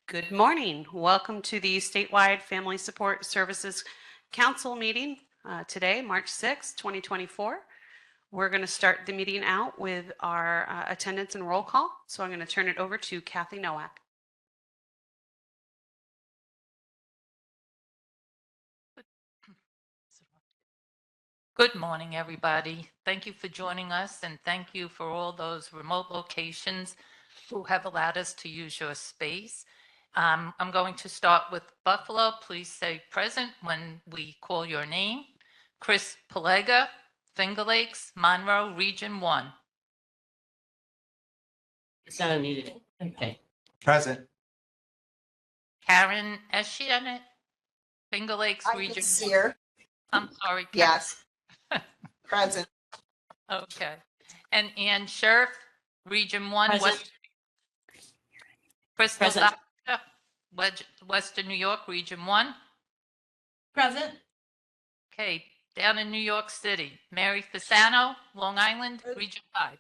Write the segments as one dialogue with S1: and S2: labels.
S1: Good morning. Welcome to the Statewide Family Support Services Council meeting today, March 6, 2024. We're going to start the meeting out with our attendance and roll call. So I'm going to turn it over to Kathy Nowak.
S2: Good morning, everybody. Thank you for joining us, and thank you for all those remote locations who have allowed us to use your space. I'm going to start with Buffalo. Please say present when we call your name. Chris Palega, Finger Lakes, Monroe, Region 1.
S3: It's not needed. Okay.
S4: Present.
S2: Karen Eshianet, Finger Lakes, Region 1. I'm sorry, Karen.
S5: Yes. Present.
S2: Okay. And Ann Scherf, Region 1,
S3: Present.
S2: Crystal
S3: Present.
S2: Doctor, Western New York, Region 1.
S3: Present.
S2: Okay, down in New York City, Mary Fasano, Long Island, Region 5.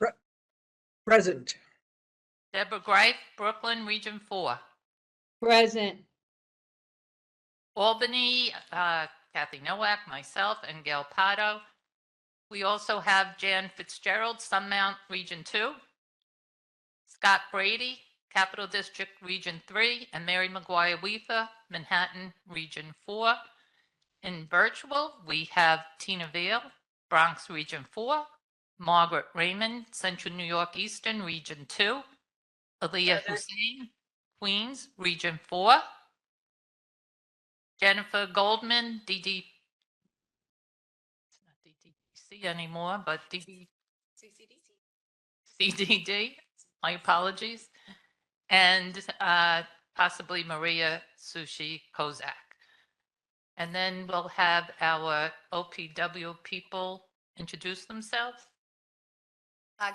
S6: Present.
S2: Deborah Greif, Brooklyn, Region 4.
S3: Present.
S2: Albany, Kathy Nowak, myself, and Gail Pato. We also have Jan Fitzgerald, Sunmount, Region 2. Scott Brady, Capital District, Region 3, and Mary McGuire Weaver, Manhattan, Region 4. In virtual, we have Tina Veal, Bronx, Region 4, Margaret Raymond, Central New York Eastern, Region 2, Aaliyah Hussein, Queens, Region 4, Jennifer Goldman, it's not DDC anymore, but CDD, my apologies, and possibly Maria Sushi Kozak. And then we'll have our OPW people introduce themselves.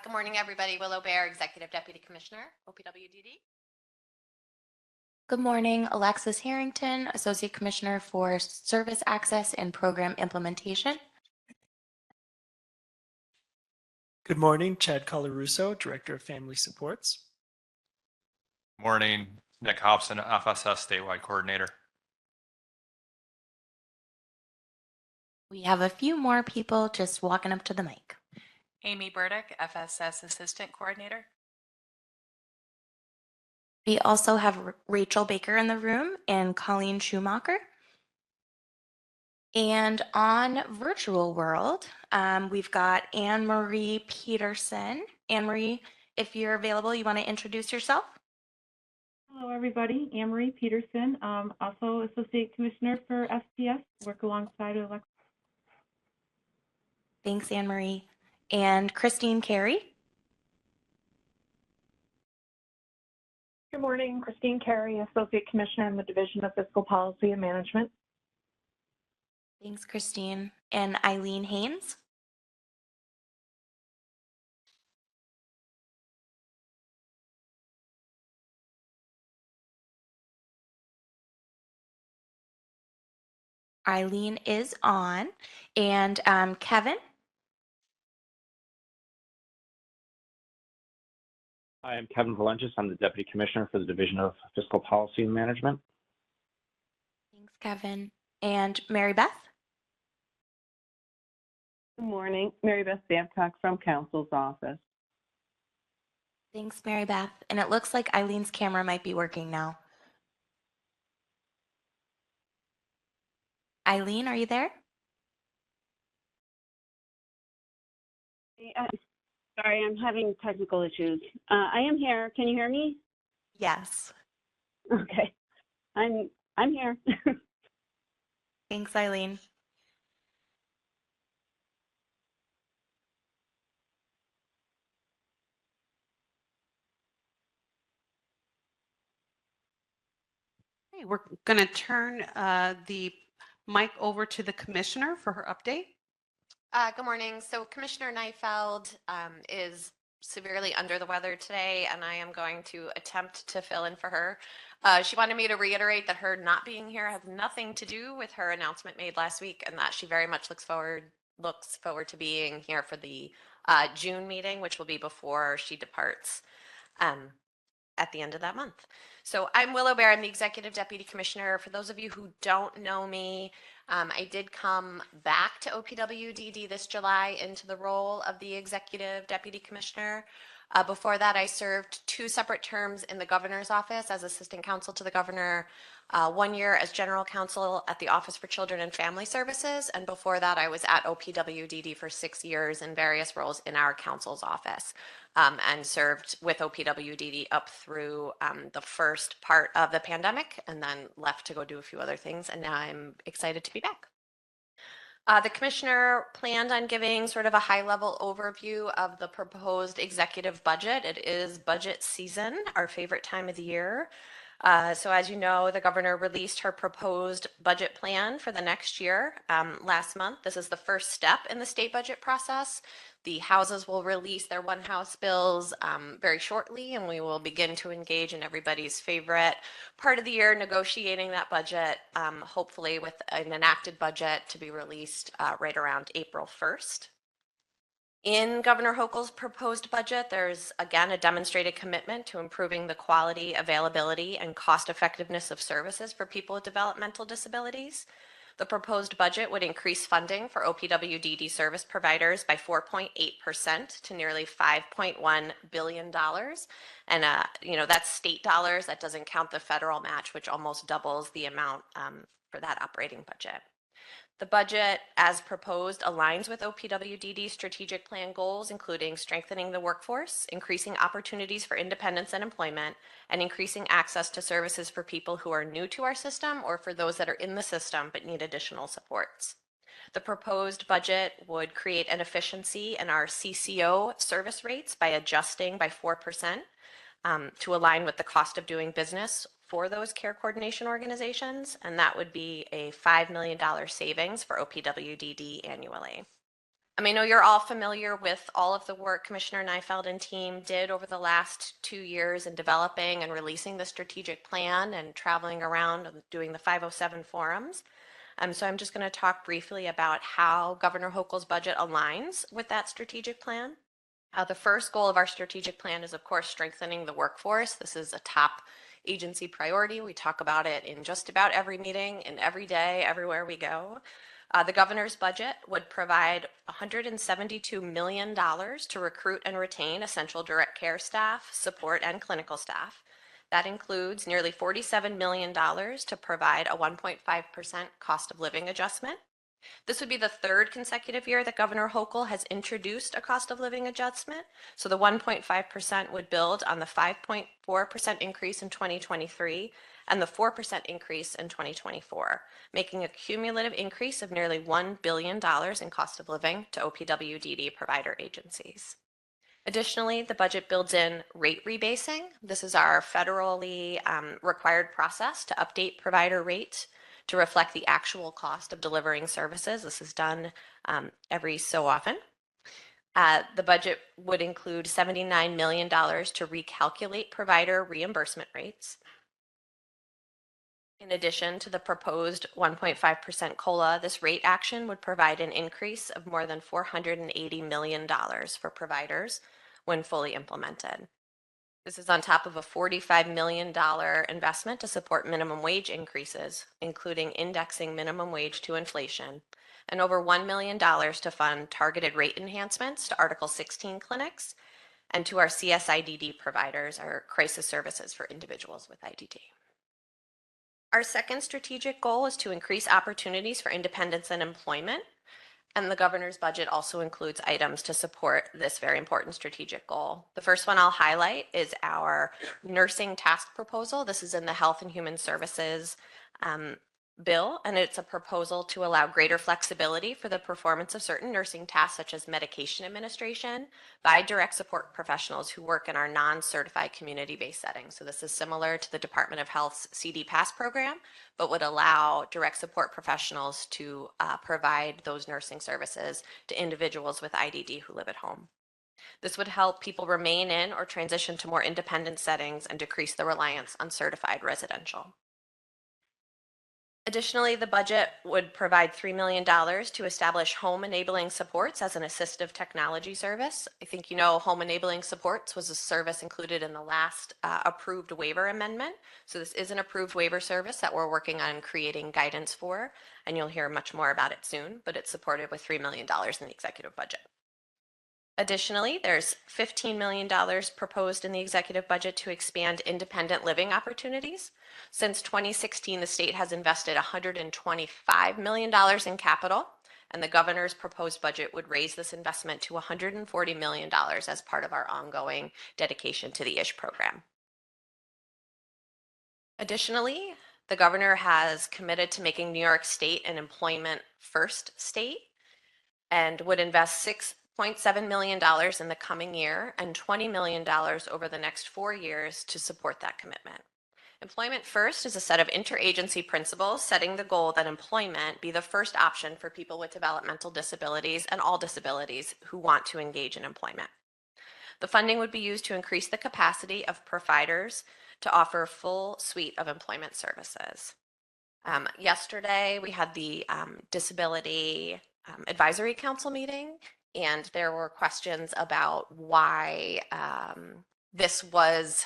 S7: Good morning, everybody. Willow Bear, Executive Deputy Commissioner, OPWDD.
S8: Good morning, Alexis Harrington, Associate Commissioner for Service Access and Program Implementation.
S6: Good morning, Chad Colarusso, Director of Family Supports.
S4: Morning, Nick Hobson, FSS Statewide Coordinator.
S8: We have a few more people just walking up to the mic.
S9: Amy Burdick, FSS Assistant Coordinator.
S8: We also have Rachel Baker in the room and Colleen Schumacher. And on virtual world, we've got Anne-Marie Peterson. Anne-Marie, if you're available, you want to introduce yourself?
S10: Hello, everybody. Anne-Marie Peterson, also Associate Commissioner for SPS, work alongside Alexa.
S8: Thanks, Anne-Marie. And Christine Carey.
S10: Good morning, Christine Carey, Associate Commissioner in the Division of Fiscal Policy and Management.
S8: Thanks, Christine. And Eileen Haynes. Eileen is on. And Kevin.
S11: Hi, I'm Kevin Valentis. I'm the Deputy Commissioner for the Division of Fiscal Policy and Management.
S8: Thanks, Kevin. And Mary Beth.
S12: Good morning, Mary Beth Babcock from Counsel's office.
S8: Thanks, Mary Beth. And it looks like Eileen's camera might be working now. Eileen, are you there?
S12: Sorry, I'm having technical issues. I am here. Can you hear me?
S8: Yes.
S12: Okay. I'm here.
S8: Thanks, Eileen.
S1: Okay, we're going to turn the mic over to the Commissioner for her update.
S7: Good morning. So Commissioner Neifeld is severely under the weather today, and I am going to attempt to fill in for her. She wanted me to reiterate that her not being here has nothing to do with her announcement made last week, and that she very much looks forward to being here for the June meeting, which will be before she departs. at the end of that month. So I'm Willow Bear. I'm the Executive Deputy Commissioner. For those of you who don't know me, I did come back to OPWDD this July into the role of the Executive Deputy Commissioner. Before that, I served 2 separate terms in the governor's office as assistant counsel to the governor, 1 year as general counsel at the Office for Children and Family Services, and before that, I was at OPWDD for 6 years in various roles in our counsel's office, and served with OPWDD up through the first part of the pandemic, and then left to go do a few other things, and now I'm excited to be back. The commissioner planned on giving sort of a high-level overview of the proposed executive budget. It is budget season, our favorite time of the year. So as you know, the governor released her proposed budget plan for the next year last month. This is the first step in the state budget process. The houses will release their one house bills very shortly, and we will begin to engage in everybody's favorite part of the year, negotiating that budget, hopefully with an enacted budget to be released right around April 1st. In Governor Hochul's proposed budget, there's again a demonstrated commitment to improving the quality, availability, and cost effectiveness of services for people with developmental disabilities. The proposed budget would increase funding for OPWDD service providers by 4.8% to nearly $5.1 billion. And, that's state dollars. That doesn't count the federal match, which almost doubles the amount for that operating budget. The budget, as proposed, aligns with OPWDD's strategic plan goals, including strengthening the workforce, increasing opportunities for independence and employment, and increasing access to services for people who are new to our system or for those that are in the system but need additional supports. The proposed budget would create an efficiency in our CCO service rates by adjusting by 4% to align with the cost of doing business for those care coordination organizations, and that would be a $5 million savings for OPWDD annually. I know you're all familiar with all of the work Commissioner Neifeld and team did over the last 2 years in developing and releasing the strategic plan and traveling around and doing the 507 forums. So I'm just going to talk briefly about how Governor Hochul's budget aligns with that strategic plan. The first goal of our strategic plan is, of course, strengthening the workforce. This is a top agency priority. We talk about it in just about every meeting and every day, everywhere we go. The governor's budget would provide $172 million to recruit and retain essential direct care staff, support, and clinical staff. That includes nearly $47 million to provide a 1.5% cost of living adjustment. This would be the 3rd consecutive year that Governor Hochul has introduced a cost of living adjustment. So the 1.5% would build on the 5.4% increase in 2023 and the 4% increase in 2024, making a cumulative increase of nearly $1 billion in cost of living to OPWDD provider agencies. Additionally, the budget builds in rate rebasing. This is our federally required process to update provider rates to reflect the actual cost of delivering services. This is done every so often. The budget would include $79 million to recalculate provider reimbursement rates. In addition to the proposed 1.5% COLA, this rate action would provide an increase of more than $480 million for providers when fully implemented. This is on top of a $45 million investment to support minimum wage increases, including indexing minimum wage to inflation, and over $1 million to fund targeted rate enhancements to Article 16 clinics and to our CSIDD providers, our crisis services for individuals with IDD. Our second strategic goal is to increase opportunities for independence and employment. And the governor's budget also includes items to support this very important strategic goal. The first one I'll highlight is our nursing task proposal. This is in the Health and Human Services bill, and it's a proposal to allow greater flexibility for the performance of certain nursing tasks, such as medication administration, by direct support professionals who work in our non-certified community-based settings. So this is similar to the Department of Health's CD Pass program, but would allow direct support professionals to provide those nursing services to individuals with IDD who live at home. This would help people remain in or transition to more independent settings and decrease the reliance on certified residential. Additionally, the budget would provide $3 million to establish home enabling supports as an assistive technology service. I think you know home enabling supports was a service included in the last approved waiver amendment. So this is an approved waiver service that we're working on creating guidance for, and you'll hear much more about it soon, but it's supported with $3 million in the executive budget. Additionally, there's $15 million proposed in the executive budget to expand independent living opportunities. Since 2016, the state has invested $125 million in capital, and the governor's proposed budget would raise this investment to $140 million as part of our ongoing dedication to the ISH program. Additionally, the governor has committed to making New York State an employment first state and would invest $6.7 million in the coming year and $20 million over the next 4 years to support that commitment. Employment First is a set of interagency principles setting the goal that employment be the first option for people with developmental disabilities and all disabilities who want to engage in employment. The funding would be used to increase the capacity of providers to offer a full suite of employment services. Yesterday, we had the Disability Advisory Council meeting, and there were questions about why this was,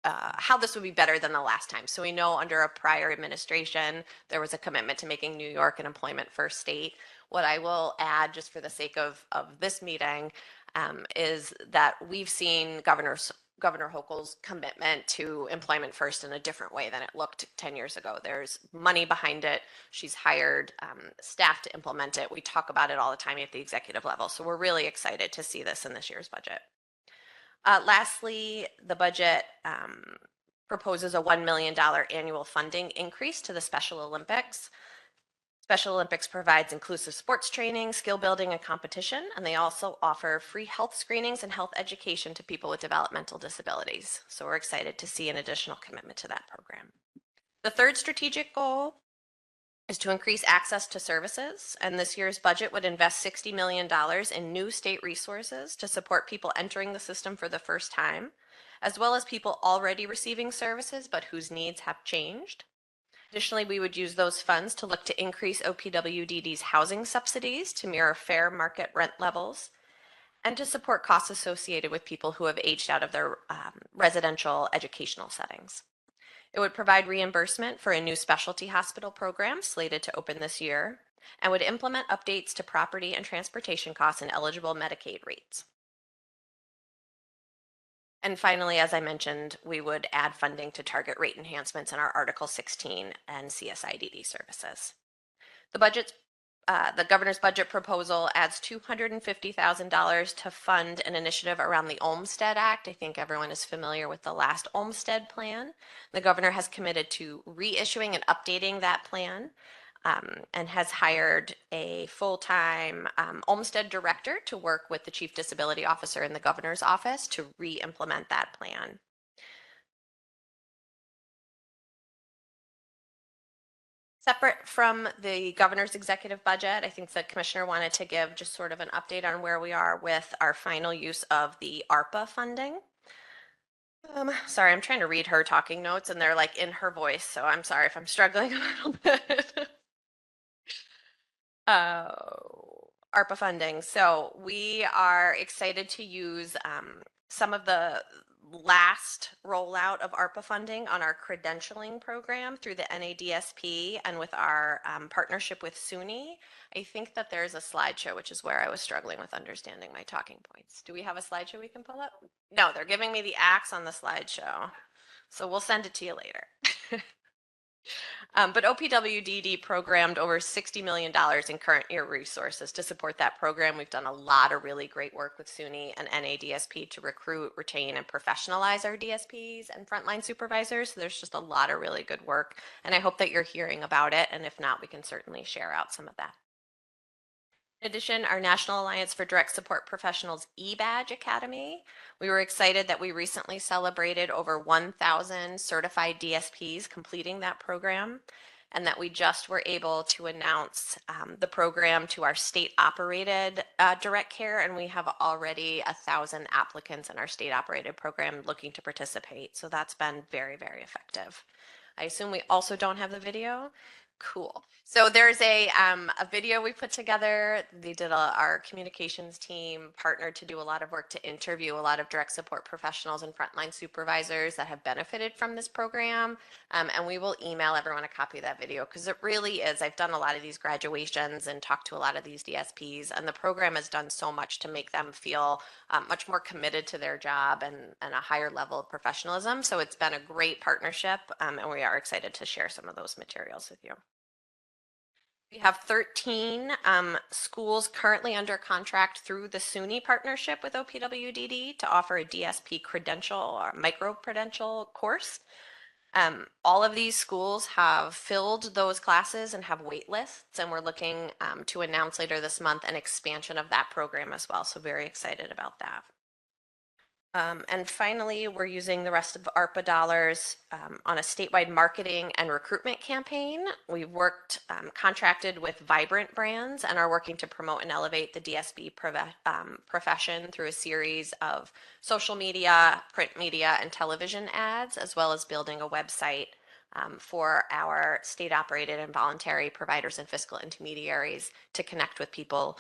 S7: how this would be better than the last time. So we know under a prior administration, there was a commitment to making New York an employment first state. What I will add, just for the sake of this meeting, is that we've seen Governor Hochul's commitment to employment first in a different way than it looked 10 years ago. There's money behind it. She's hired staff to implement it. We talk about it all the time at the executive level. So we're really excited to see this in this year's budget. Lastly, the budget proposes a $1 million annual funding increase to the Special Olympics. Special Olympics provides inclusive sports training, skill building, and competition, and they also offer free health screenings and health education to people with developmental disabilities. So we're excited to see an additional commitment to that program. The third strategic goal is to increase access to services, and this year's budget would invest $60 million in new state resources to support people entering the system for the first time, as well as people already receiving services but whose needs have changed. Additionally, we would use those funds to look to increase OPWDD's housing subsidies to mirror fair market rent levels and to support costs associated with people who have aged out of their residential educational settings. It would provide reimbursement for a new specialty hospital program slated to open this year and would implement updates to property and transportation costs and eligible Medicaid rates. And finally, as I mentioned, we would add funding to target rate enhancements in our Article 16 and CSIDD services. The governor's budget proposal adds $250,000 to fund an initiative around the Olmstead Act. I think everyone is familiar with the last Olmstead plan. The governor has committed to reissuing and updating that plan, and has hired a full-time Olmstead director to work with the chief disability officer in the governor's office to re-implement that plan. Separate from the governor's executive budget, I think the commissioner wanted to give just sort of an update on where we are with our final use of the ARPA funding. Sorry, I'm trying to read her talking notes and they're like in her voice, so I'm sorry if I'm struggling a little bit. ARPA funding. So we are excited to use some of the last rollout of ARPA funding on our credentialing program through the NADSP and with our partnership with SUNY. I think that there's a slideshow, which is where I was struggling with understanding my talking points. Do we have a slideshow we can pull up? No, they're giving me the axe on the slideshow. So we'll send it to you later. But OPWDD programmed over $60 million in current year resources to support that program. We've done a lot of really great work with SUNY and NADSP to recruit, retain, and professionalize our DSPs and frontline supervisors. So there's just a lot of really good work, and I hope that you're hearing about it, and if not, we can certainly share out some of that. In addition, our National Alliance for Direct Support Professionals eBadge Academy. We were excited that we recently celebrated over 1,000 certified DSPs completing that program, and that we just were able to announce the program to our state-operated direct care, and we have already 1,000 applicants in our state-operated program looking to participate. So that's been very, very effective. I assume we also don't have the video. Cool. So there's a video we put together. They did our communications team partnered to do a lot of work to interview a lot of direct support professionals and frontline supervisors that have benefited from this program. And we will email everyone a copy of that video because it really is. I've done a lot of these graduations and talked to a lot of these DSPs, and the program has done so much to make them feel much more committed to their job and a higher level of professionalism. So it's been a great partnership, and we are excited to share some of those materials with you. We have 13 schools currently under contract through the SUNY partnership with OPWDD to offer a DSP credential or micro-credential course. All of these schools have filled those classes and have wait lists, and we're looking to announce later this month an expansion of that program as well. So very excited about that. And finally, we're using the rest of ARPA dollars on a statewide marketing and recruitment campaign. We've worked contracted with Vibrant Brands and are working to promote and elevate the DSP profession through a series of social media, print media, and television ads, as well as building a website for our state-operated and voluntary providers and fiscal intermediaries to connect with people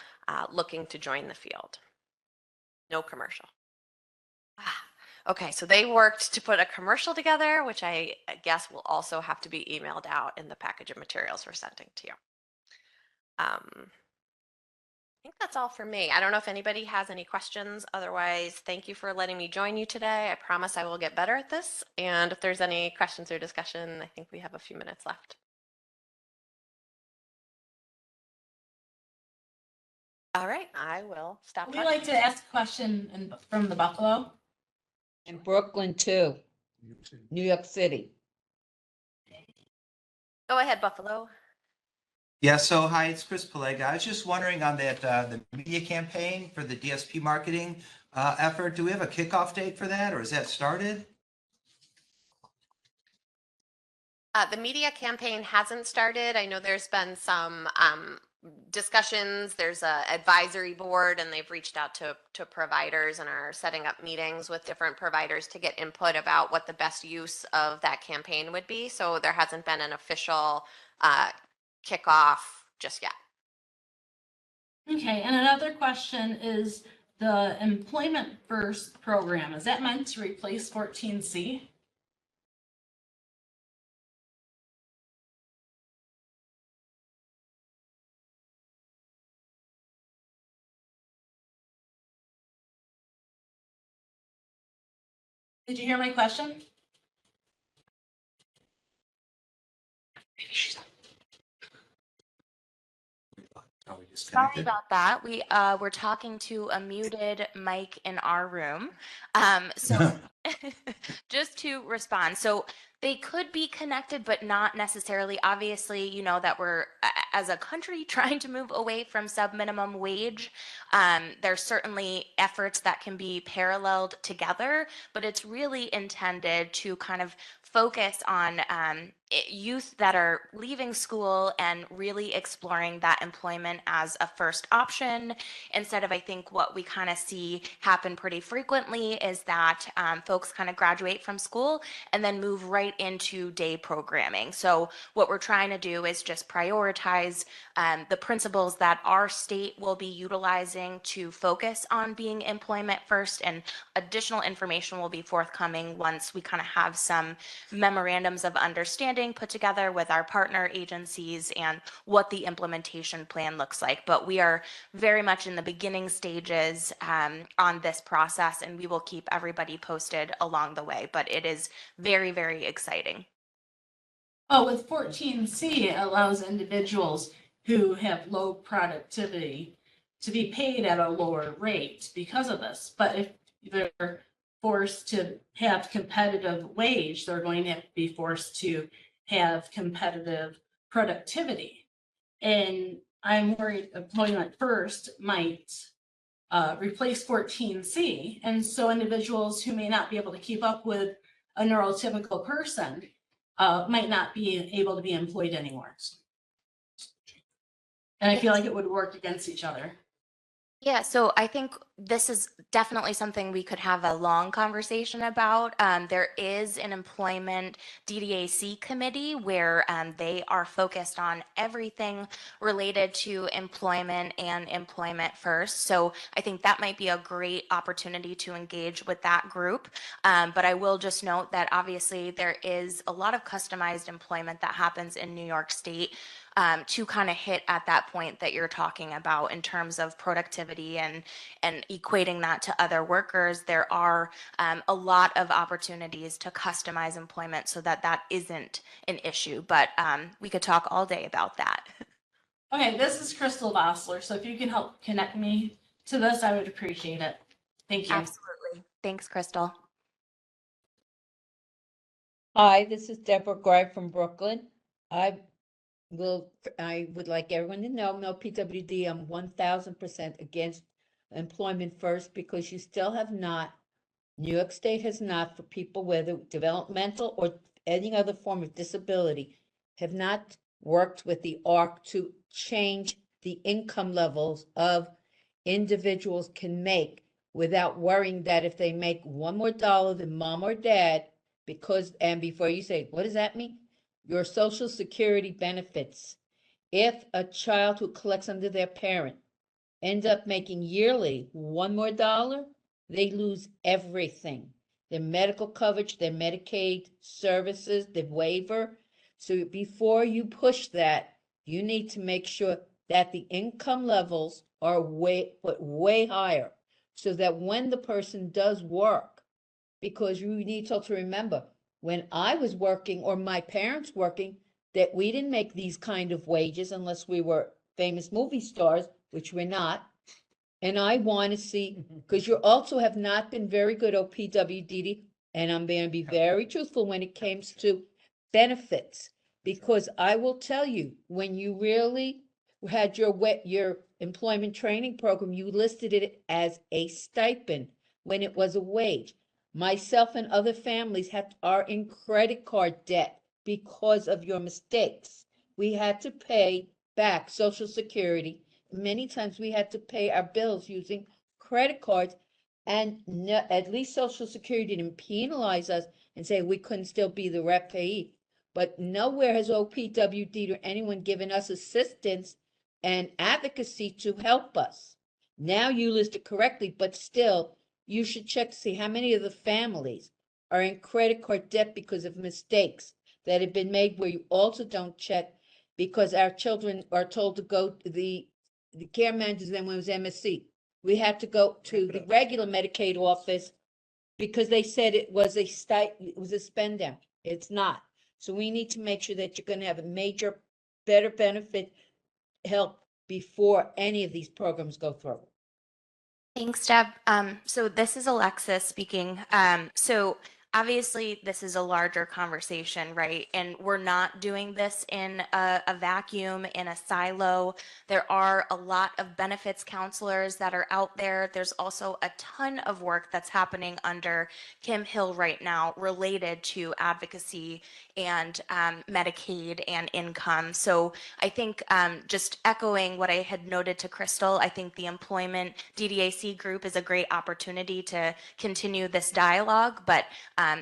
S7: looking to join the field. No commercial. Okay, so they worked to put a commercial together, which I guess will also have to be emailed out in the package of materials we're sending to you. I think that's all for me. I don't know if anybody has any questions. Otherwise, thank you for letting me join you today. I promise I will get better at this. And if there's any questions or discussion, I think we have a few minutes left. All right, I will stop.
S3: Would you like to ask a question from the Buffalo?
S5: In Brooklyn too. New York City.
S7: Go ahead, Buffalo.
S13: Yeah, so hi, it's Chris Palega. I was just wondering on that the media campaign for the DSP marketing effort, do we have a kickoff date for that, or is that started?
S7: The media campaign hasn't started. I know there's been some discussions. There's a advisory board, and they've reached out to providers and are setting up meetings with different providers to get input about what the best use of that campaign would be. So there hasn't been an official kickoff just yet.
S3: Okay, and another question is the Employment First program. Is that meant to replace 14C? Did you hear my question?
S8: Sorry about that. We were talking to a muted mic in our room. So just to respond, so they could be connected, but not necessarily. Obviously, you know that we're, as a country, trying to move away from sub-minimum wage. There's certainly efforts that can be paralleled together, but it's really intended to kind of focus on youth that are leaving school and really exploring that employment as a first option, instead of, I think, what we kind of see happen pretty frequently is that folks kind of graduate from school and then move right into day programming. So what we're trying to do is just prioritize the principles that our state will be utilizing to focus on being employment first, and additional information will be forthcoming once we kind of have some memorandums of understanding put together with our partner agencies and what the implementation plan looks like. But we are very much in the beginning stages on this process, and we will keep everybody posted along the way. But it is very, very exciting.
S3: Oh, with 14C, it allows individuals who have low productivity to be paid at a lower rate because of this. But if they're forced to have competitive wage, they're going to have to be forced to have competitive productivity. And I'm worried Employment First might replace 14C. And so individuals who may not be able to keep up with a neurotypical person might not be able to be employed anymore. And I feel like it would work against each other.
S8: Yeah, so I think this is definitely something we could have a long conversation about. There is an employment DDAC committee where they are focused on everything related to employment and employment first. So I think that might be a great opportunity to engage with that group. But I will just note that obviously there is a lot of customized employment that happens in New York State to kind of hit at that point that you're talking about in terms of productivity and equating that to other workers. There are a lot of opportunities to customize employment so that that isn't an issue. But we could talk all day about that.
S3: Okay, this is Crystal Vossler, so if you can help connect me to this, I would appreciate it. Thank you.
S8: Absolutely. Thanks, Crystal.
S5: Hi, this is Deborah Gripe from Brooklyn. I would like everyone to know, no PWD, I'm 1000% against employment first because you still have not, New York State has not, for people with developmental or any other form of disability, have not worked with the ARC to change the income levels of individuals can make without worrying that if they make one more dollar than mom or dad, and before you say, what does that mean? Your Social Security benefits. If a child who collects under their parent ends up making yearly one more dollar, they lose everything. Their medical coverage, their Medicaid services, the waiver. So before you push that, you need to make sure that the income levels are way higher so that when the person does work, because you need to also remember, when I was working or my parents working, that we didn't make these kind of wages unless we were famous movie stars, which we're not. And I want to see, because you also have not been very good, OPWDD, and I'm going to be very truthful when it comes to benefits, because I will tell you, when you really had your employment training program, you listed it as a stipend when it was a wage. Myself and other families are in credit card debt because of your mistakes. We had to pay back Social Security. Many times we had to pay our bills using credit cards, and at least Social Security didn't penalize us and say we couldn't still be the rep payee. But nowhere has OPWD or anyone given us assistance and advocacy to help us. Now you list it correctly, but still, you should check to see how many of the families are in credit card debt because of mistakes that have been made, where you also don't check because our children are told to go to the care managers. Then when it was MSC, we had to go to the regular Medicaid office because they said it was a spend down. It's not. So we need to make sure that you're going to have a major, better benefit help before any of these programs go through.
S8: Thanks, Deb. So this is Alexis speaking. So obviously this is a larger conversation, right? And we're not doing this in a vacuum, in a silo. There are a lot of benefits counselors that are out there. There's also a ton of work that's happening under Kim Hill right now related to advocacy and Medicaid and income. So I think just echoing what I had noted to Crystal, I think the employment DDAC group is a great opportunity to continue this dialogue, but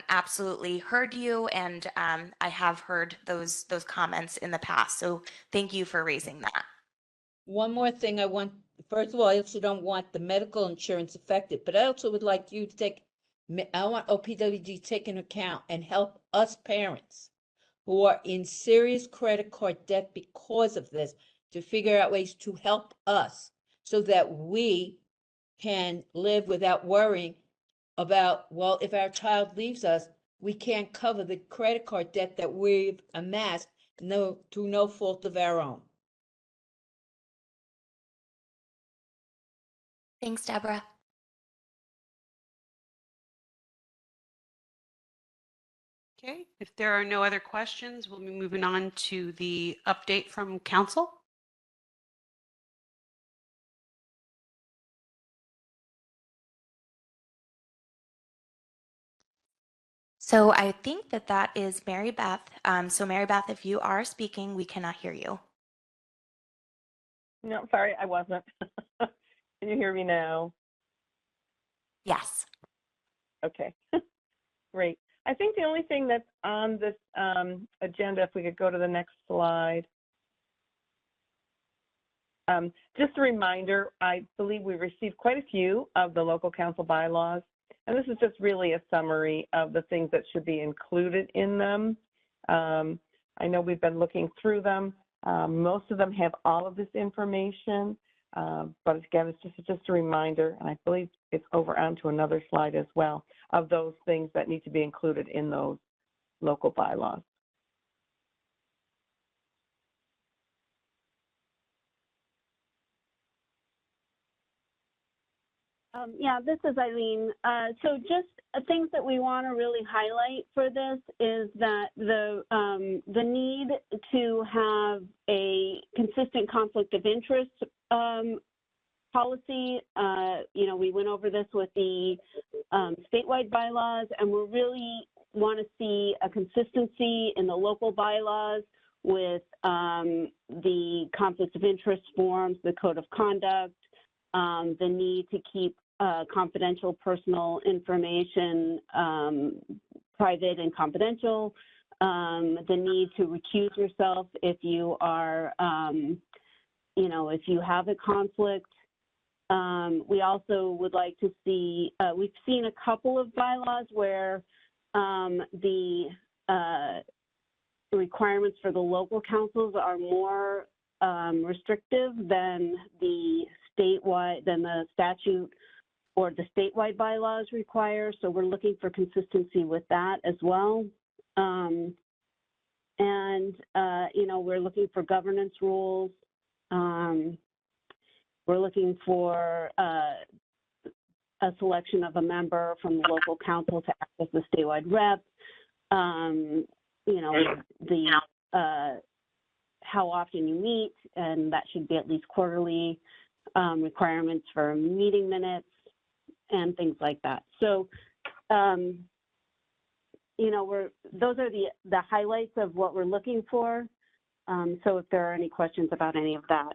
S8: absolutely heard you, and I have heard those comments in the past. So thank you for raising that.
S5: One more thing first of all, I also don't want the medical insurance affected, but I also would like you to I want OPWD to take into account and help us parents who are in serious credit card debt because of this to figure out ways to help us so that we can live without worrying about, well, if our child leaves us, we can't cover the credit card debt that we've amassed through no fault of our own.
S8: Thanks, Deborah.
S1: Okay, if there are no other questions, we'll be moving on to the update from Counsel.
S8: So I think that is Mary Beth. So Mary Beth, if you are speaking, we cannot hear you.
S14: No, sorry, I wasn't. Can you hear me now?
S8: Yes.
S14: Okay, great. I think the only thing that's on this agenda, if we could go to the next slide. Just a reminder, I believe we received quite a few of the local council bylaws, and this is just really a summary of the things that should be included in them. I know we've been looking through them. Most of them have all of this information, but again, it's just a reminder, and I believe it's over onto another slide as well, of those things that need to be included in those local bylaws.
S12: Yeah, this is Eileen. So just things that we want to really highlight for this is that the need to have a consistent conflict of interest policy. You know, we went over this with the statewide bylaws, and we really want to see a consistency in the local bylaws with the conflict of interest forms, the code of conduct, the need to keep confidential personal information private and confidential, the need to recuse yourself if you are, you know, if you have a conflict. We also would like to see, we've seen a couple of bylaws where the requirements for the local councils are more restrictive than the statute or the statewide bylaws require. So we're looking for consistency with that as well. You know, we're looking for governance rules. We're looking for a selection of a member from the local council to act as the statewide rep. You know, the how often you meet, and that should be at least quarterly. Requirements for meeting minutes and things like that. So, you know, those are the highlights of what we're looking for. So if there are any questions about any of that.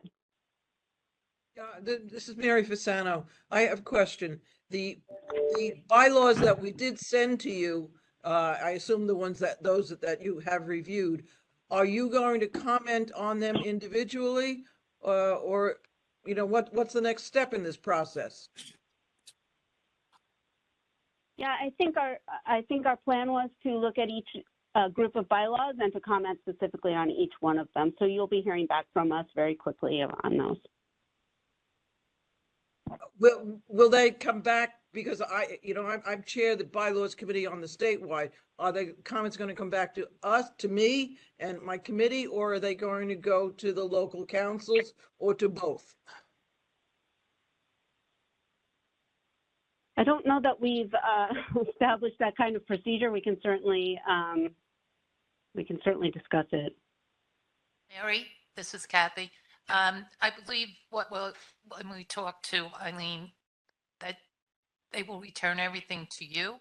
S15: This is Mary Fasano. I have a question. The bylaws that we did send to you, I assume those that you have reviewed, are you going to comment on them individually, or you know, what's the next step in this process?
S12: Yeah, I think our plan was to look at each group of bylaws and to comment specifically on each one of them. So you'll be hearing back from us very quickly on those.
S15: Will they come back? Because I'm chair of the bylaws committee on the statewide. Are the comments going to come back to us, to me and my committee, or are they going to go to the local councils, or to both?
S12: I don't know that we've established that kind of procedure. We can certainly discuss it.
S2: Mary, this is Kathy. I believe when we talked to Eileen, that they will return everything to you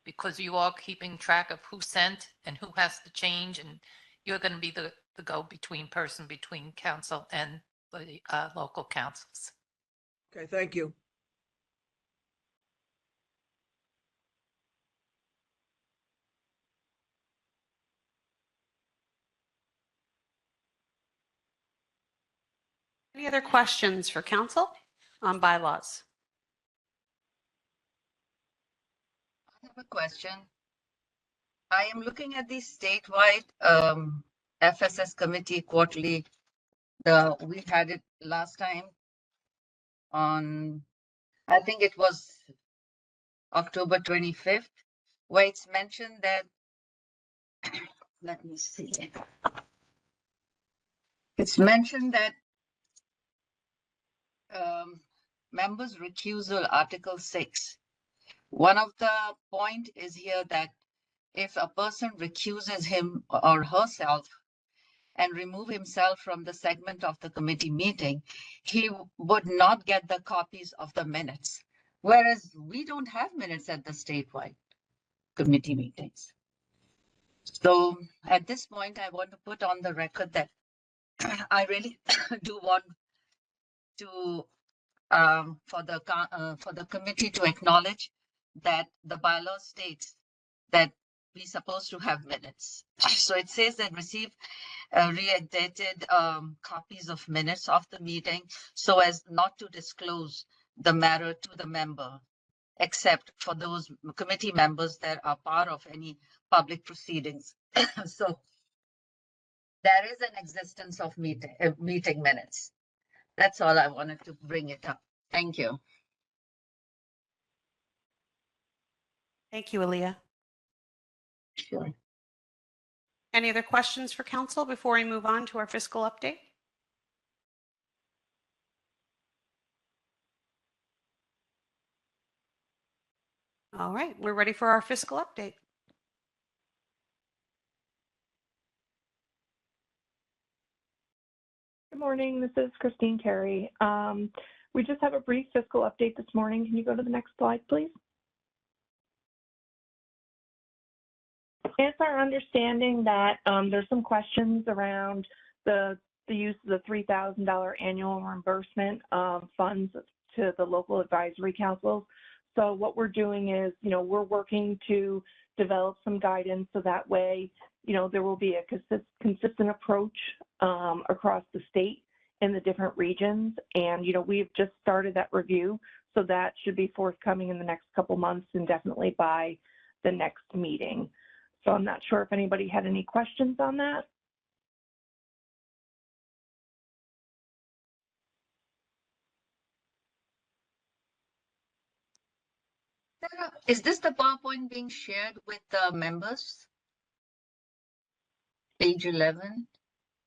S2: because you are keeping track of who sent and who has to change, and you're going to be the go-between person between council and the local councils.
S15: Okay, thank you.
S1: Any other questions for council on bylaws?
S16: I have a question. I am looking at the statewide FSS committee quarterly. We had it last time on, I think it was October 25th, where it's mentioned that, let me see. It's mentioned that members recusal, Article 6. One of the point is here that if a person recuses him or herself and remove himself from the segment of the committee meeting, he would not get the copies of the minutes. Whereas we don't have minutes at the statewide committee meetings. So at this point, I want to put on the record that I really do want to for the committee to acknowledge that the bylaw states that we're supposed to have minutes. So it says that receive re-edited copies of minutes of the meeting so as not to disclose the matter to the member, except for those committee members that are part of any public proceedings. So there is an existence of meeting minutes. That's all I wanted to bring it up. Thank you.
S1: Thank you, Aaliyah.
S16: Sure.
S1: Any other questions for council before we move on to our fiscal update? All right, we're ready for our fiscal update.
S10: Good morning. This is Christine Carey. We just have a brief fiscal update this morning. Can you go to the next slide, please? It's our understanding that there's some questions around the use of the $3,000 annual reimbursement funds to the local advisory councils. So what we're doing is, we're working to develop some guidance so that way, there will be a consistent approach across the state in the different regions. And, we've just started that review, so that should be forthcoming in the next couple months and definitely by the next meeting. So I'm not sure if anybody had any questions on that.
S16: Is this the PowerPoint being shared with the members? Page 11.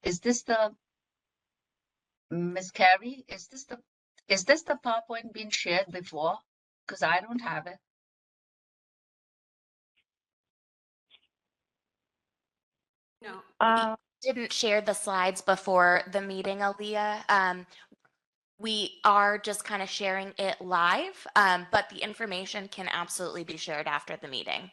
S16: Is this the Ms. Carey? Is this the PowerPoint being shared before? Because I don't have it.
S8: No, we didn't share the slides before the meeting, Aaliyah. We are just kind of sharing it live, but the information can absolutely be shared after the meeting.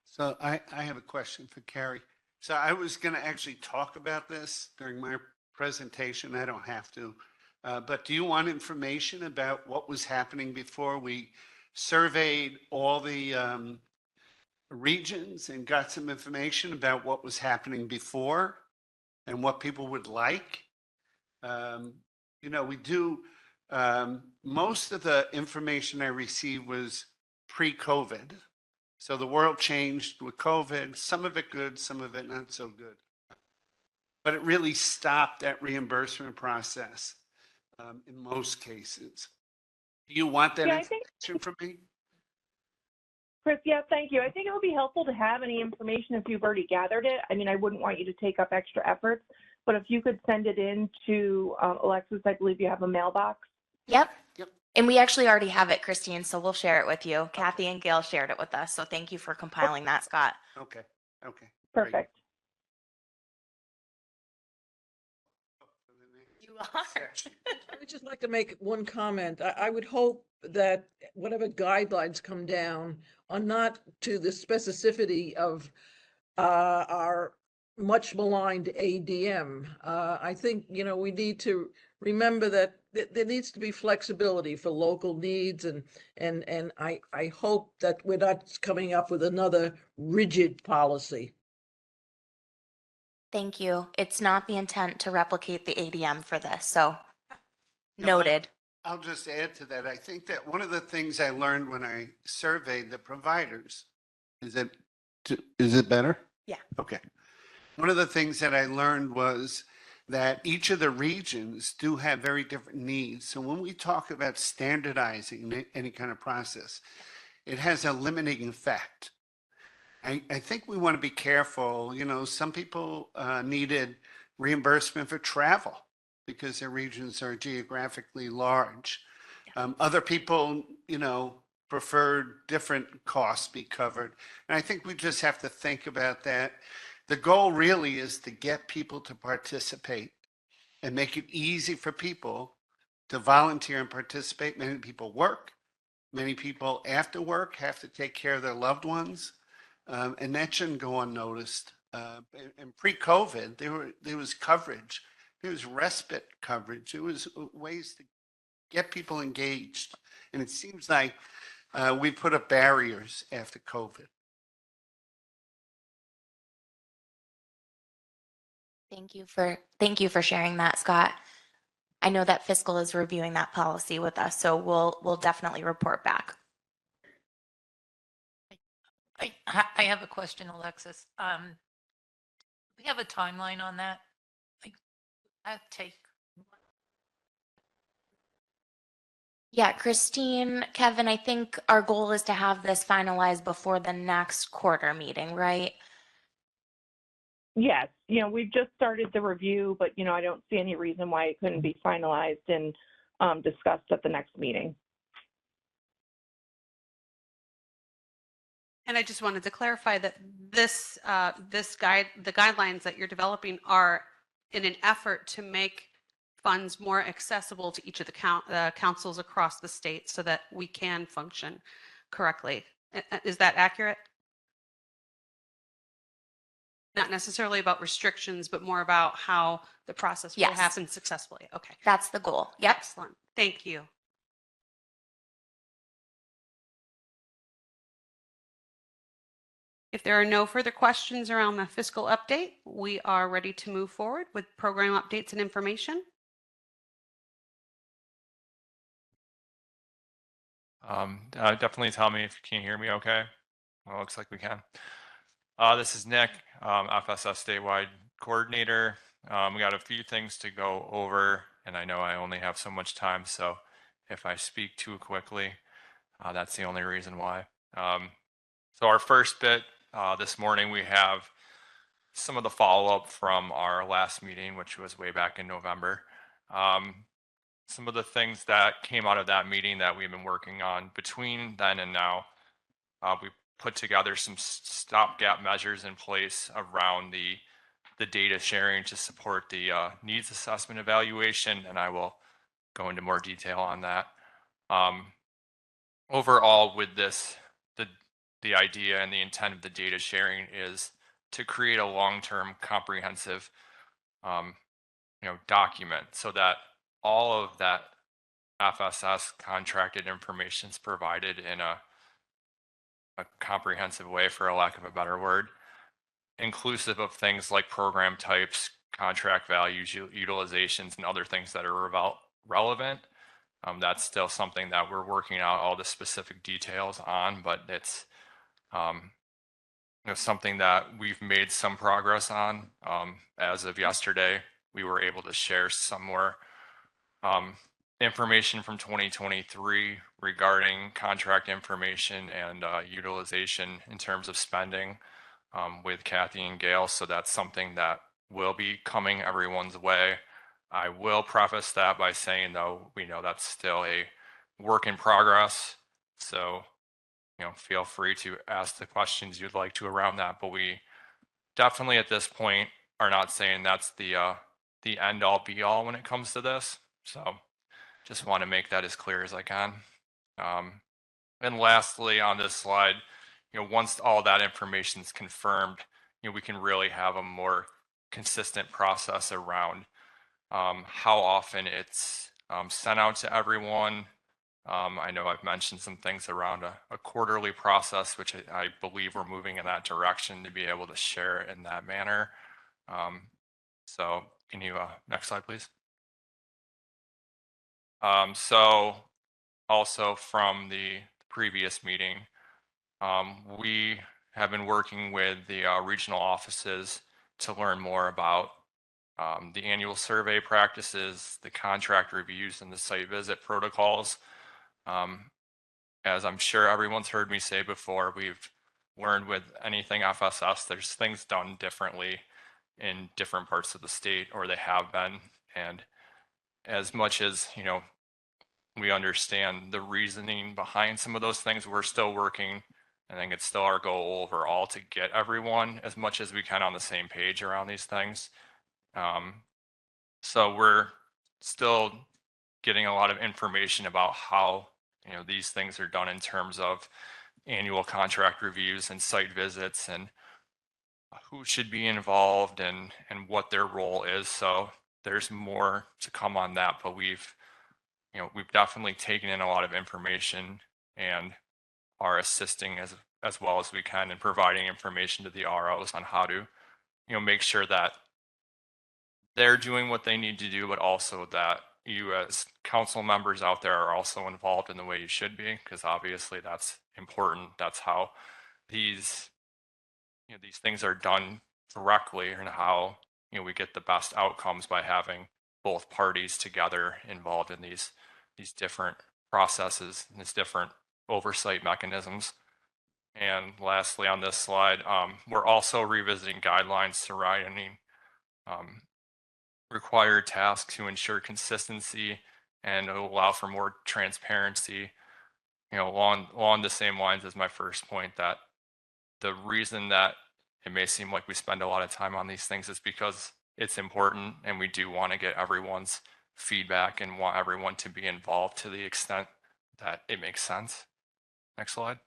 S17: So I have a question for Carrie. So I was going to actually talk about this during my presentation. I don't have to. But do you want information about what was happening before we surveyed all the regions and got some information about what was happening before and what people would like? We do, most of the information I received was pre-COVID. So the world changed with COVID, some of it good, some of it not so good. But it really stopped that reimbursement process in most cases. Do you want that information from me?
S10: Chris, yeah, thank you. I think it would be helpful to have any information if you've already gathered it. I mean, I wouldn't want you to take up extra efforts, but if you could send it in to Alexis, I believe you have a mailbox.
S8: Yep. And we actually already have it, Christine, so we'll share it with you. Kathy and Gail shared it with us, so thank you for compiling that, Scott.
S17: Okay.
S10: Perfect.
S8: You are.
S15: I would just like to make one comment. I would hope that whatever guidelines come down are not to the specificity of our much maligned ADM. I think, we need to remember that there needs to be flexibility for local needs, and I hope that we're not coming up with another rigid policy.
S8: Thank you. It's not the intent to replicate the ADM for this, so noted.
S17: I'll just add to that. I think that one of the things I learned when I surveyed the providers, is it better?
S8: Yeah.
S17: Okay. One of the things that I learned was that each of the regions do have very different needs. So when we talk about standardizing any kind of process, it has a limiting effect. I think we want to be careful. Some people needed reimbursement for travel because their regions are geographically large. Other people, preferred different costs be covered. And I think we just have to think about that. The goal really is to get people to participate and make it easy for people to volunteer and participate. Many people work. Many people after work have to take care of their loved ones. And that shouldn't go unnoticed. And pre-COVID, there was coverage It was respite coverage. It was ways to get people engaged. And it seems like we put up barriers after COVID.
S8: Thank you for sharing that, Scott. I know that Fiscal is reviewing that policy with us, so we'll definitely report back.
S2: I have a question, Alexis. We have a timeline on that? Like, that take.
S8: Yeah, Christine, Kevin, I think our goal is to have this finalized before the next quarter meeting, right?
S10: Yes, we've just started the review, but, I don't see any reason why it couldn't be finalized and discussed at the next meeting.
S1: And I just wanted to clarify that the guidelines that you're developing are in an effort to make funds more accessible to each of the councils across the state so that we can function correctly. Is that accurate? Not necessarily about restrictions, but more about how the process will
S8: Yes.
S1: happen successfully. Okay.
S8: That's the goal. Yep.
S1: Excellent. Thank you. If there are no further questions around the fiscal update, we are ready to move forward with program updates and information.
S4: Definitely tell me if you can't hear me okay. Well, looks like we can. This is Nick, FSS Statewide Coordinator. We got a few things to go over, and I know I only have so much time, so if I speak too quickly, that's the only reason why. So our first bit this morning, we have some of the follow-up from our last meeting, which was way back in November. Some of the things that came out of that meeting that we've been working on between then and now, we put together some stopgap measures in place around the data sharing to support the needs assessment evaluation, and I will go into more detail on that. Overall, with this, the idea and the intent of the data sharing is to create a long-term comprehensive document so that all of that FSS contracted information is provided in a comprehensive way, for a lack of a better word, inclusive of things like program types, contract values, utilizations, and other things that are relevant. That's still something that we're working out all the specific details on, but it's something that we've made some progress on. As of yesterday, we were able to share some more information from 2023 regarding contract information and utilization in terms of spending with Kathy and Gail. So that's something that will be coming everyone's way. I will preface that by saying, though, we know that's still a work in progress. So, feel free to ask the questions you'd like to around that. But we definitely at this point are not saying that's the end all be all when it comes to this. So just want to make that as clear as I can. And lastly, on this slide, once all that information is confirmed, we can really have a more consistent process around how often it's sent out to everyone. I know I've mentioned some things around a quarterly process, which I believe we're moving in that direction to be able to share it in that manner. So can you, next slide, please? So also from the previous meeting, we have been working with the regional offices to learn more about the annual survey practices, the contract reviews, and the site visit protocols. As I'm sure everyone's heard me say before, we've learned with anything FSS, there's things done differently in different parts of the state, or they have been. And as much as, we understand the reasoning behind some of those things, we're still working. I think it's still our goal overall to get everyone as much as we can on the same page around these things. So we're still getting a lot of information about how these things are done in terms of annual contract reviews and site visits and who should be involved and what their role is. So there's more to come on that, but we've definitely taken in a lot of information and are assisting as well as we can in providing information to the ROs on how to, make sure that they're doing what they need to do, but also that you as council members out there are also involved in the way you should be, because obviously that's important. That's how these things are done correctly, and how we get the best outcomes by having both parties together involved in these different processes and these different oversight mechanisms. And lastly, on this slide, we're also revisiting guidelines surrounding required tasks to ensure consistency and allow for more transparency. Along the same lines as my first point, that the reason that it may seem like we spend a lot of time on these things is because it's important, and we do want to get everyone's feedback and want everyone to be involved to the extent that it makes sense. Next slide.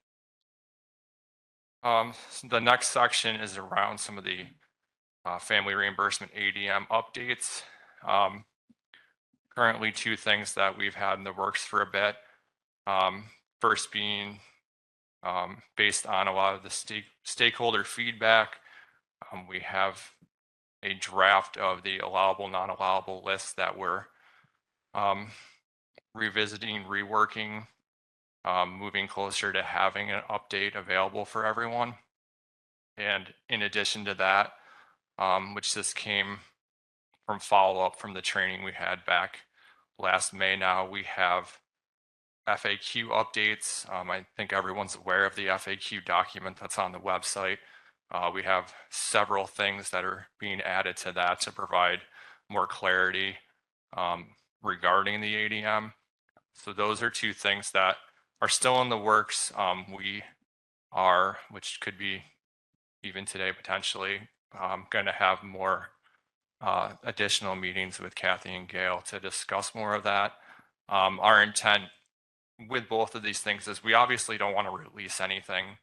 S4: So the next section is around some of the family reimbursement ADM updates. Currently, two things that we've had in the works for a bit. First being based on a lot of the stakeholder feedback. We have a draft of the allowable, non-allowable list that we're revisiting, reworking, moving closer to having an update available for everyone. And in addition to that, which this came from follow-up from the training we had back last May, now we have FAQ updates. I think everyone's aware of the FAQ document that's on the website. We have several things that are being added to that to provide more clarity regarding the ADM. So those are two things that are still in the works. We are, which could be even today potentially, going to have more additional meetings with Kathy and Gail to discuss more of that. Our intent with both of these things is we obviously don't want to release anything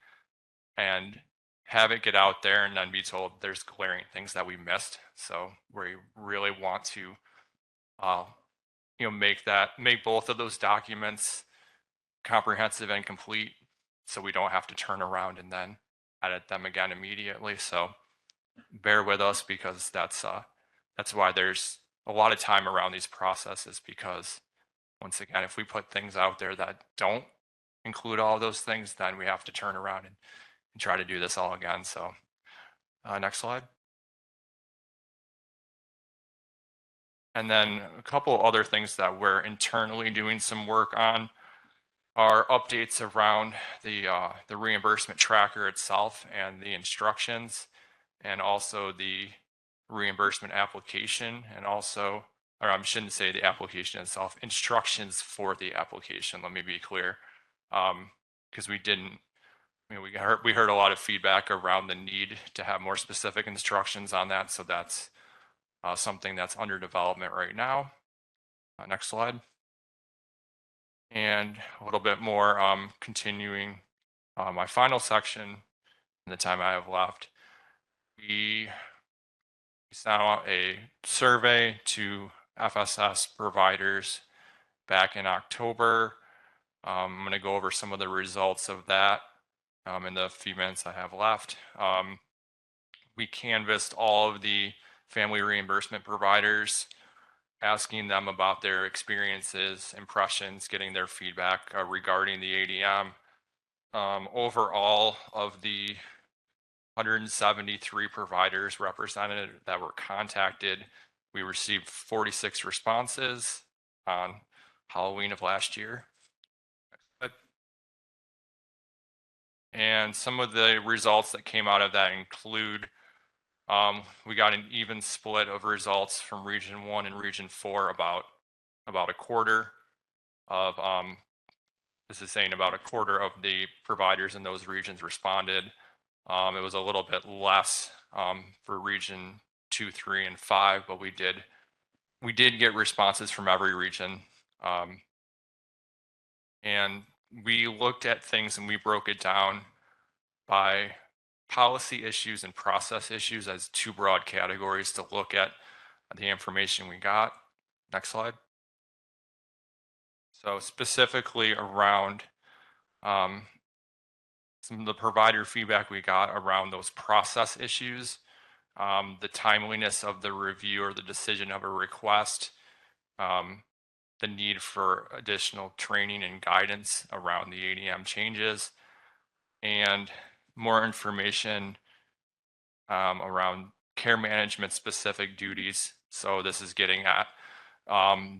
S4: and have it get out there and then be told there's glaring things that we missed. So we really want to make both of those documents comprehensive and complete, so we don't have to turn around and then edit them again immediately. So bear with us, because that's why there's a lot of time around these processes, because once again, if we put things out there that don't include all of those things, then we have to turn around and try to do this all again. So next slide. And then a couple other things that we're internally doing some work on are updates around the reimbursement tracker itself and the instructions, and also the reimbursement application, and also, or I shouldn't say the application itself, instructions for the application. Let me be clear, because we heard a lot of feedback around the need to have more specific instructions on that. So that's something that's under development right now. Next slide. And a little bit more continuing my final section in the time I have left. We sent out a survey to FSS providers back in October. I'm going to go over some of the results of that in the few minutes I have left. We canvassed all of the family reimbursement providers, asking them about their experiences, impressions, getting their feedback regarding the ADM. Overall, of the 173 providers represented that were contacted, we received 46 responses on Halloween of last year. And some of the results that came out of that include we got an even split of results from Region 1 and Region 4, about a quarter of, this is saying about a quarter of the providers in those regions responded. It was a little bit less for Region 2, 3, and 5, but we did get responses from every region. And we looked at things and we broke it down by policy issues and process issues as two broad categories to look at the information we got. Next slide. So specifically around some of the provider feedback we got around those process issues, the timeliness of the review or the decision of a request, the need for additional training and guidance around the ADM changes, and more information around care management specific duties. So this is getting at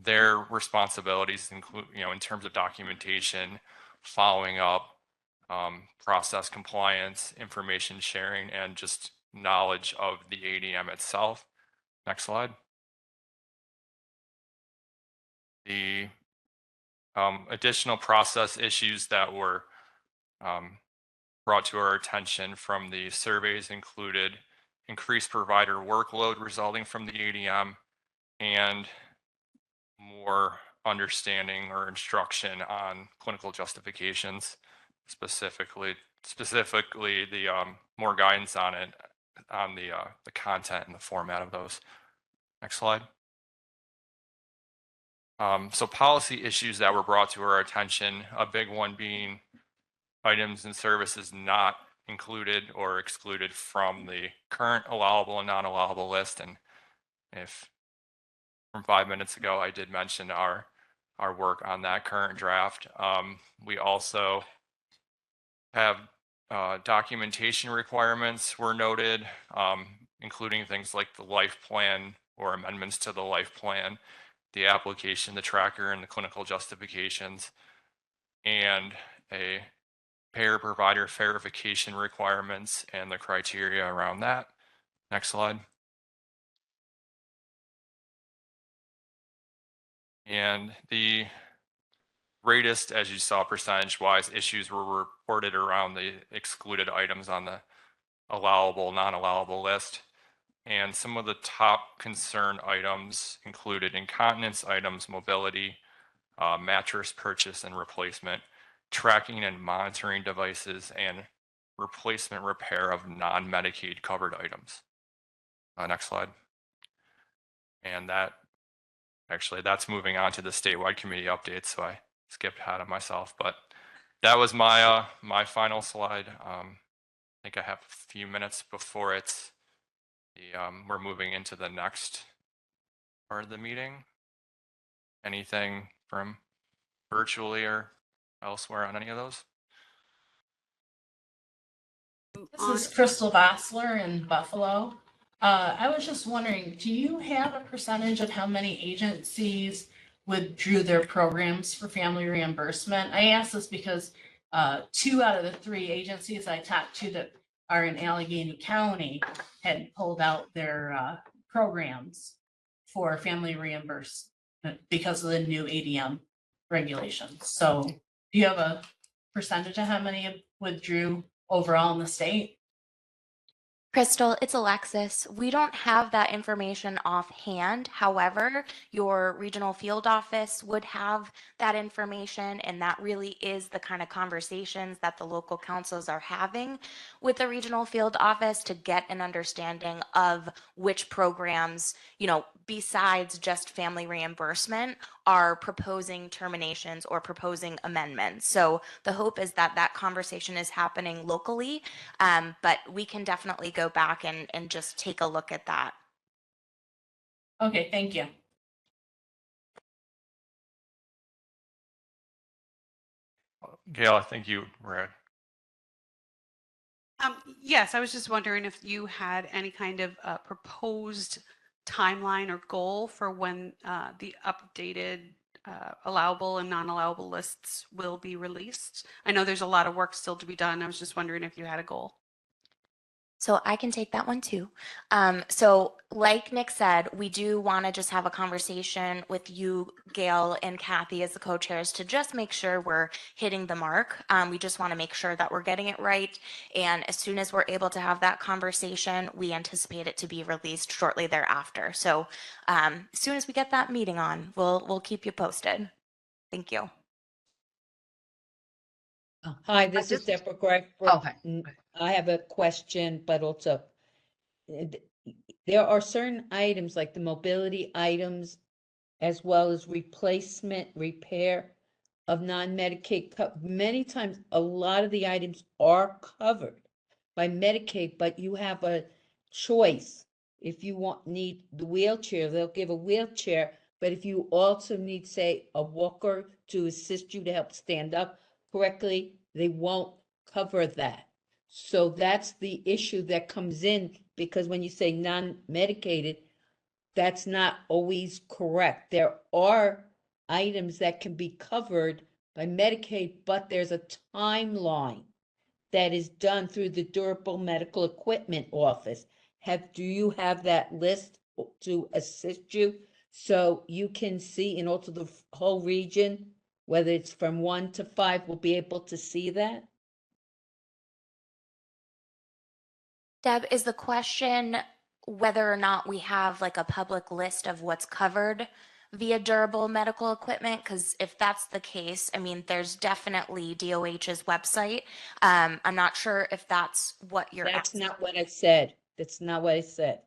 S4: their responsibilities, include, in terms of documentation, following up, process compliance, information sharing, and just knowledge of the ADM itself. Next slide. The additional process issues that were brought to our attention from the surveys included increased provider workload resulting from the ADM and more understanding or instruction on clinical justifications, specifically the more guidance on it, on the content and the format of those. Next slide. So policy issues that were brought to our attention, a big one being items and services not included or excluded from the current allowable and non-allowable list. And if from 5 minutes ago, I did mention our work on that current draft. We also have documentation requirements were noted, including things like the life plan or amendments to the life plan, the application, the tracker, and the clinical justifications, and a payer provider verification requirements and the criteria around that. Next slide. And the greatest, as you saw percentage-wise, issues were reported around the excluded items on the allowable, non-allowable list. And some of the top concern items included incontinence items, mobility, mattress purchase and replacement, tracking and monitoring devices, and replacement repair of non-Medicaid covered items. Next slide. And that's moving on to the statewide committee updates, so I skipped ahead of myself, but that was my my final slide. I think I have a few minutes before it's we're moving into the next part of the meeting. Anything from virtually or elsewhere on any of those?
S3: This is Crystal Vossler in Buffalo. I was just wondering, do you have a percentage of how many agencies withdrew their programs for family reimbursement? I ask this because 2 out of the 3 agencies I talked to that are in Allegheny County had pulled out their programs for family reimbursement because of the new ADM regulations. So do you have a percentage of how many withdrew overall in the state?
S8: Crystal, it's Alexis. We don't have that information offhand. However, your regional field office would have that information, and that really is the kind of conversations that the local councils are having with the regional field office to get an understanding of which programs, besides just family reimbursement, are proposing terminations or proposing amendments. So the hope is that that conversation is happening locally, but we can definitely go back and just take a look at that.
S3: Okay, thank you.
S4: Gail, I think you were.
S1: Yes, I was just wondering if you had any kind of proposed timeline or goal for when the updated allowable and non-allowable lists will be released. I know there's a lot of work still to be done. I was just wondering if you had a goal.
S8: So I can take that one too. So like Nick said, we do want to just have a conversation with you, Gail, and Kathy as the co-chairs to just make sure we're hitting the mark. We just want to make sure that we're getting it right. And as soon as we're able to have that conversation, we anticipate it to be released shortly thereafter. So as soon as we get that meeting on, we'll keep you posted. Thank you.
S5: Hi, this is Deborah Gray.
S16: Okay.
S5: I have a question, but also there are certain items like the mobility items as well as replacement, repair of non-Medicaid. Many times, a lot of the items are covered by Medicaid, but you have a choice. If you need the wheelchair, they'll give a wheelchair. But if you also need, say, a walker to assist you to help stand up correctly, they won't cover that. So that's the issue that comes in, because when you say non-medicated, that's not always correct. There are items that can be covered by Medicaid, but there's a timeline that is done through the Durable Medical Equipment Office. Do you have that list to assist you so you can see, and also the whole region, whether it's from 1 to 5, will be able to see that?
S8: Deb, is the question whether or not we have like a public list of what's covered via durable medical equipment? Because if that's the case, I mean, there's definitely DOH's website. I'm not sure if that's what you're
S5: That's
S8: asking.
S5: not what I said. That's not what I said.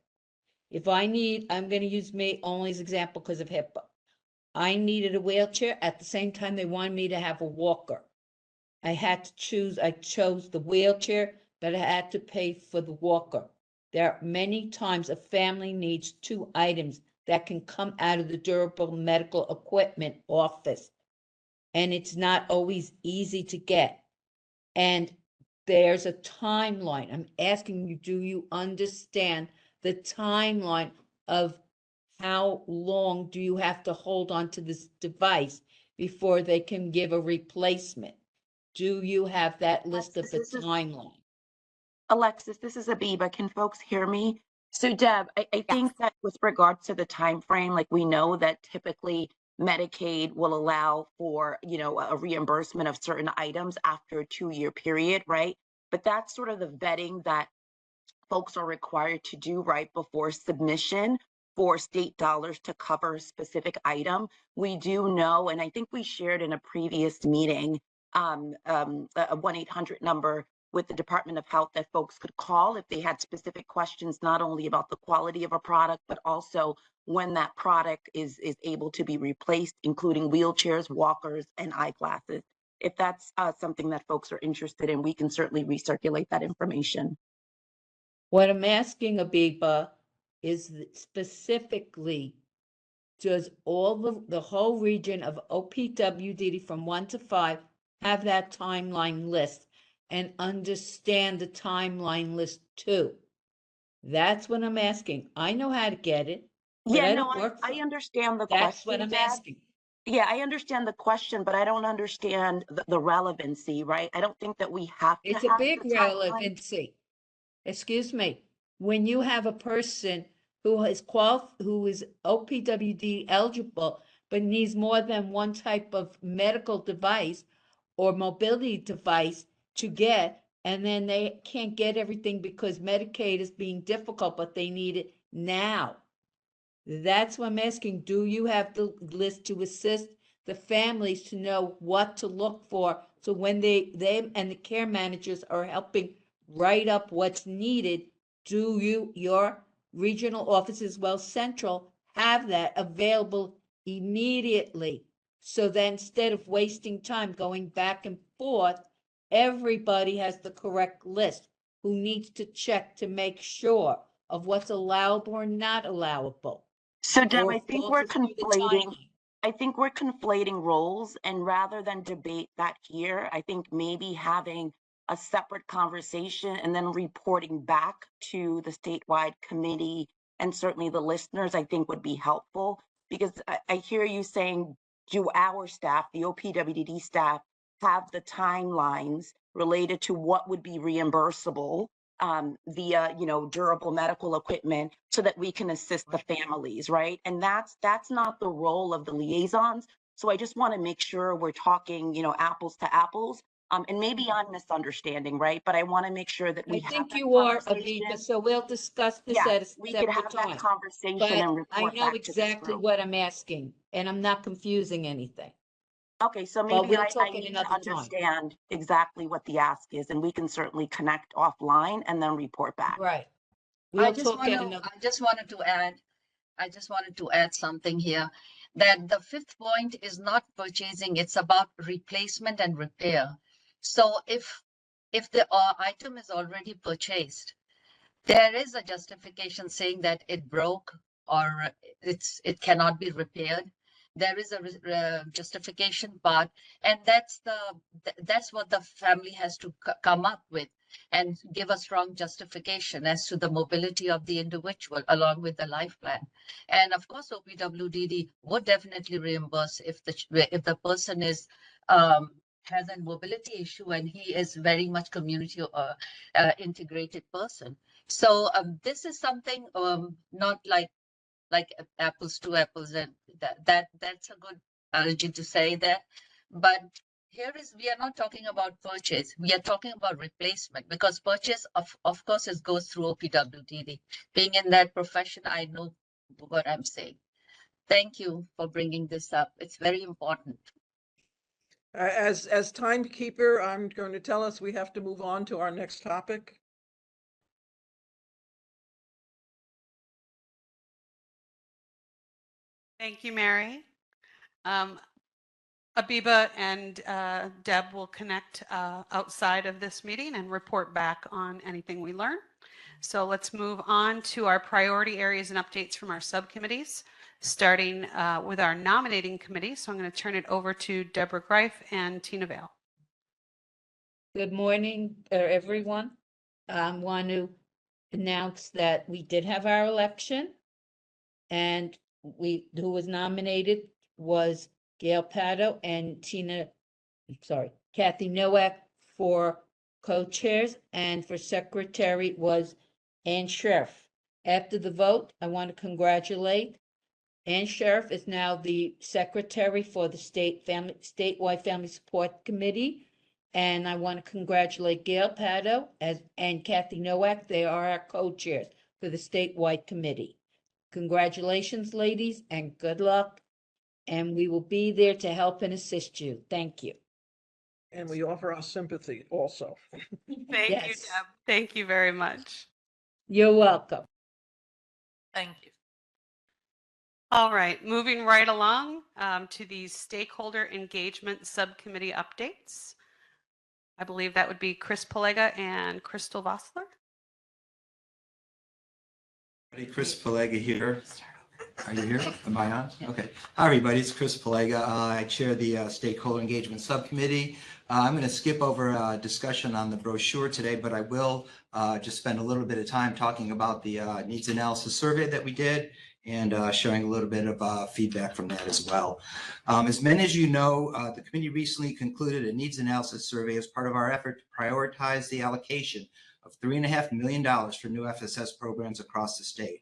S5: If I need, I'm going to use me only as example because of HIPAA. I needed a wheelchair. At the same time, they wanted me to have a walker. I had to choose. I chose the wheelchair, but I had to pay for the walker. There are many times a family needs 2 items that can come out of the Durable Medical Equipment Office, and it's not always easy to get. And there's a timeline. I'm asking you, do you understand the timeline of how long do you have to hold on to this device before they can give a replacement? Do you have that list of the timeline?
S18: Alexis, this is Abiba. Can folks hear me? So Deb, I think that with regards to the time frame, like we know that typically Medicaid will allow for, a reimbursement of certain items after a 2-year period, right? But that's sort of the vetting that folks are required to do right before submission for state dollars to cover a specific item. We do know, and I think we shared in a previous meeting, a 1-800 number with the Department of Health that folks could call if they had specific questions, not only about the quality of a product, but also when that product is able to be replaced, including wheelchairs, walkers, and eyeglasses. If that's something that folks are interested in, we can certainly recirculate that information.
S5: What I'm asking, Abiba, is specifically, does all the whole region of OPWDD from 1 to 5 have that timeline list and understand the timeline list too? That's what I'm asking. I know how to get it, but I don't work for
S18: I understand the
S5: That's
S18: question,
S5: what I'm
S18: Deb.
S5: asking.
S18: Yeah, I understand the question, but I don't understand the relevancy, right? I don't think that we have to
S5: It's a
S18: have
S5: big
S18: the timeline.
S5: relevancy. Excuse me. When you have a person who is OPWD eligible, but needs more than one type of medical device or mobility device to get, and then they can't get everything because Medicaid is being difficult, but they need it now. That's what I'm asking. Do you have the list to assist the families to know what to look for? So when they and the care managers are helping write up what's needed, do your regional office as well central have that available immediately? So then instead of wasting time going back and forth, everybody has the correct list who needs to check to make sure of what's allowable or not allowable.
S18: So Deb,
S5: Or
S18: I think
S5: filter
S18: we're
S5: through the
S18: conflating.
S5: timeline.
S18: I think we're conflating roles, and rather than debate that here, I think maybe having a separate conversation and then reporting back to the statewide committee and certainly the listeners, I think would be helpful, because I hear you saying, do our staff, the OPWDD staff, have the timelines related to what would be reimbursable via, durable medical equipment so that we can assist the families, right? And that's not the role of the liaisons. So I just want to make sure we're talking, apples to apples. And maybe I'm misunderstanding, right? But I want to make sure that we
S5: I
S18: have
S5: think
S18: that
S5: you are,
S18: conversation.
S5: Abiba, so we'll discuss this
S18: Yeah,
S5: at a
S18: we could
S5: separate
S18: have that
S5: time.
S18: conversation
S5: But
S18: and
S5: I
S18: report
S5: know
S18: back to this
S5: exactly
S18: group.
S5: what I'm asking, and I'm not confusing anything.
S18: Okay, so
S5: But
S18: maybe
S5: we'll
S18: I
S5: talk in
S18: need to
S5: another time.
S18: understand exactly what the ask is, and we can certainly connect offline and then report back.
S5: Right. We'll talk at another.
S16: I just wanted to add something here, that the fifth point is not purchasing, it's about replacement and repair. So if the item is already purchased, there is a justification saying that it broke or it cannot be repaired. There is a justification part, and that's what the family has to come up with and give a strong justification as to the mobility of the individual along with the life plan. And of course, OPWDD would definitely reimburse if the person is has a mobility issue and he is very much community integrated person. So this is something not like apples to apples, and that's a good analogy to say that. But we are not talking about purchase, we are talking about replacement, because purchase of course it goes through OPWDD. Being in that profession, I know what I'm saying. Thank you for bringing this up. It's very important.
S15: As timekeeper, I'm going to tell us we have to move on to our next topic.
S1: Thank you, Mary. Abiba and Deb will connect outside of this meeting and report back on anything we learn. So let's move on to our priority areas and updates from our subcommittees, starting with our nominating committee. So I'm going to turn it over to Deborah Greif and Tina Vale.
S5: Good morning, everyone. I want to announce that we did have our election, and who was nominated was Gail Pato and Kathy Nowak for co-chairs, and for secretary was Ann Sheriff. After the vote, I want to congratulate Ann Sheriff is now the secretary for the statewide family support committee. And I want to congratulate Gail Pato and Kathy Nowak. They are our co-chairs for the statewide committee. Congratulations, ladies, and good luck. And we will be there to help and assist you. Thank you.
S15: And we offer our sympathy also.
S1: Thank you, Deb. Thank you very much.
S5: You're welcome.
S2: Thank you.
S1: All right, moving right along to the Stakeholder Engagement Subcommittee updates. I believe that would be Chris Palega and Crystal Vossler.
S19: Hey, Chris Palega here. Are you here? Am I on? Okay. Hi, everybody. It's Chris Palega. I chair the Stakeholder Engagement Subcommittee. I'm going to skip over a discussion on the brochure today, but I will just spend a little bit of time talking about the needs analysis survey that we did and sharing a little bit of feedback from that as well. As many as you know, the committee recently concluded a needs analysis survey as part of our effort to prioritize the allocation of $3.5 million for new FSS programs across the state.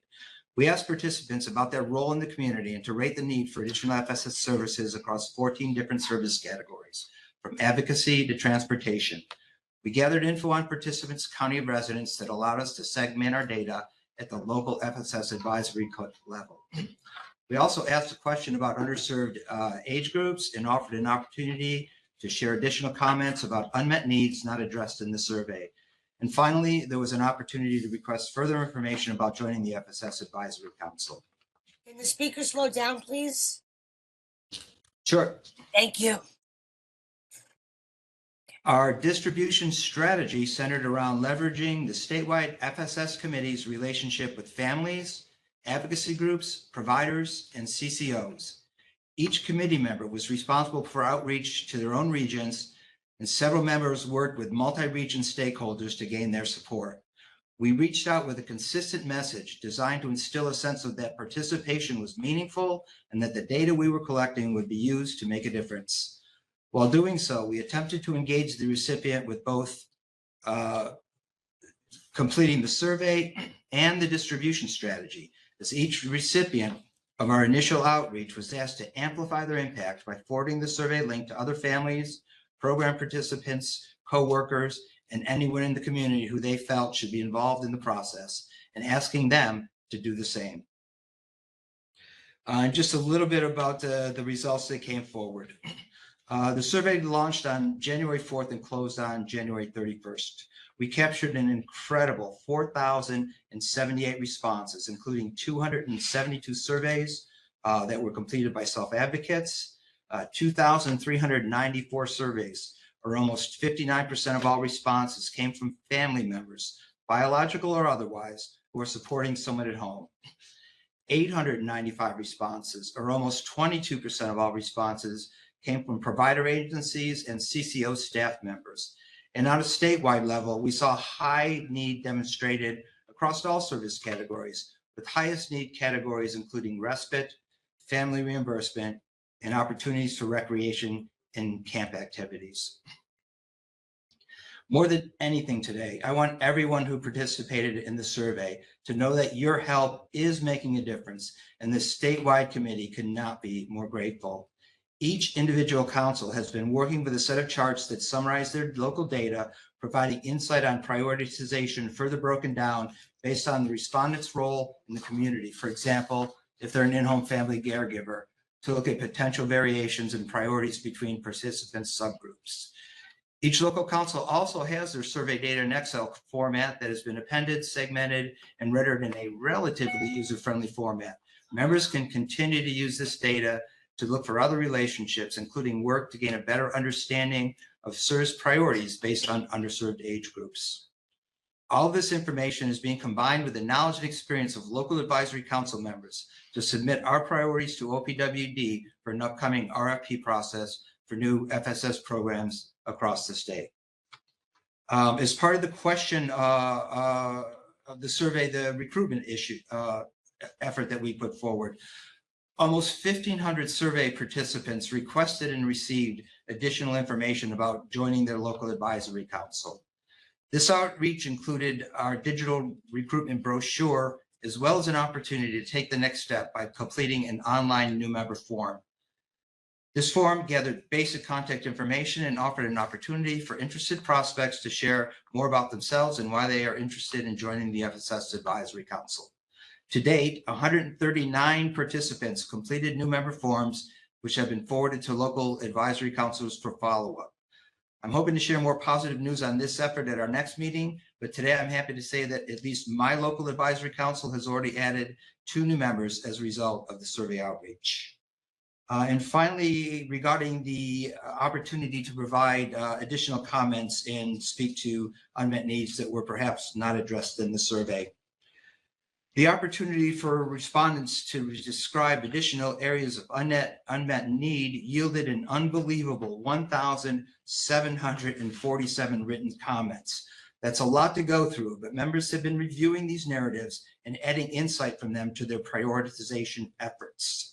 S19: We asked participants about their role in the community and to rate the need for additional FSS services across 14 different service categories, from advocacy to transportation. We gathered info on participants' county of residence that allowed us to segment our data at the local FSS advisory level. We also asked a question about underserved age groups and offered an opportunity to share additional comments about unmet needs not addressed in the survey. And finally, there was an opportunity to request further information about joining the FSS Advisory Council.
S20: Can the speaker slow down, please?
S19: Sure.
S20: Thank you.
S19: Our distribution strategy centered around leveraging the statewide FSS committee's relationship with families, advocacy groups, providers, and CCOs. Each committee member was responsible for outreach to their own regions, and several members worked with multi-region stakeholders to gain their support. We reached out with a consistent message designed to instill a sense of that participation was meaningful and that the data we were collecting would be used to make a difference. While doing so, we attempted to engage the recipient with both completing the survey and the distribution strategy, as each recipient of our initial outreach was asked to amplify their impact by forwarding the survey link to other families, program participants, co-workers, and anyone in the community who they felt should be involved in the process, and asking them to do the same. Just a little bit about the results that came forward. The survey launched on January 4th and closed on January 31st. we captured an incredible 4,078 responses, including 272 surveys that were completed by self-advocates, 2,394 surveys, or almost 59% of all responses came from family members, biological or otherwise, who are supporting someone at home. 895 responses, or almost 22% of all responses, came from provider agencies and CCO staff members. And on a statewide level, we saw high need demonstrated across all service categories, with highest need categories including respite, family reimbursement, and opportunities for recreation and camp activities. More than anything today, I want everyone who participated in the survey to know that your help is making a difference, and the statewide committee could not be more grateful. Each individual council has been working with a set of charts that summarize their local data, providing insight on prioritization further broken down based on the respondent's role in the community. For example, if they're an in-home family caregiver, to look at potential variations in priorities between participant subgroups. Each local council also has their survey data in Excel format that has been appended, segmented, and rendered in a relatively user-friendly format. Members can continue to use this data to look for other relationships, including work to gain a better understanding of service priorities based on underserved age groups. All this information is being combined with the knowledge and experience of local advisory council members to submit our priorities to OPWD for an upcoming RFP process for new FSS programs across the state. As part of the question of the survey, the recruitment issue effort that we put forward, almost 1,500 survey participants requested and received additional information about joining their local advisory council. This outreach included our digital recruitment brochure, as well as an opportunity to take the next step by completing an online new member form. This form gathered basic contact information and offered an opportunity for interested prospects to share more about themselves and why they are interested in joining the FSS Advisory Council. To date, 139 participants completed new member forms, which have been forwarded to local advisory councils for follow-up. I'm hoping to share more positive news on this effort at our next meeting, but today I'm happy to say that at least my local advisory council has already added 2 new members as a result of the survey outreach. And finally, regarding the opportunity to provide additional comments and speak to unmet needs that were perhaps not addressed in the survey. The opportunity for respondents to describe additional areas of unmet need yielded an unbelievable 1,747 written comments. That's a lot to go through, but members have been reviewing these narratives and adding insight from them to their prioritization efforts.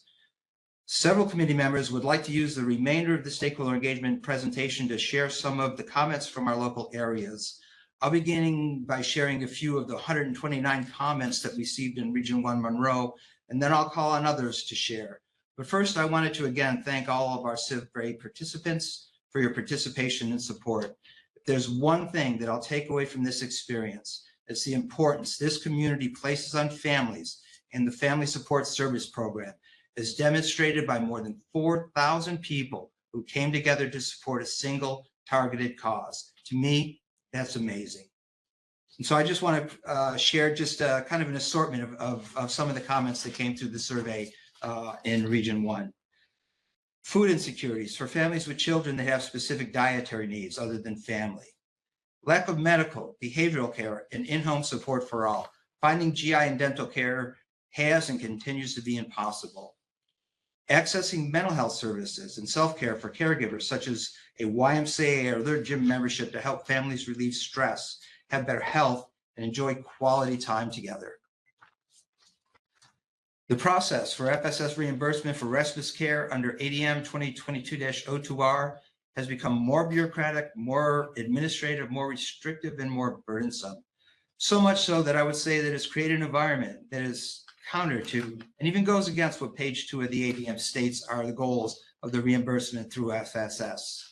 S19: Several committee members would like to use the remainder of the stakeholder engagement presentation to share some of the comments from our local areas. I'll be beginning by sharing a few of the 129 comments that we received in Region 1 Monroe, and then I'll call on others to share. But first, I wanted to again thank all of our survey participants for your participation and support. If there's one thing that I'll take away from this experience, it's the importance this community places on families and the Family Support Service Program, as demonstrated by more than 4,000 people who came together to support a single targeted cause. To me, that's amazing. And so I just want to share just kind of an assortment of some of the comments that came through the survey in Region 1. Food insecurities for families with children that have specific dietary needs other than family. Lack of medical, behavioral care, and in-home support for all. Finding GI and dental care has and continues to be impossible. Accessing mental health services and self-care for caregivers, such as a YMCA or their gym membership, to help families relieve stress, have better health, and enjoy quality time together. The process for FSS reimbursement for respite care under ADM 2022-02R has become more bureaucratic, more administrative, more restrictive, and more burdensome. So much so that I would say that it's created an environment that is counter to and even goes against what page 2 of the ADM states are the goals of the reimbursement through FSS.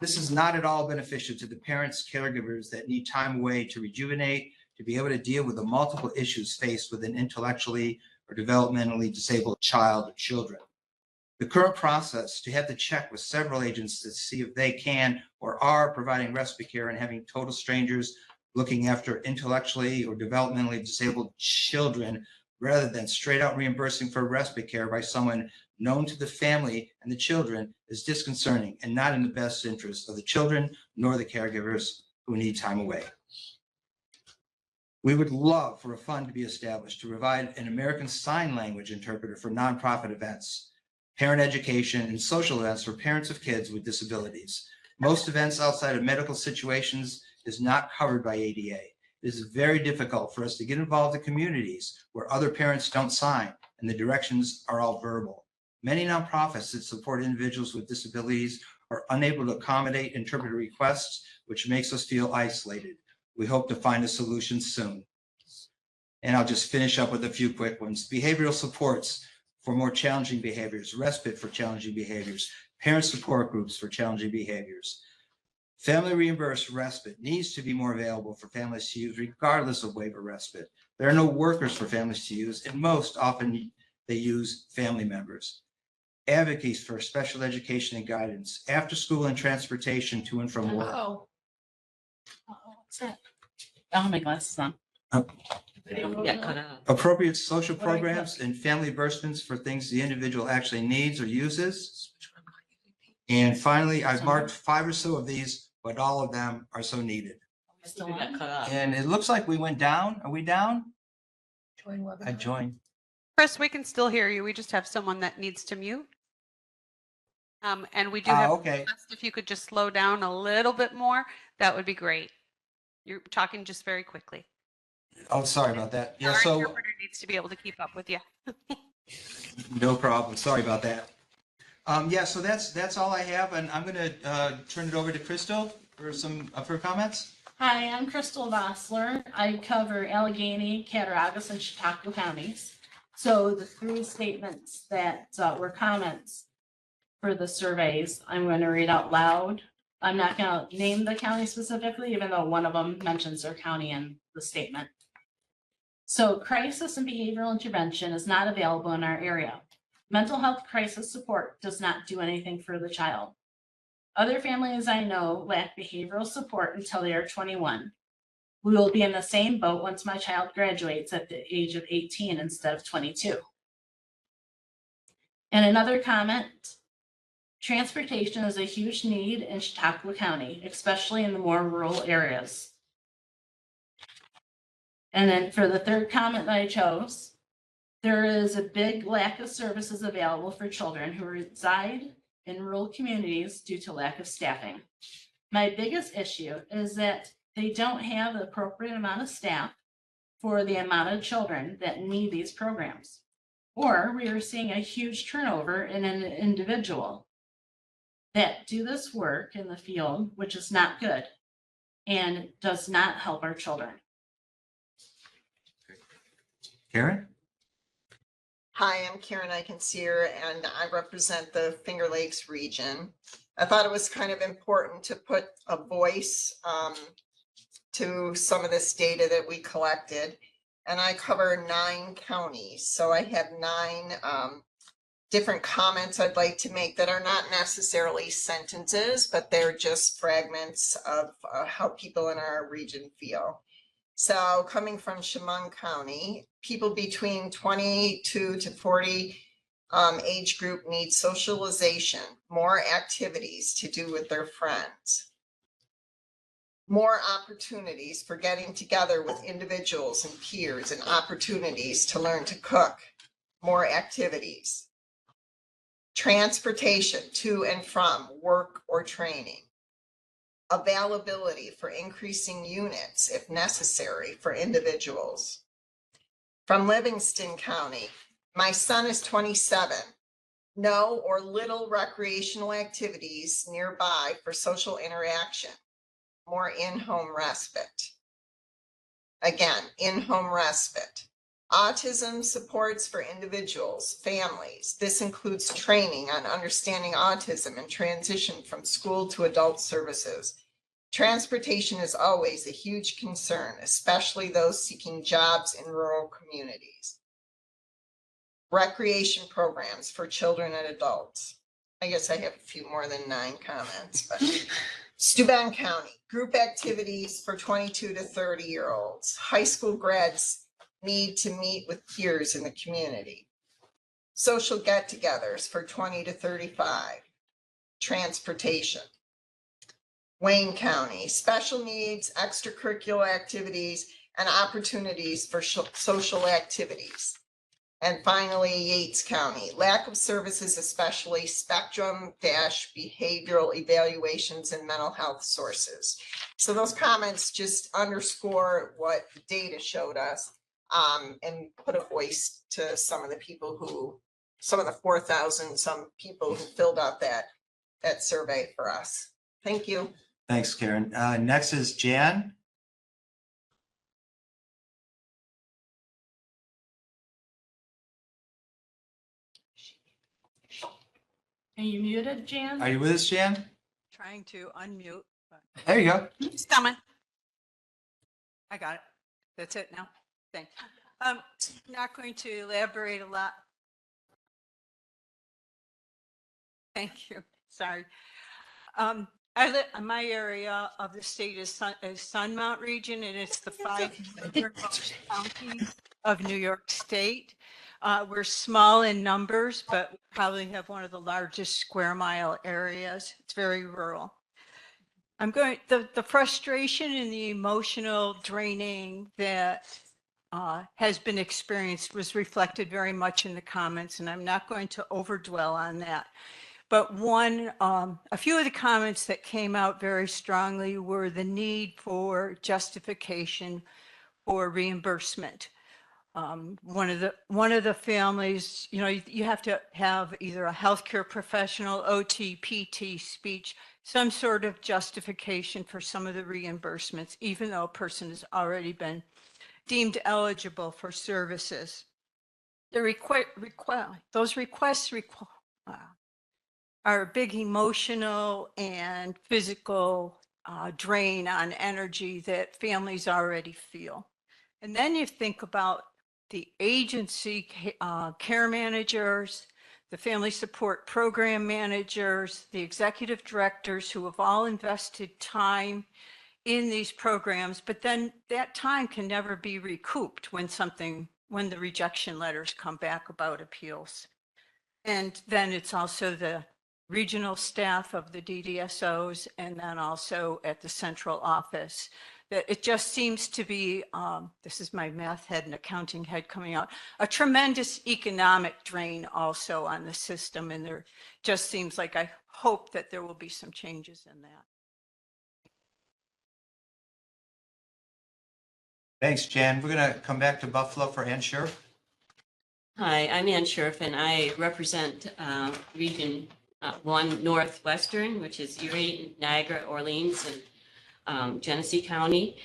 S19: This is not at all beneficial to the parents, caregivers that need time away to rejuvenate, to be able to deal with the multiple issues faced with an intellectually or developmentally disabled child or children. The current process to have to check with several agents to see if they can or are providing respite care and having total strangers looking after intellectually or developmentally disabled children rather than straight out reimbursing for respite care by someone known to the family and the children is disconcerting and not in the best interest of the children nor the caregivers who need time away. We would love for a fund to be established to provide an American Sign Language interpreter for nonprofit events, parent education, and social events for parents of kids with disabilities. Most events outside of medical situations is not covered by ADA. It is very difficult for us to get involved in communities where other parents don't sign and the directions are all verbal. Many nonprofits that support individuals with disabilities are unable to accommodate interpreter requests, which makes us feel isolated. We hope to find a solution soon. And I'll just finish up with a few quick ones. Behavioral supports for more challenging behaviors, respite for challenging behaviors, parent support groups for challenging behaviors. Family reimbursed respite needs to be more available for families to use regardless of waiver respite. There are no workers for families to use, and most often they use family members. Advocacy for special education and guidance, after school and transportation to and from work.
S3: What's that? I have my glasses on.
S19: Appropriate social programs and family reimbursements for things the individual actually needs or uses. And finally, I've marked 5 or so of these, but all of them are so needed. And it looks like we went down. Are we down? I joined.
S1: Chris, we can still hear you. We just have someone that needs to mute. And we do have,
S19: okay.
S1: if you could just slow down a little bit more, that would be great. You're talking just very quickly.
S19: Oh, sorry about that. Yeah,
S1: Our
S19: so
S1: interpreter needs to be able to keep up with you.
S19: no problem. Sorry about that. Yeah, so that's all I have, and I'm going to turn it over to Crystal for some of her comments.
S3: Hi, I'm Crystal Vossler. I cover Allegheny, Cattaraugus, and Chautauqua counties. So the 3 statements that were comments for the surveys, I'm going to read out loud. I'm not going to name the county specifically, even though one of them mentions their county in the statement. So crisis and behavioral intervention is not available in our area. Mental health crisis support does not do anything for the child. Other families I know lack behavioral support until they are 21. We will be in the same boat once my child graduates at the age of 18 instead of 22. And another comment, transportation is a huge need in Chautauqua County, especially in the more rural areas. And then for the 3rd comment that I chose, there is a big lack of services available for children who reside in rural communities due to lack of staffing. My biggest issue is that they don't have the appropriate amount of staff for the amount of children that need these programs. Or we are seeing a huge turnover in an individual that do this work in the field, which is not good and does not help our children.
S19: Karen?
S21: Hi, I'm Karen Iconseer, and I represent the Finger Lakes region. I thought it was kind of important to put a voice to some of this data that we collected. And I cover 9 counties. So I have 9 different comments I'd like to make that are not necessarily sentences, but they're just fragments of how people in our region feel. So coming from Chemung County, people between 22 to 40 age group need socialization, more activities to do with their friends, more opportunities for getting together with individuals and peers, and opportunities to learn to cook, more activities, transportation to and from work or training, availability for increasing units if necessary for individuals. From Livingston County, my son is 27. No or little recreational activities nearby for social interaction. More in-home respite. Again, in-home respite. Autism supports for individuals, families. This includes training on understanding autism and transition from school to adult services. Transportation is always a huge concern, especially those seeking jobs in rural communities. Recreation programs for children and adults. I guess I have a few more than 9 comments, but Steuben County, group activities for 22 to 30-year-olds. High school grads need to meet with peers in the community. Social get-togethers for 20 to 35. Transportation. Wayne County, special needs, extracurricular activities, and opportunities for social activities. And finally, Yates County, lack of services, especially spectrum-behavioral evaluations and mental health sources. So those comments just underscore what the data showed us, and put a voice to some of the people who, some of the 4,000 some people who filled out that survey for us. Thank you.
S13: Thanks, Karen. Next is Jan.
S3: Are you muted, Jan?
S13: Are you with us, Jan?
S6: Trying to unmute. But
S13: There you go.
S1: It's coming.
S6: I got it. That's it now. Thanks. Not going to elaborate a lot. Thank you. Sorry. I live, my area of the state is Sunmount region, and it's the 5 northernmost counties of New York State. We're small in numbers, but we probably have one of the largest square mile areas. It's very rural. The frustration and the emotional draining that has been experienced was reflected very much in the comments, and I'm not going to overdwell on that. But a few of the comments that came out very strongly were the need for justification for reimbursement. One of the families, you have to have either a healthcare professional, OT, PT, speech, some sort of justification for some of the reimbursements, even though a person has already been deemed eligible for services. Those requests are a big emotional and physical drain on energy that families already feel. And then you think about the agency care managers, the family support program managers, the executive directors who have all invested time in these programs, but then that time can never be recouped when the rejection letters come back about appeals. And then it's also the regional staff of the DDSOs, and then also at the central office. That it just seems to be, this is my math head and accounting head coming out, a tremendous economic drain also on the system. And there just seems like I hope that there will be some changes in that.
S13: Thanks, Jan. We're going to come back to Buffalo for Ann Sheriff.
S22: Hi, I'm Ann Sheriff, and I represent Region 1 Northwestern, which is Erie, Niagara, Orleans, and Genesee County.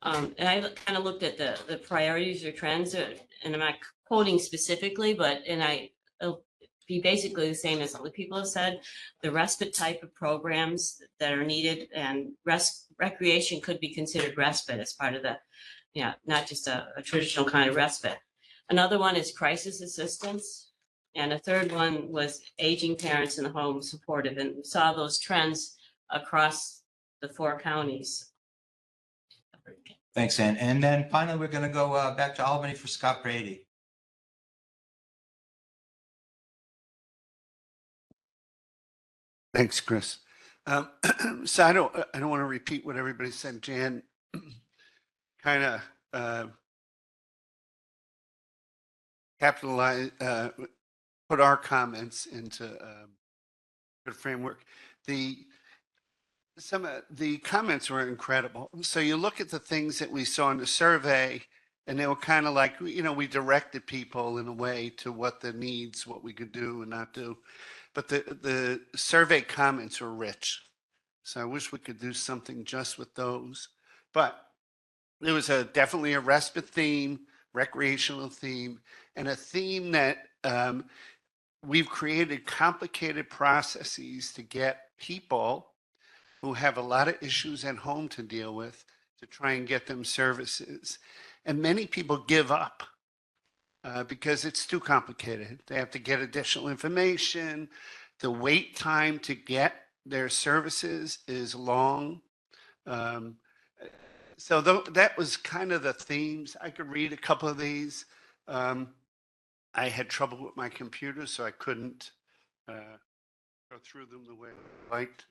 S22: And I kind of looked at the priorities or trends, and I'm not quoting specifically, but it'll be basically the same as other people have said. The respite type of programs that are needed, and recreation could be considered respite as part of the, not just a traditional kind of respite. Another one is crisis assistance. And a third one was aging parents in the home supportive, and we saw those trends across the 4 counties.
S13: Thanks, Ann. And then finally, we're going to go back to Albany for Scott Brady.
S17: Thanks, Chris. So I don't want to repeat what everybody said. Jan kind of capitalize, put our comments into good framework. Some of the comments were incredible. So you look at the things that we saw in the survey, and they were kind of like, we directed people in a way to what the needs, what we could do and not do. But the survey comments were rich. So I wish we could do something just with those. But there was definitely a respite theme, recreational theme, and a theme that we've created complicated processes to get people who have a lot of issues at home to deal with to try and get them services. And many people give up because it's too complicated. They have to get additional information. The wait time to get their services is long. So that was kind of the themes. I could read a couple of these. I had trouble with my computer, so I couldn't go through them the way I liked.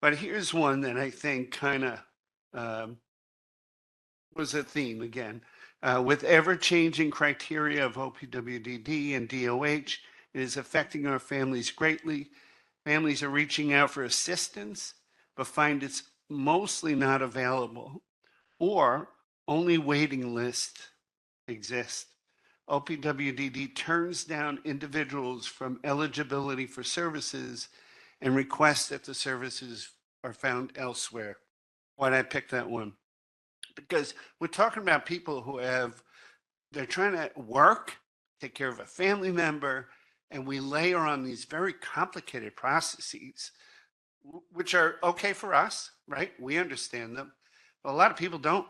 S17: But here's one that I think kind of was a theme again. With ever-changing criteria of OPWDD and DOH, it is affecting our families greatly. Families are reaching out for assistance, but find it's mostly not available, or only waiting lists exist. OPWDD turns down individuals from eligibility for services and requests that the services are found elsewhere. Why'd I pick that one? Because we're talking about people who they're trying to work, take care of a family member, and we layer on these very complicated processes, which are okay for us, right? We understand them, but a lot of people don't.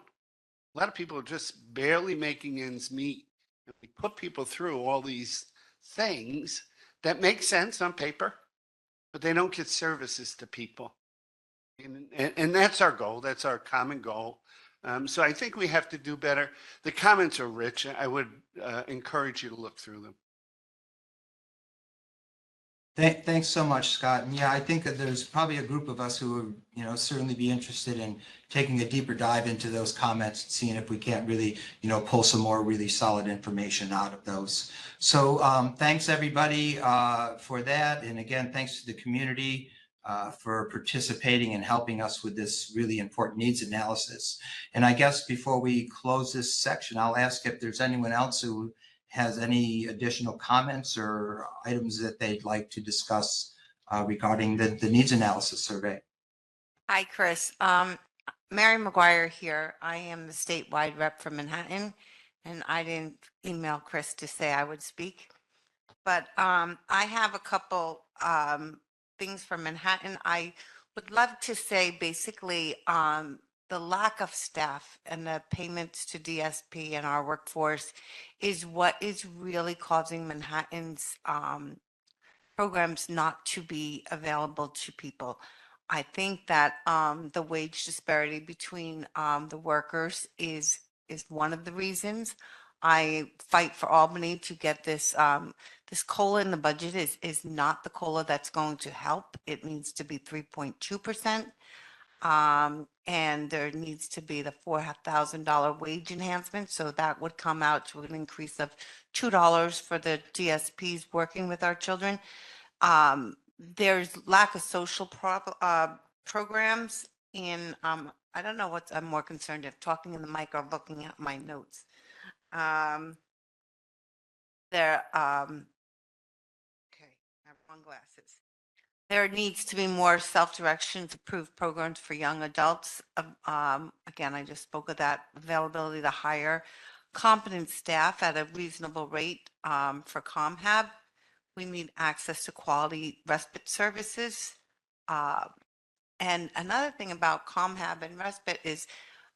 S17: A lot of people are just barely making ends meet. And we put people through all these things that make sense on paper, but they don't get services to people. And that's our goal. That's our common goal. So I think we have to do better. The comments are rich. I would encourage you to look through them.
S19: Thanks so much, Scott. And yeah, I think that there's probably a group of us who would, certainly be interested in taking a deeper dive into those comments and seeing if we can't really, pull some more really solid information out of those. So thanks everybody for that. And again, thanks to the community for participating and helping us with this really important needs analysis. And I guess before we close this section, I'll ask if there's anyone else who has any additional comments or items that they'd like to discuss regarding the needs analysis survey.
S9: Hi, Chris. Mary McGuire here. I am the statewide rep for Manhattan, and I didn't email Chris to say I would speak. But I have a couple things for Manhattan. I would love to say basically the lack of staff and the payments to DSP and our workforce is what is really causing Manhattan's programs not to be available to people. I think that the wage disparity between the workers is one of the reasons. I fight for Albany to get this this COLA in the budget is not the COLA that's going to help. It needs to be 3.2%. And there needs to be the $4,000 wage enhancement. So that would come out to an increase of $2 for the DSPs working with our children. There's lack of social programs in, I don't know what I'm more concerned if talking in the mic or looking at my notes. Okay, I have wrong glasses. There needs to be more self-direction to approved programs for young adults. Again, I just spoke of that availability to hire competent staff at a reasonable rate for ComHab. We need access to quality respite services. And another thing about ComHab and respite is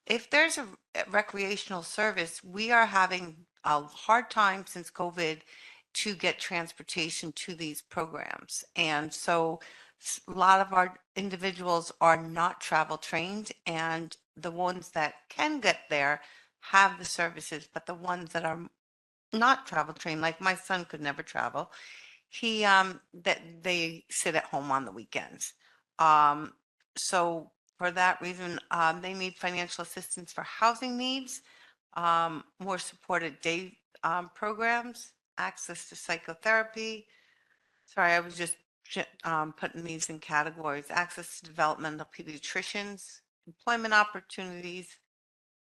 S9: if there's a recreational service, we are having a hard time since COVID to get transportation to these programs. And so a lot of our individuals are not travel trained, and the ones that can get there have the services, but the ones that are not travel trained, like my son could never travel, that they sit at home on the weekends. So for that reason, they need financial assistance for housing needs, more supported day programs, access to psychotherapy. Sorry, I was just putting these in categories: access to developmental pediatricians, employment opportunities,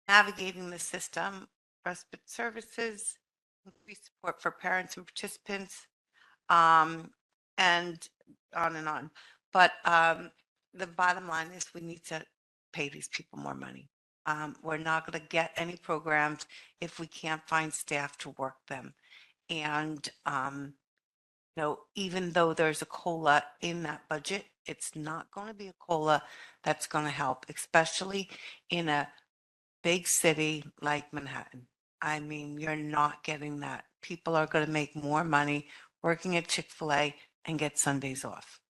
S9: navigating the system, respite services, increased support for parents and participants, and on and on. But the bottom line is we need to pay these people more money. We're not going to get any programs if we can't find staff to work them. And, even though there's a COLA in that budget, it's not going to be a COLA that's going to help, especially in a big city like Manhattan. I mean, you're not getting that. People are going to make more money working at Chick-fil-A and get Sundays off.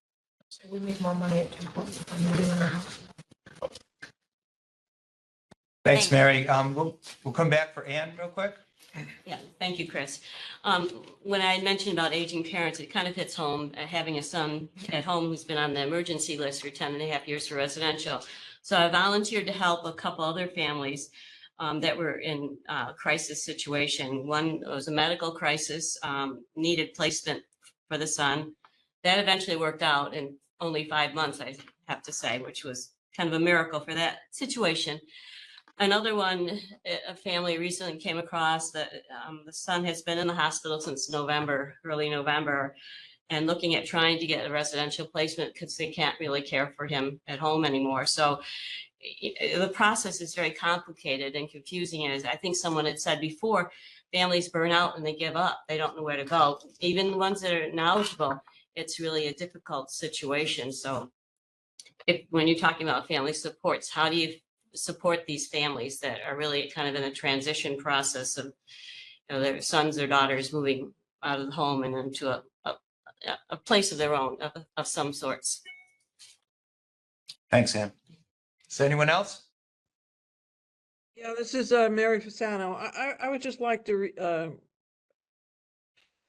S20: So we make more money at 2
S19: Thanks, Mary. We'll come back for Ann real quick.
S22: Yeah, thank you, Chris. When I mentioned about aging parents, it kind of hits home, having a son at home who's been on the emergency list for 10 and a half years for residential. So I volunteered to help a couple other families that were in crisis situation. One was a medical crisis, needed placement for the son. That eventually worked out in only 5 months, I have to say, which was kind of a miracle for that situation. Another one, a family recently came across that the son has been in the hospital since November, early November, and looking at trying to get a residential placement because they can't really care for him at home anymore. So the process is very complicated and confusing. As I think someone had said before, families burn out and they give up. They don't know where to go. Even the ones that are knowledgeable, it's really a difficult situation. So when you're talking about family supports, how do you support these families that are really kind of in a transition process of their sons or daughters moving out of the home and into a place of their own of some sorts?
S19: Thanks, Ann. Is there anyone else?
S15: Yeah, this is Mary Fasano. I would just like to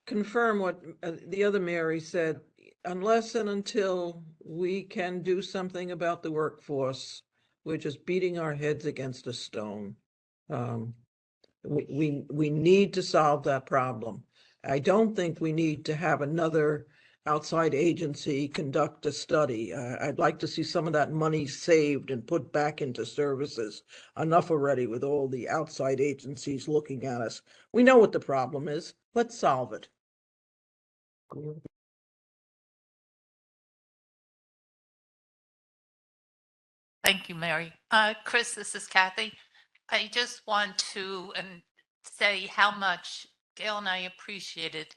S15: confirm what the other Mary said. Unless and until we can do something about the workforce, we're just beating our heads against a stone. We need to solve that problem. I don't think we need to have another outside agency conduct a study. I'd like to see some of that money saved and put back into services. Enough already with all the outside agencies looking at us. We know what the problem is. Let's solve it.
S2: Thank you, Mary. Chris, this is Kathy. I just want to say how much Gail and I appreciated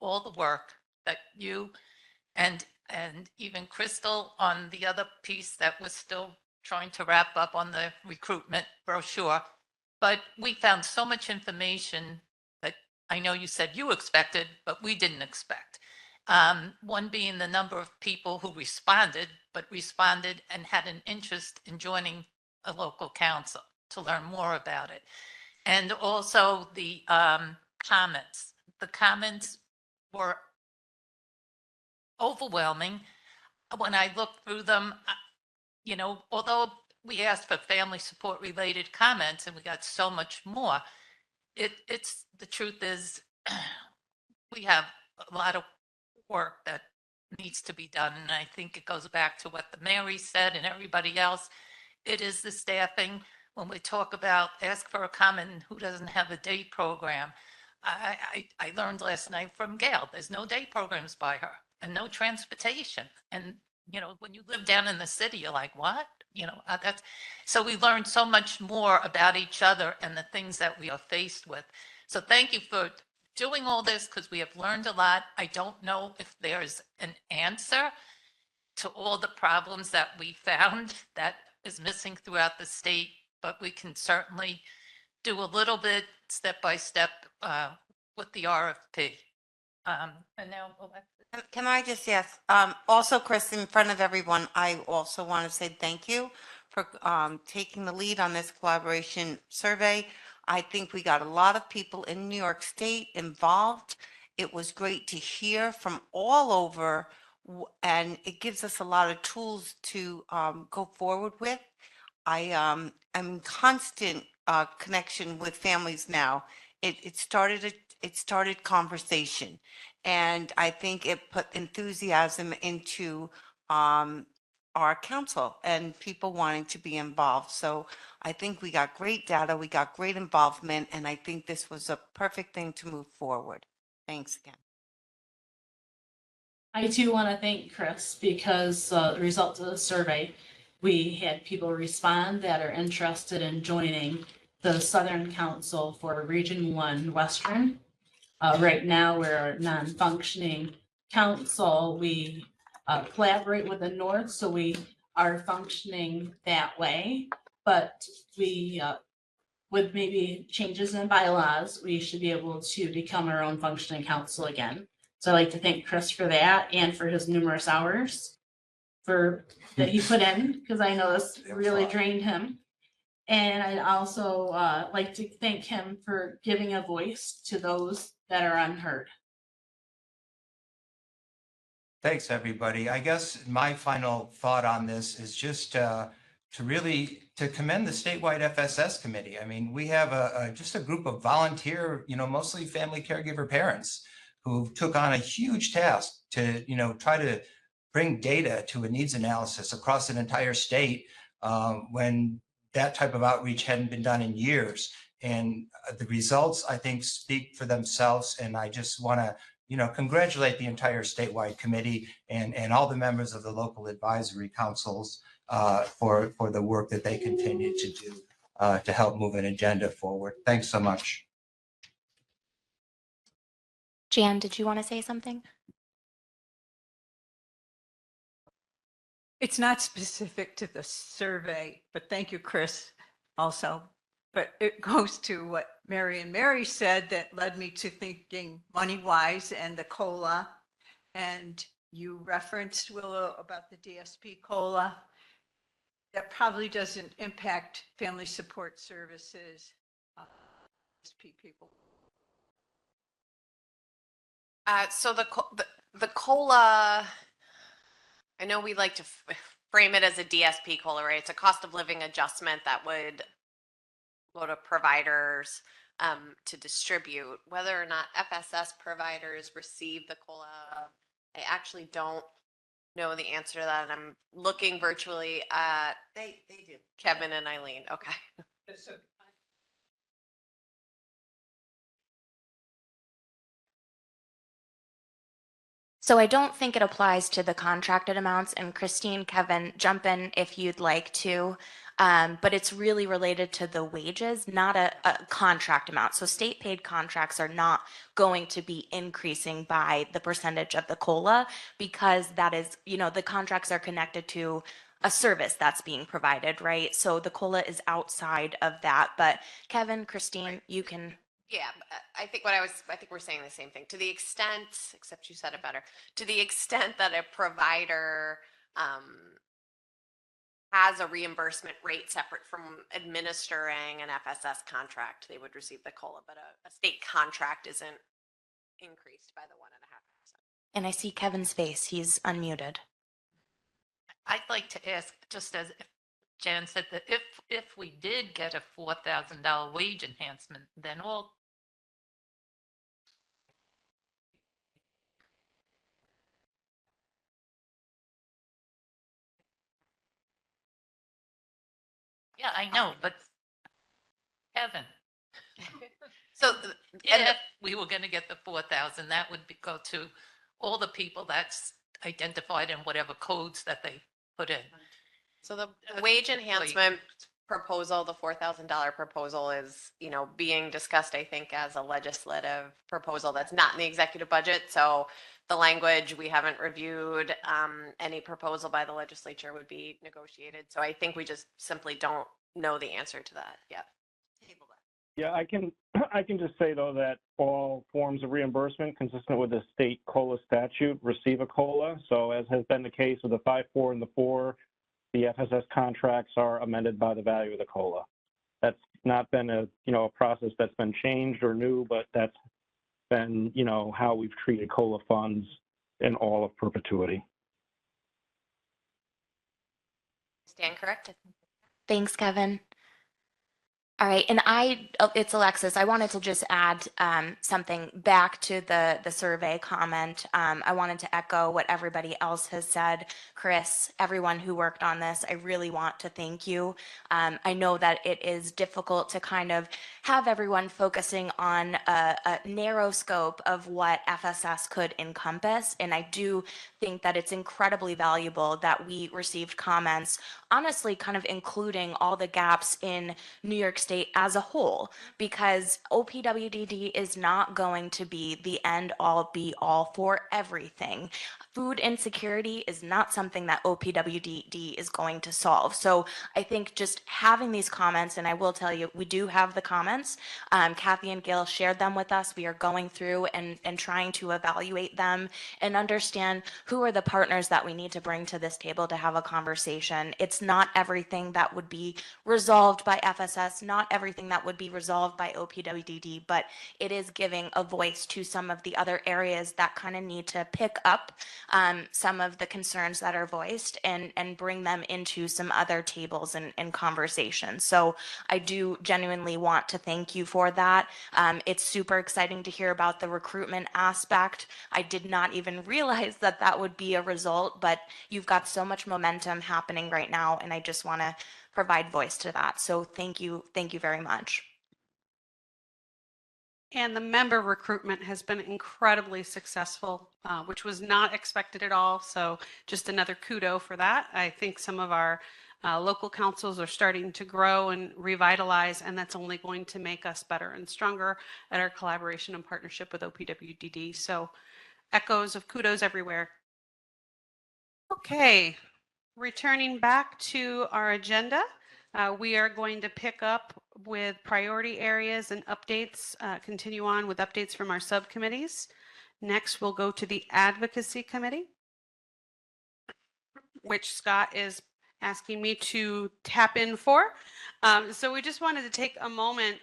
S2: all the work that you and even Crystal on the other piece that was still trying to wrap up on the recruitment brochure. But we found so much information that I know you said you expected, but we didn't expect. One being the number of people who responded and had an interest in joining a local council to learn more about it. And also the comments. The comments were overwhelming. When I looked through them, although we asked for family support related comments and we got so much more, it's the truth is we have a lot of work that needs to be done. And I think it goes back to what the Mary said and everybody else. It is the staffing. When we talk about ask for a comment, who doesn't have a day program? I learned last night from Gail, there's no day programs by her and no transportation. And, when you live down in the city, you're like, what? So we learned so much more about each other and the things that we are faced with. So thank you for doing all this because we have learned a lot. I don't know if there's an answer to all the problems that we found that is missing throughout the state, but we can certainly do a little bit step by step with the RFP. And now,
S9: Can I just ask, also, Chris, in front of everyone, I also want to say thank you for taking the lead on this collaboration survey. I think we got a lot of people in New York State involved. It was great to hear from all over, and it gives us a lot of tools to go forward with. I am in constant connection with families now. It started conversation, and I think it put enthusiasm into our council and people wanting to be involved. So I think we got great data, we got great involvement, and I think this was a perfect thing to move forward. Thanks again.
S3: I too want to thank Chris because the results of the survey, we had people respond that are interested in joining the Southern Council for Region 1 Western. Right now, we're a non-functioning council. We collaborate with the North, so we are functioning that way. But we, with maybe changes in bylaws, we should be able to become our own functioning council again. So I'd like to thank Chris for that and for his numerous hours that he put in, because I know this really drained him. And I'd also like to thank him for giving a voice to those that are unheard.
S19: Thanks, everybody. I guess my final thought on this is just to commend the statewide FSS committee. I mean, we have just a group of volunteer, mostly family caregiver parents who took on a huge task to, try to bring data to a needs analysis across an entire state when that type of outreach hadn't been done in years. And the results, I think, speak for themselves. And I just want to congratulate the entire statewide committee and all the members of the local advisory councils for the work that they continue to do to help move an agenda forward. Thanks so much.
S8: Jan, did you want to say something?
S6: It's not specific to the survey, but thank you, Chris, also. But it goes to what Mary and Mary said that led me to thinking money-wise and the COLA. And you referenced, Willow, about the DSP COLA. That probably doesn't impact family support services, DSP people.
S7: So the COLA, I know we like to frame it as a DSP COLA, right? It's a cost of living adjustment that would go to providers to distribute. Whether or not FSS providers receive the COLA, I actually don't know the answer to that. And I'm looking virtually at
S9: They do.
S7: Kevin and Eileen. Okay.
S8: So I don't think it applies to the contracted amounts, and Christine, Kevin, jump in if you'd like to. But it's really related to the wages, not a contract amount. So state paid contracts are not going to be increasing by the percentage of the COLA, because that is, the contracts are connected to a service that's being provided, right? So the COLA is outside of that. But Kevin, Christine, you can.
S7: Yeah, I think we're saying the same thing. To the extent, except you said it better, to the extent that a provider has a reimbursement rate separate from administering an FSS contract, they would receive the COLA, but a state contract isn't increased by the 1.5%.
S8: And I see Kevin's face. He's unmuted.
S2: I'd like to ask, just as Jan said, that if we did get a $4,000 wage enhancement, then all yeah, I know, but Kevin,
S7: so
S2: if we were going to get the 4,000, that would go to all the people that's identified in whatever codes that they put in.
S7: So the wage enhancement proposal, the $4,000 proposal is, being discussed, I think, as a legislative proposal that's not in the executive budget. So the language, we haven't reviewed. Any proposal by the legislature would be negotiated. So I think we just simply don't know the answer to that yet.
S11: Yeah, I can just say, though, that all forms of reimbursement consistent with the state COLA statute receive a COLA. So as has been the case with the 5-4 and the 4, the FSS contracts are amended by the value of the COLA. That's not been a process that's been changed or new, but that's been, how we've treated COLA funds in all of perpetuity.
S7: Stand corrected.
S8: Thanks, Kevin. All right, and it's Alexis. I wanted to just add something back to the survey comment. I wanted to echo what everybody else has said. Chris, everyone who worked on this, I really want to thank you. I know that it is difficult to kind of have everyone focusing on a narrow scope of what FSS could encompass, and I do think that it's incredibly valuable that we received comments, honestly, kind of including all the gaps in New York State as a whole, because OPWDD is not going to be the end all be all for everything. Food insecurity is not something that OPWDD is going to solve. So I think just having these comments, and I will tell you, we do have the comments. comments. Kathy and Gail shared them with us. We are going through and trying to evaluate them and understand who are the partners that we need to bring to this table to have a conversation. It's not everything that would be resolved by FSS, not everything that would be resolved by OPWDD, but it is giving a voice to some of the other areas that kind of need to pick up some of the concerns that are voiced and bring them into some other tables and conversations. So I do genuinely want to thank you for that. It's super exciting to hear about the recruitment aspect. I did not even realize that that would be a result, but you've got so much momentum happening right now, and I just want to provide voice to that. So thank you very much.
S1: And the member recruitment has been incredibly successful, which was not expected at all. So just another kudo for that. I think some of our local councils are starting to grow and revitalize, and that's only going to make us better and stronger at our collaboration and partnership with OPWDD. So echoes of kudos everywhere. Okay, returning back to our agenda. We are going to pick up with priority areas and updates, continue on with updates from our subcommittees. Next, we'll go to the Advocacy Committee, which Scott is asking me to tap in for. So we just wanted to take a moment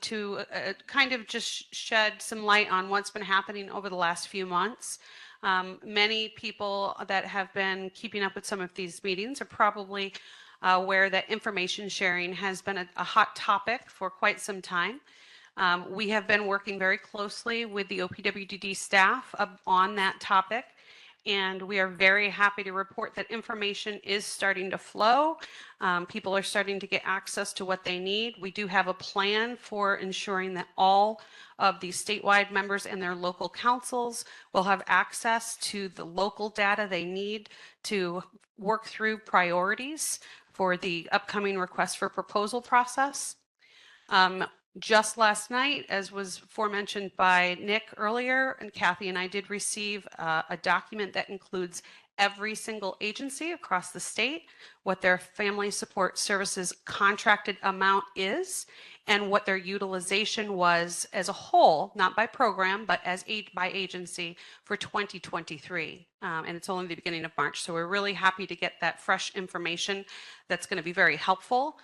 S1: to kind of just shed some light on what's been happening over the last few months. Many people that have been keeping up with some of these meetings are probably aware that information sharing has been a hot topic for quite some time. We have been working very closely with the OPWDD staff on that topic, and we are very happy to report that information is starting to flow. People are starting to get access to what they need. We do have a plan for ensuring that all of the statewide members and their local councils will have access to the local data they need to work through priorities for the upcoming request for proposal process. Just last night, as was aforementioned by Nick earlier, and Kathy and I did receive a document that includes every single agency across the state, what their family support services contracted amount is, and what their utilization was as a whole, not by program, but as by agency for 2023. And it's only the beginning of March. So we're really happy to get that fresh information that's going to be very helpful.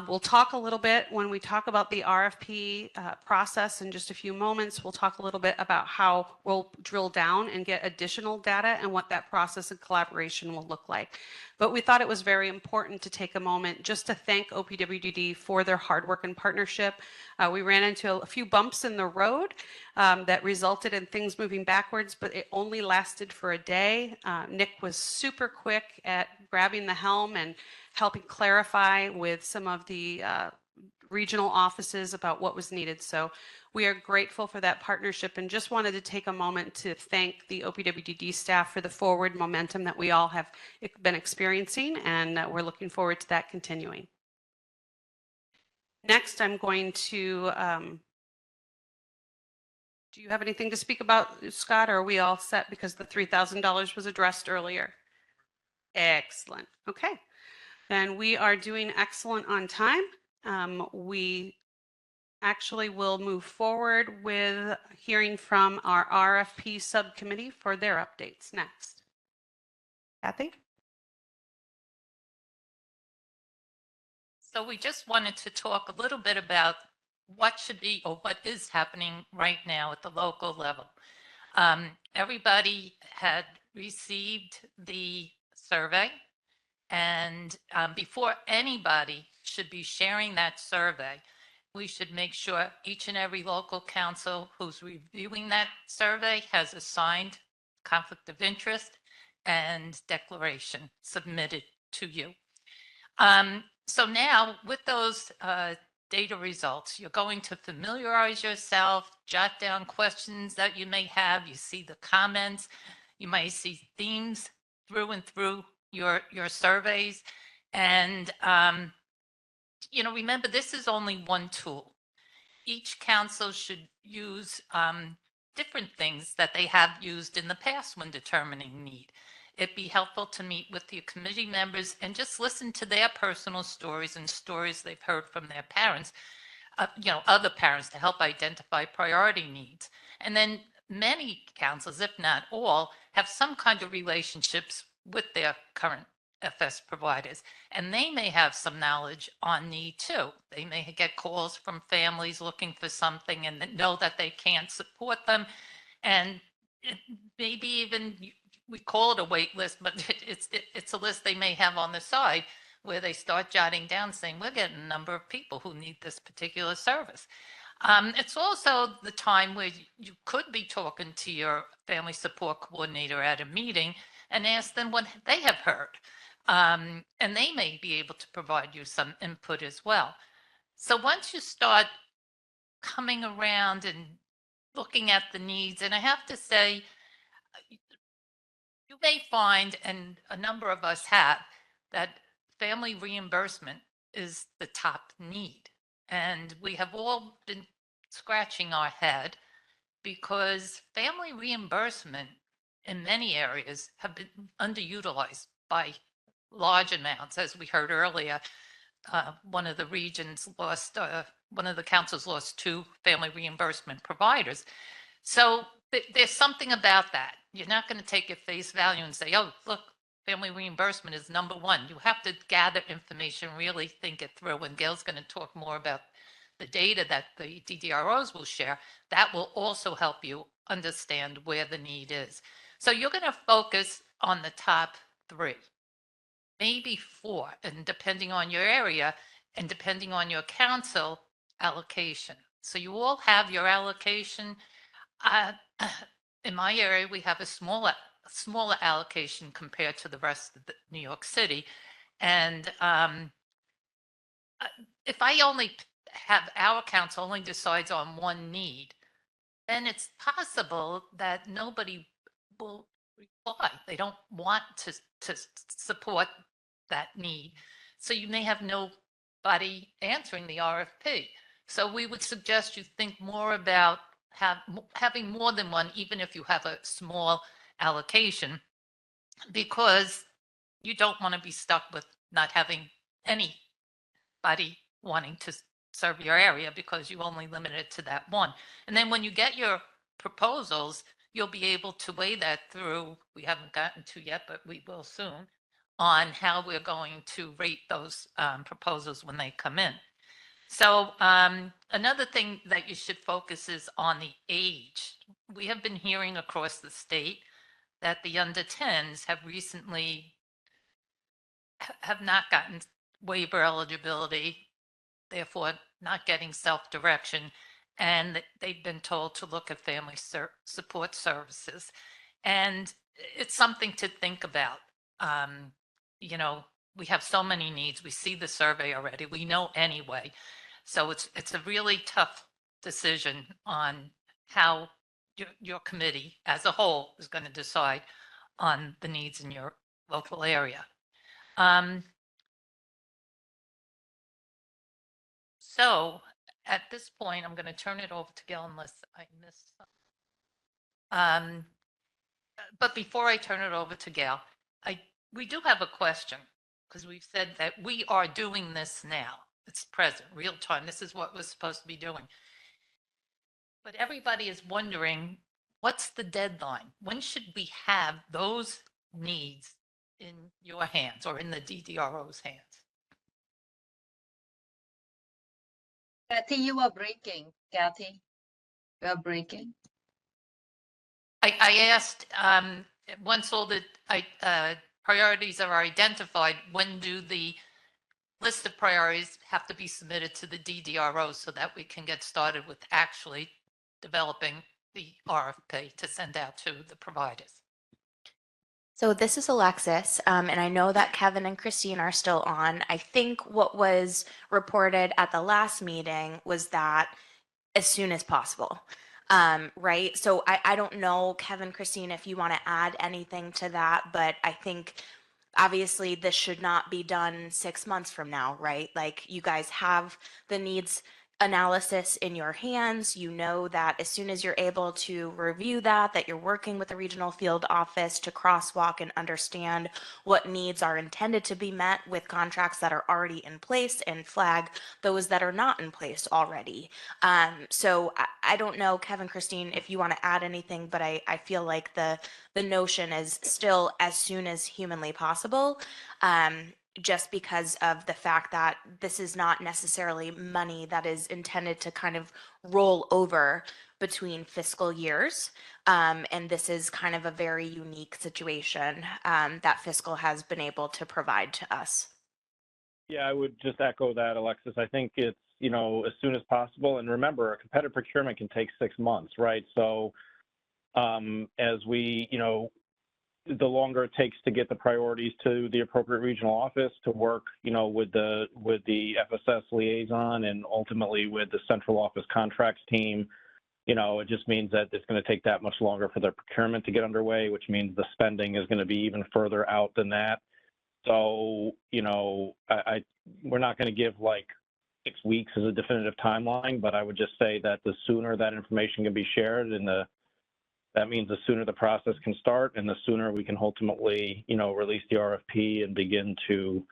S1: We'll talk a little bit when we talk about the RFP process in just a few moments. We'll talk a little bit about how we'll drill down and get additional data and what that process and collaboration will look like. But we thought it was very important to take a moment just to thank OPWDD for their hard work and partnership. We ran into a few bumps in the road that resulted in things moving backwards, but it only lasted for a day. Nick was super quick at grabbing the helm and helping clarify with some of the regional offices about what was needed. So we are grateful for that partnership and just wanted to take a moment to thank the OPWDD staff for the forward momentum that we all have been experiencing, and we're looking forward to that continuing. Next, I'm going to, do you have anything to speak about, Scott, or are we all set because the $3,000 was addressed earlier? Excellent. Okay. Then we are doing excellent on time. We actually will move forward with hearing from our RFP subcommittee for their updates next. Kathy?
S2: So we just wanted to talk a little bit about what should be or what is happening right now at the local level. Everybody had received the survey, and before anybody should be sharing that survey, we should make sure each and every local council who's reviewing that survey has a signed conflict of interest and declaration submitted to you. So now with those data results, you're going to familiarize yourself, jot down questions that you may have. You see the comments, you might see themes through and through your surveys. And, remember, this is only one tool. Each council should use different things that they have used in the past when determining need. It'd be helpful to meet with your committee members and just listen to their personal stories and stories they've heard from their parents other parents to help identify priority needs. And then many counselors, if not all, have some kind of relationships with their current FS providers, and they may have some knowledge on need too. They may get calls from families looking for something and know that they can't support them, and maybe even we call it a wait list, but it's a list they may have on the side where they start jotting down saying, we're getting a number of people who need this particular service. It's also the time where you could be talking to your family support coordinator at a meeting and ask them what they have heard. And they may be able to provide you some input as well. So once you start coming around and looking at the needs, and I have to say, you may find, and a number of us have, that family reimbursement is the top need. And we have all been scratching our head because family reimbursement in many areas have been underutilized by large amounts. As we heard earlier, one of the regions lost, one of the councils lost 2 family reimbursement providers. So there's something about that. You're not going to take it face value and say, oh, look, family reimbursement is number 1. You have to gather information, really think it through. And Gail's going to talk more about the data that the DDROs will share. That will also help you understand where the need is. So you're going to focus on the top 3, maybe 4, and depending on your area and depending on your council allocation. So you all have your allocation. In my area, we have a smaller allocation compared to the rest of New York City. And if I only have our council only decides on one need, then it's possible that nobody will reply. They don't want to support that need. So you may have nobody answering the RFP. So we would suggest you think more about having more than one, even if you have a small allocation, because you don't want to be stuck with not having anybody wanting to serve your area because you only limit it to that one. And then when you get your proposals, you'll be able to weigh that through. We haven't gotten to yet, but we will soon, on how we're going to rate those proposals when they come in. So another thing that you should focus is on the age. We have been hearing across the state that the under 10s have recently have not gotten waiver eligibility, therefore not getting self-direction, and they've been told to look at family support services. And it's something to think about. You know, we have so many needs. We see the survey already. We know anyway. So it's a really tough decision on how your committee as a whole is going to decide on the needs in your local area. So at this point, I'm going to turn it over to Gail unless I miss something. But before I turn it over to Gail, we do have a question, because we've said that we are doing this now. It's present, real time. This is what we're supposed to be doing. But everybody is wondering, what's the deadline? When should we have those needs in your hands or in the DDRO's hands?
S16: Kathy, you are breaking. Kathy, you are breaking.
S2: I asked, once all the priorities are identified, when do the list of priorities have to be submitted to the DDRO so that we can get started with actually developing the RFP to send out to the providers?
S8: So this is Alexis, and I know that Kevin and Christine are still on. I think what was reported at the last meeting was that as soon as possible, right? So I don't know, Kevin, Christine, if you want to add anything to that, but I think obviously this should not be done 6 months from now, right? Like, you guys have the needs analysis in your hands. You know that as soon as you're able to review that you're working with the regional field office to crosswalk and understand what needs are intended to be met with contracts that are already in place and flag those that are not in place already. So I don't know, Kevin, Christine, if you want to add anything, but I feel like the notion is still as soon as humanly possible. Just because of the fact that this is not necessarily money that is intended to kind of roll over between fiscal years. And this is kind of a very unique situation that Fiscal has been able to provide to us.
S11: Yeah, I would just echo that, Alexis. I think it's, as soon as possible. And remember, a competitive procurement can take 6 months, right? So as we, the longer it takes to get the priorities to the appropriate regional office to work, with the FSS liaison and ultimately with the central office contracts team, it just means that it's going to take that much longer for the procurement to get underway, which means the spending is going to be even further out than that. So, we're not going to give like 6 weeks as a definitive timeline, but I would just say that the sooner that information can be shared and that means the sooner the process can start and the sooner we can ultimately, release the RFP and begin to,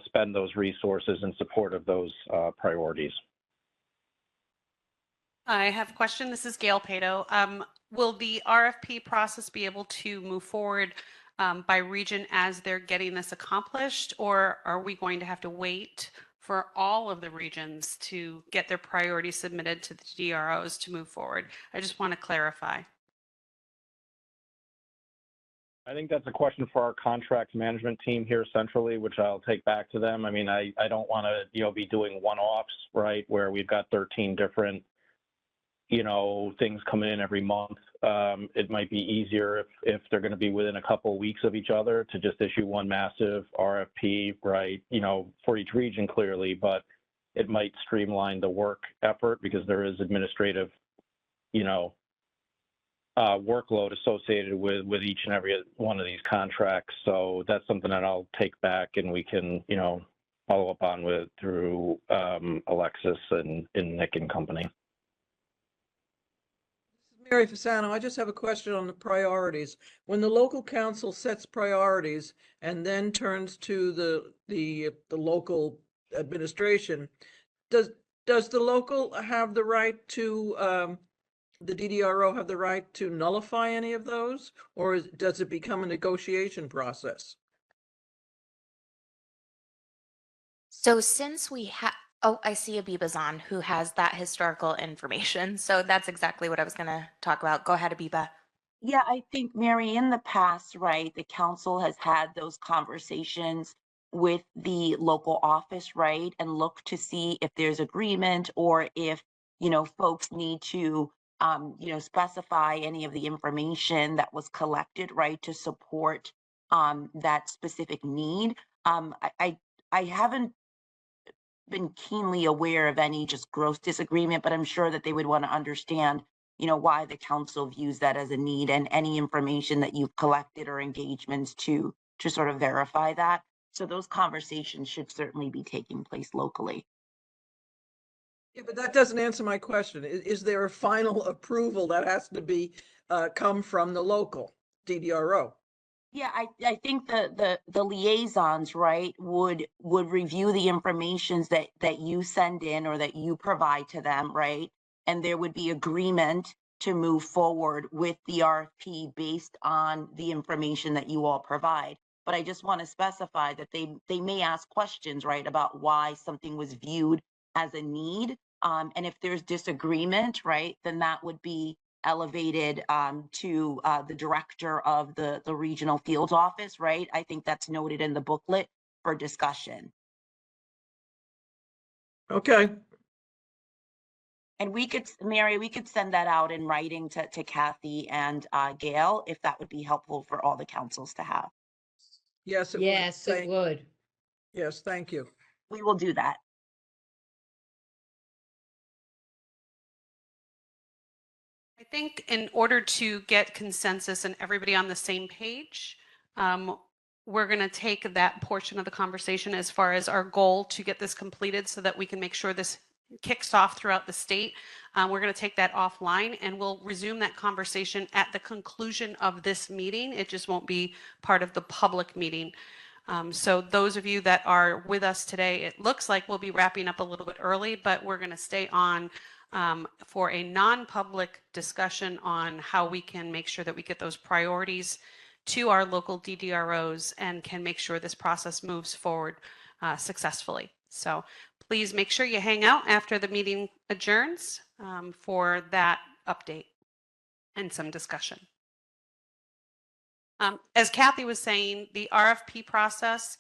S11: spend those resources in support of those priorities.
S1: I have a question. This is Gail Pato. Will the RFP process be able to move forward by region as they're getting this accomplished, or are we going to have to wait for all of the regions to get their priorities submitted to the DROs to move forward? I just want to clarify.
S11: I think that's a question for our contract management team here centrally, which I'll take back to them. I mean, I don't want to, be doing one-offs, right, where we've got 13 different, things coming in every month. It might be easier if they're going to be within a couple of weeks of each other to just issue one massive RFP, right, for each region clearly, but it might streamline the work effort because there is administrative, workload associated with each and every one of these contracts. So that's something that I'll take back and we can, follow up on through Alexis and Nick and company.
S15: Mary Fasano, I just have a question on the priorities. When the local council sets priorities and then turns to the local administration, does the local have the right to the DDRO have the right to nullify any of those, or does it become a negotiation process?
S8: So since we have, oh, I see Abiba's on who has that historical information. So that's exactly what I was going to talk about. Go ahead, Abiba.
S18: Yeah, I think, Mary, in the past, right, the council has had those conversations with the local office, right, and look to see if there's agreement or if, folks need to, specify any of the information that was collected, right, to support that specific need. I haven't been keenly aware of any just gross disagreement, but I'm sure that they would want to understand, why the council views that as a need and any information that you've collected or engagements to sort of verify that. So those conversations should certainly be taking place locally.
S15: Yeah, but that doesn't answer my question. Is there a final approval that has to be come from the local DDRO?
S18: Yeah, I think the liaisons, right, would review the information that you send in or that you provide to them, right? And there would be agreement to move forward with the RFP based on the information that you all provide. But I just want to specify that they may ask questions, right, about why something was viewed as a need. And if there's disagreement, right, then that would be elevated to the director of the regional field office, right? I think that's noted in the booklet for discussion.
S15: Okay.
S18: And Mary, we could send that out in writing to Kathy and Gail, if that would be helpful for all the councils to have.
S15: Yes,
S5: it would.
S15: Yes, thank you.
S18: We will do that.
S1: I think in order to get consensus and everybody on the same page, we're going to take that portion of the conversation as far as our goal to get this completed so that we can make sure this kicks off throughout the state. We're going to take that offline and we'll resume that conversation at the conclusion of this meeting. It just won't be part of the public meeting. So those of you that are with us today, it looks like we'll be wrapping up a little bit early, but we're going to stay on for a non-public discussion on how we can make sure that we get those priorities to our local DDROs and can make sure this process moves forward successfully. So please make sure you hang out after the meeting adjourns for that update and some discussion. As Kathy was saying, the RFP process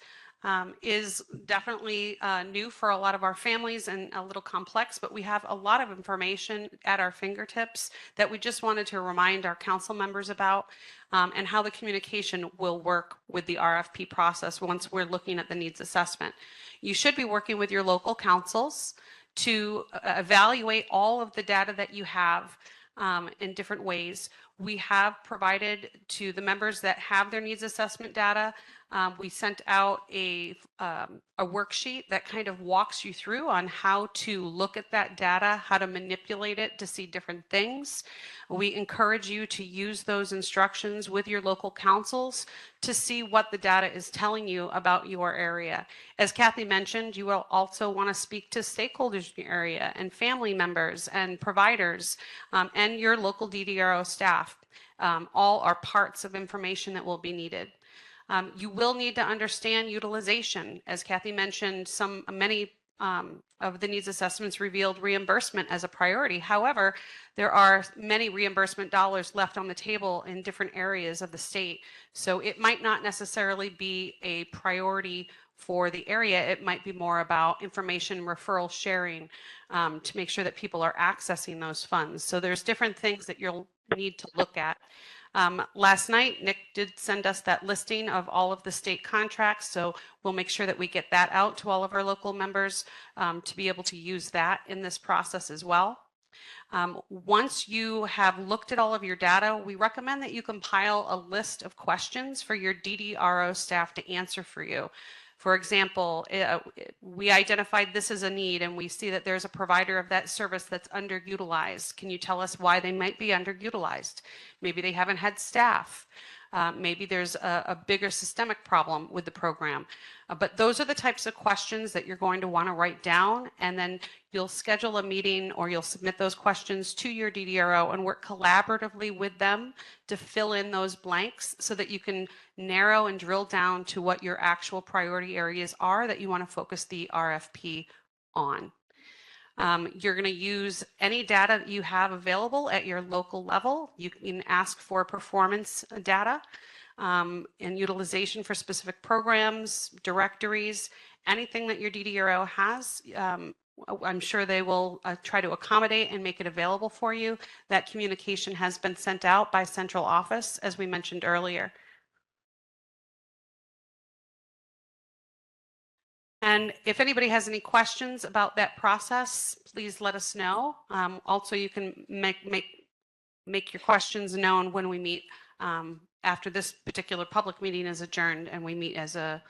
S1: is definitely new for a lot of our families and a little complex, but we have a lot of information at our fingertips that we just wanted to remind our council members about and how the communication will work with the RFP process once we're looking at the needs assessment. You should be working with your local councils to evaluate all of the data that you have in different ways. We have provided to the members that have their needs assessment data. We sent out a worksheet that kind of walks you through on how to look at that data, how to manipulate it to see different things. We encourage you to use those instructions with your local councils to see what the data is telling you about your area. As Kathy mentioned, you will also want to speak to stakeholders in your area and family members and providers and your local DDRO staff. All are parts of information that will be needed. You will need to understand utilization. As Kathy mentioned, many of the needs assessments revealed reimbursement as a priority. However, there are many reimbursement dollars left on the table in different areas of the state. So it might not necessarily be a priority for the area. It might be more about information referral sharing to make sure that people are accessing those funds. So there's different things that you'll need to look at. Last night, Nick did send us that listing of all of the state contracts, so we'll make sure that we get that out to all of our local members to be able to use that in this process as well. Once you have looked at all of your data, we recommend that you compile a list of questions for your DDRO staff to answer for you. For example, we identified this as a need and we see that there's a provider of that service that's underutilized. Can you tell us why they might be underutilized? Maybe they haven't had staff. Maybe there's a bigger systemic problem with the program. But those are the types of questions that you're going to want to write down, and then you'll schedule a meeting or you'll submit those questions to your DDRO and work collaboratively with them to fill in those blanks so that you can narrow and drill down to what your actual priority areas are that you want to focus the RFP on. You're going to use any data that you have available at your local level. You can ask for performance data and utilization for specific programs, directories, anything that your DDRO has. I'm sure they will try to accommodate and make it available for you. That communication has been sent out by central office, as we mentioned earlier. And if anybody has any questions about that process, please let us know. Also, you can make your questions known when we meet after this particular public meeting is adjourned and we meet as a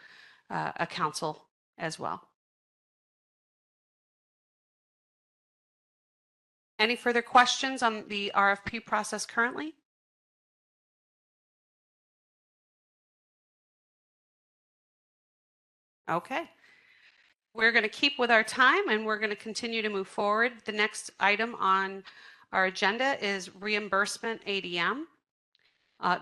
S1: council as well. Any further questions on the RFP process currently? Okay. We're going to keep with our time and we're going to continue to move forward. The next item on our agenda is Reimbursement ADM.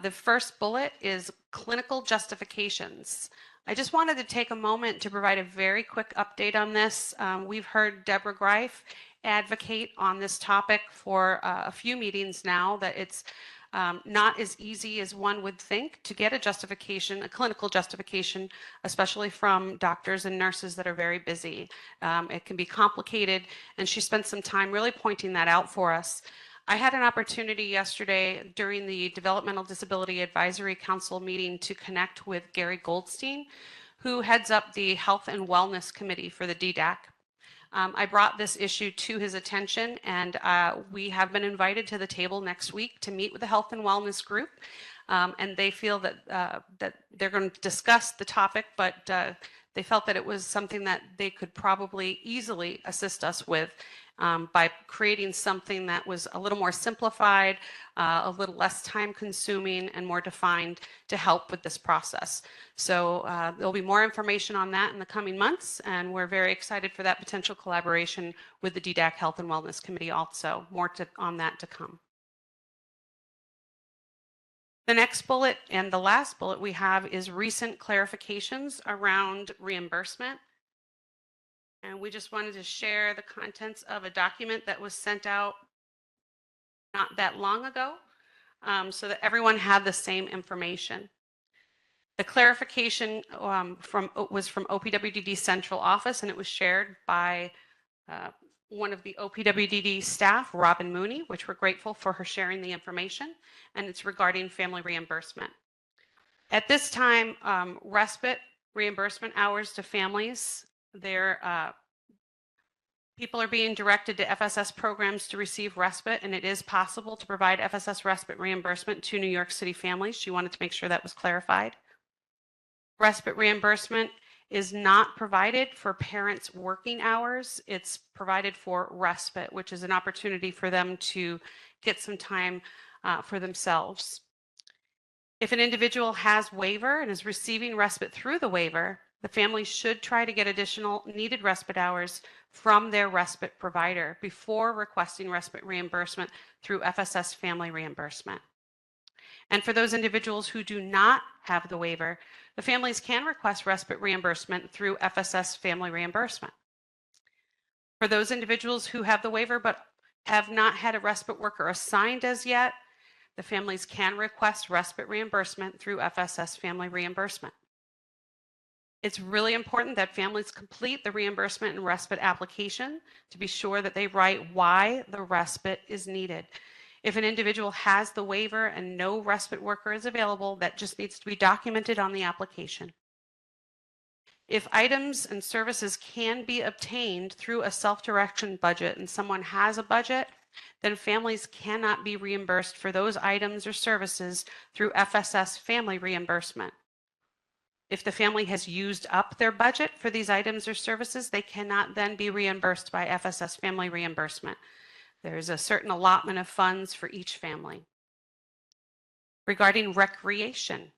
S1: The first bullet is clinical justifications. I just wanted to take a moment to provide a very quick update on this. We've heard Deborah Greif advocate on this topic for a few meetings now, that it's not as easy as one would think to get a justification, a clinical justification, especially from doctors and nurses that are very busy. It can be complicated, and she spent some time really pointing that out for us. I had an opportunity yesterday during the Developmental Disability Advisory Council meeting to connect with Gary Goldstein, who heads up the Health and Wellness Committee for the DDAC. I brought this issue to his attention, and we have been invited to the table next week to meet with the Health and Wellness group, and they feel that that they're going to discuss the topic, but They felt that it was something that they could probably easily assist us with by creating something that was a little more simplified, a little less time consuming and more defined to help with this process. So there'll be more information on that in the coming months, and we're very excited for that potential collaboration with the DDAC Health and Wellness Committee also. More on that to come. The next bullet and the last bullet we have is recent clarifications around reimbursement. And we just wanted to share the contents of a document that was sent out not that long ago, so that everyone had the same information. The clarification was from OPWDD Central Office, and it was shared by one of the OPWDD staff, Robin Mooney, which we're grateful for her sharing the information, and it's regarding family reimbursement. At this time, respite reimbursement hours to families, people are being directed to FSS programs to receive respite, and it is possible to provide FSS respite reimbursement to New York City families. She wanted to make sure that was clarified. Respite reimbursement is not provided for parents' working hours. It's provided for respite, which is an opportunity for them to get some time for themselves. If an individual has waiver and is receiving respite through the waiver, the family should try to get additional needed respite hours from their respite provider before requesting respite reimbursement through FSS Family Reimbursement. And for those individuals who do not have the waiver, the families can request respite reimbursement through FSS Family Reimbursement. For those individuals who have the waiver but have not had a respite worker assigned as yet, the families can request respite reimbursement through FSS Family Reimbursement. It's really important that families complete the reimbursement and respite application to be sure that they write why the respite is needed. If an individual has the waiver and no respite worker is available, that just needs to be documented on the application. If items and services can be obtained through a self-direction budget and someone has a budget, then families cannot be reimbursed for those items or services through FSS Family Reimbursement. If the family has used up their budget for these items or services, they cannot then be reimbursed by FSS Family Reimbursement. There's a certain allotment of funds for each family. Regarding recreation,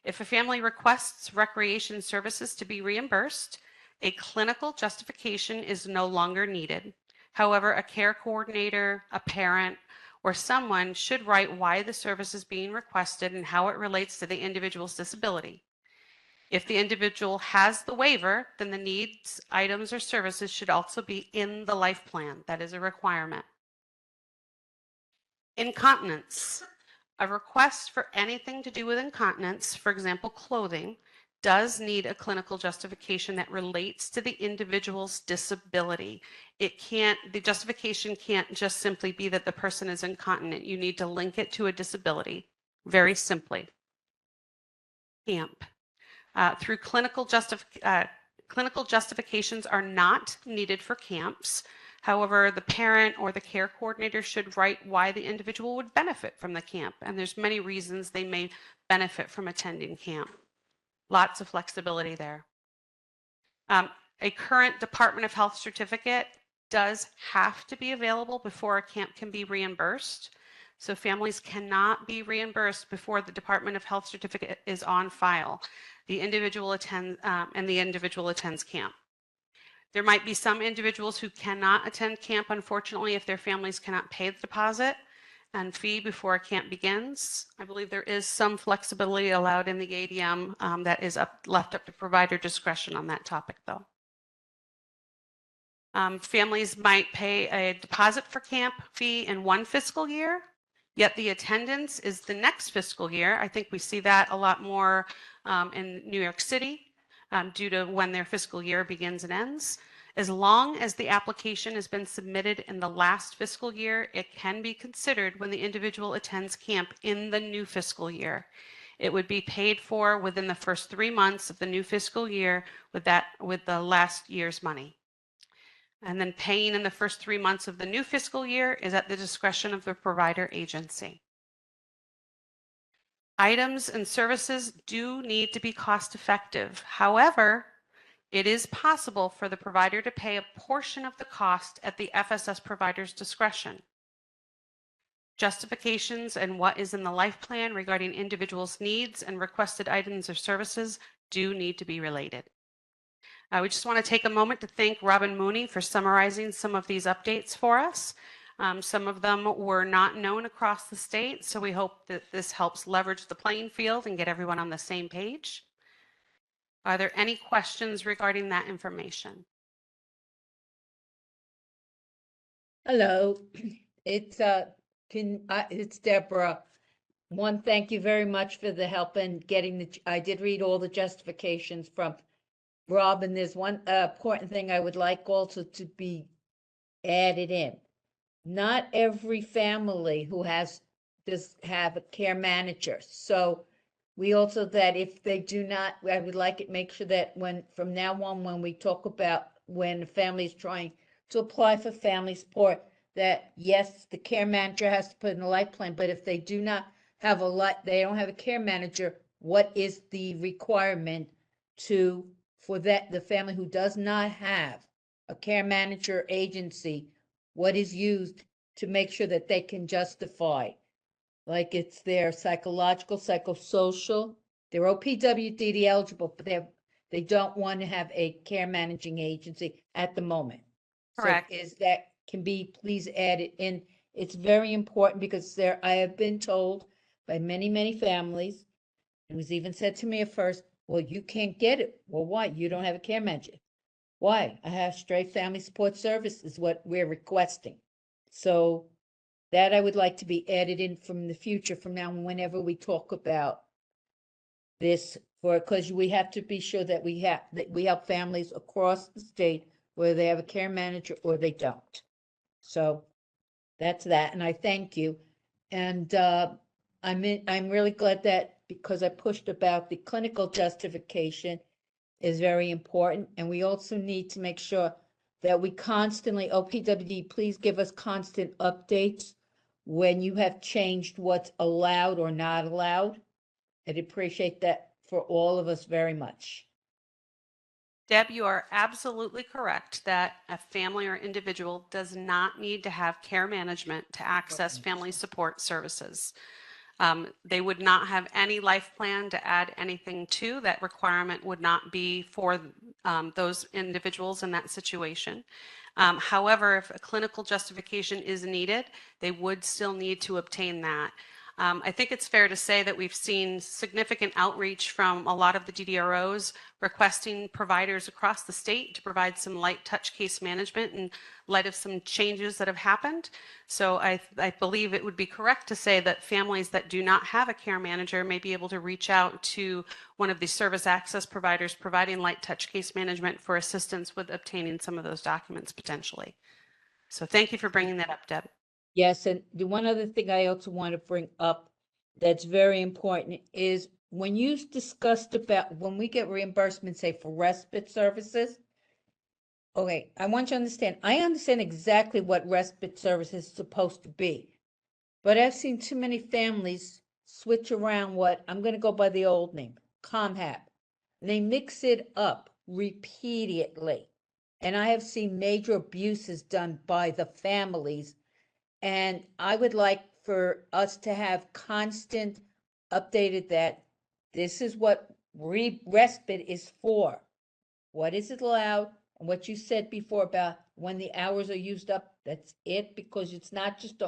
S1: if a family requests recreation services to be reimbursed, a clinical justification is no longer needed. However, a care coordinator, a parent, or someone should write why the service is being requested and how it relates to the individual's disability. If the individual has the waiver, then the needs, items, or services should also be in the life plan. That is a requirement. Incontinence. A request for anything to do with incontinence, for example, clothing, does need a clinical justification that relates to the individual's disability. The justification can't just simply be that the person is incontinent. You need to link it to a disability, very simply. Camp. Through clinical justifications are not needed for camps. However, the parent or the care coordinator should write why the individual would benefit from the camp. And there's many reasons they may benefit from attending camp. Lots of flexibility there. A current Department of Health certificate does have to be available before a camp can be reimbursed. So families cannot be reimbursed before the Department of Health certificate is on file. The individual attends camp. There might be some individuals who cannot attend camp, unfortunately, if their families cannot pay the deposit and fee before a camp begins. I believe there is some flexibility allowed in the ADM that is left up to provider discretion on that topic, though. Families might pay a deposit for camp fee in one fiscal year, yet the attendance is the next fiscal year. I think we see that a lot more in New York City due to when their fiscal year begins and ends. As long as the application has been submitted in the last fiscal year, it can be considered when the individual attends camp in the new fiscal year. It would be paid for within the first 3 months of the new fiscal year with the last year's money. And then paying in the first 3 months of the new fiscal year is at the discretion of the provider agency. Items and services do need to be cost effective. However, It is possible for the provider to pay a portion of the cost at the FSS provider's discretion. Justifications and what is in the life plan regarding individuals' needs and requested items or services do need to be related. We just want to take a moment to thank Robin Mooney for summarizing some of these updates for us. Some of them were not known across the state, so we hope that this helps leverage the playing field and get everyone on the same page. Are there any questions regarding that information?
S5: Hello, it's it's Deborah. One, thank you very much for the help in getting I did read all the justifications from Rob, and there's one important thing I would like also to be added in. Not every family who does have a care manager. So we also, that if they do not, I would like it, make sure that from now on, when we talk about when a family is trying to apply for family support, that yes, the care manager has to put in a life plan, but if they do not have they don't have a care manager, what is the requirement for the family who does not have a care manager agency, what is used to make sure that they can justify? Like it's their psychological, psychosocial, they're OPWDD eligible, but they don't want to have a care managing agency at the moment.
S1: Correct.
S5: So can be please add it in. It's very important because I have been told by many, many families, it was even said to me at first, well, you can't get it. Well, why? You don't have a care manager. Why? I have straight family support service is what we're requesting. So that I would like to be added in from the future, from now on, whenever we talk about this, because we have to be sure that we help families across the state, whether they have a care manager or they don't. So that's that, and I thank you. And I'm really glad that, because I pushed about the clinical justification is very important, and we also need to make sure that we constantly, OPWD, please give us constant updates when you have changed what's allowed or not allowed. I'd appreciate that for all of us very much.
S1: Deb, you are absolutely correct that a family or individual does not need to have care management to access family support services. They would not have any life plan to add anything to. That requirement would not be for those individuals in that situation. However, if a clinical justification is needed, they would still need to obtain that. I think it's fair to say that we've seen significant outreach from a lot of the DDROs requesting providers across the state to provide some light touch case management in light of some changes that have happened. So I believe it would be correct to say that families that do not have a care manager may be able to reach out to one of the service access providers providing light touch case management for assistance with obtaining some of those documents potentially. So thank you for bringing that up, Deb.
S5: Yes, and the one other thing I also want to bring up that's very important is when you discussed about when we get reimbursement, say for respite services. Okay, I want you to understand, I understand exactly what respite service is supposed to be, but I've seen too many families switch around what, I'm going to go by the old name, ComHab. They mix it up repeatedly, and I have seen major abuses done by the families. And I would like for us to have constant updated that this is what respite is for. What is it allowed? And what you said before about when the hours are used up, that's it, because it's not just,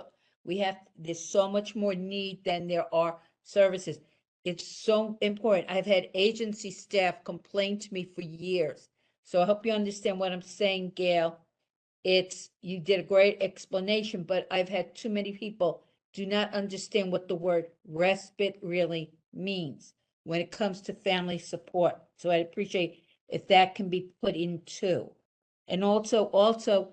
S5: there's so much more need than there are services. It's so important. I've had agency staff complain to me for years. So I hope you understand what I'm saying, Gail. You did a great explanation, but I've had too many people do not understand what the word respite really means when it comes to family support. So I'd appreciate if that can be put in too. And also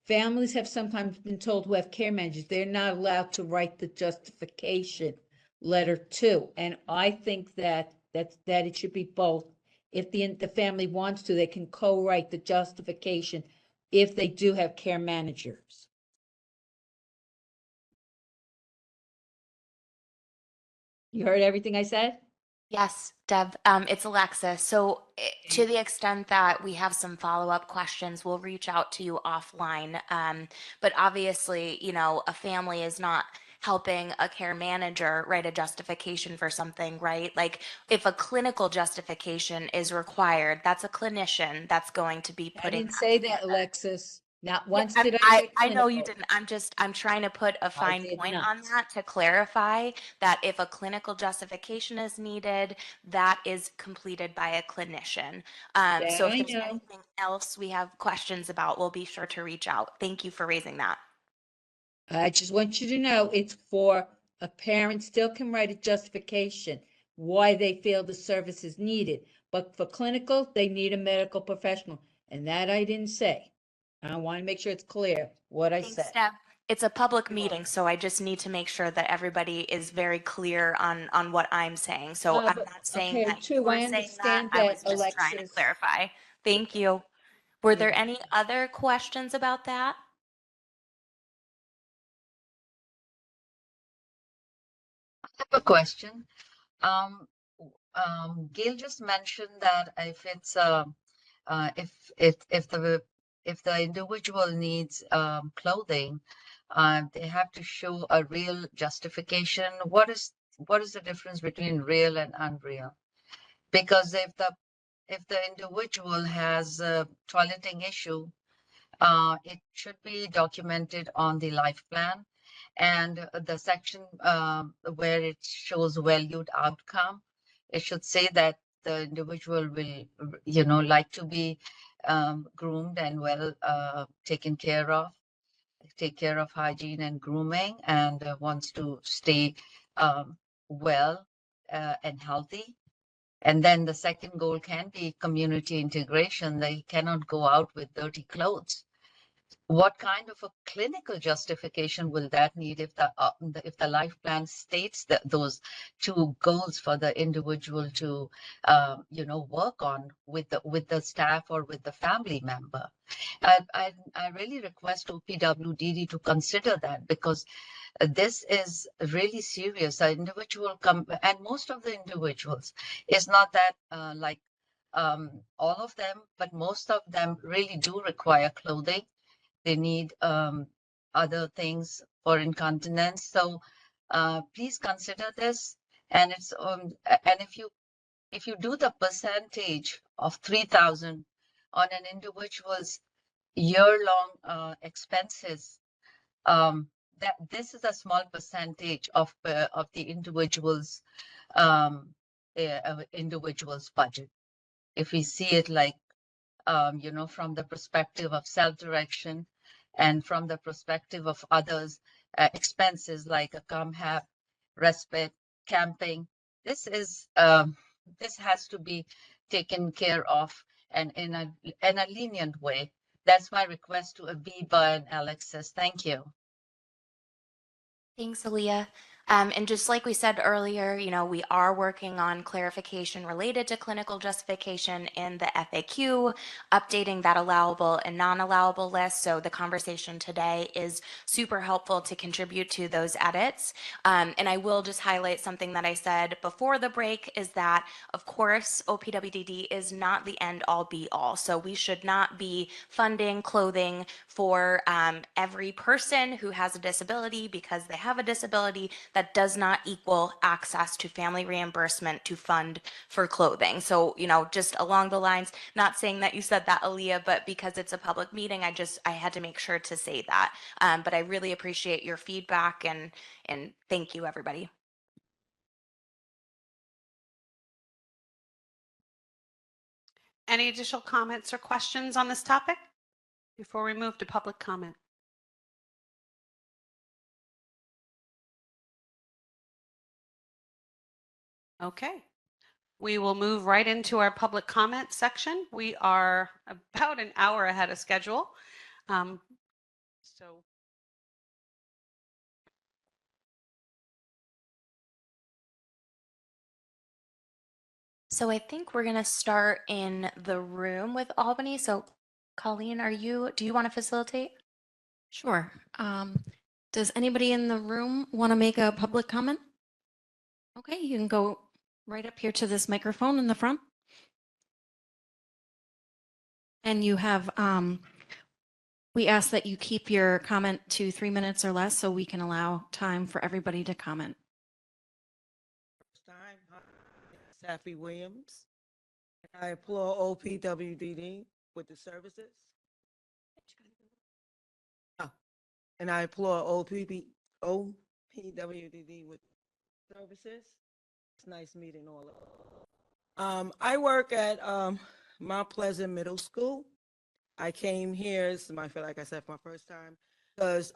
S5: families have sometimes been told who have care managers, they're not allowed to write the justification letter too. And I think that it should be both. If the family wants to, they can co-write the justification if they do have care managers. You heard everything I said?
S8: Yes, Deb, it's Alexa. So to the extent that we have some follow-up questions, we'll reach out to you offline. But obviously, you know, a family is not helping a care manager write a justification for something, right? Like if a clinical justification is required, that's a clinician that's going to be
S5: I
S8: putting
S5: didn't
S8: that
S5: say that,
S8: together.
S5: Alexis. Not
S8: Yeah,
S5: once did I say
S8: I know you
S5: clinical.
S8: didn't. I'm trying to put a
S5: I
S8: fine
S5: did
S8: point
S5: not.
S8: on that to clarify that if a clinical justification is needed, that is completed by a clinician.
S5: Yeah,
S8: So if
S5: I
S8: there's
S5: know.
S8: anything else we have questions about, we'll be sure to reach out. Thank you for raising that.
S5: I just want you to know it's for a parent still can write a justification why they feel the service is needed. But for clinical, they need a medical professional. And that I didn't say. I want to make sure it's clear what I
S8: Thanks,
S5: said.
S8: Deb. It's a public meeting, so I just need to make sure that everybody is very clear on what I'm saying. So I'm
S5: But,
S8: not saying
S5: okay,
S8: that you
S5: true,
S8: were
S5: I
S8: saying that.
S5: understand
S8: I
S5: that,
S8: was just trying to
S5: Alexis.
S8: clarify. Thank you. Were there
S5: Yeah.
S8: any other questions about that?
S16: I have a question. Gail just mentioned that if it's if the individual needs clothing, they have to show a real justification. What is the difference between real and unreal? Because if the individual has a toileting issue, it should be documented on the life plan, and the section where it shows valued outcome, it should say that the individual will, you know, like to be groomed and well taken care of, take care of hygiene and grooming, and wants to stay well and healthy. And then the second goal can be community integration. They cannot go out with dirty clothes. What kind of a clinical justification will that need if the life plan states that those two goals for the individual to you know, work on with the staff or with the family member? I really request OPWDD to consider that, because this is really serious. An individual and most of the individuals, is not that like all of them, but most of them really do require clothing. They need other things for incontinence. So please consider this. And it's and if you do the percentage of 3,000 on an individual's year-long expenses, that this is a small percentage of the individual's budget. If we see it like you know, from the perspective of self-direction and from the perspective of others' expenses like a ComHab, respite, camping. This is this has to be taken care of, and in a lenient way. That's my request to Abiba and Alexis. Thank you.
S8: Thanks, Aaliyah. And just like we said earlier, you know, we are working on clarification related to clinical justification in the FAQ, updating that allowable and non-allowable list. So the conversation today is super helpful to contribute to those edits. And I will just highlight something that I said before the break, is that, of course, OPWDD is not the end all be all. So we should not be funding clothing for every person who has a disability because they have a disability. That does not equal access to family reimbursement to fund for clothing. So, you know, just along the lines, not saying that you said that, Aaliyah, but because it's a public meeting, I had to make sure to say that. But I really appreciate your feedback, and thank you, everybody.
S1: Any additional comments or questions on this topic before we move to public comment? Okay, we will move right into our public comment section. We are about an hour ahead of schedule. So
S8: I think we're going to start in the room with Albany. So Colleen, do you want to facilitate?
S20: Sure. Does anybody in the room want to make a public comment? Okay, you can go
S12: right up here to this microphone in the front. And you have, we ask that you keep your comment to 3 minutes or less so we can allow time for everybody to comment.
S15: Time, Safi Williams. I applaud OPWDD with the services. Oh, and I applaud OPWDD with services. It's nice meeting all of them. I work at Mount Pleasant Middle School. I came here, I feel like I said, for my first time, because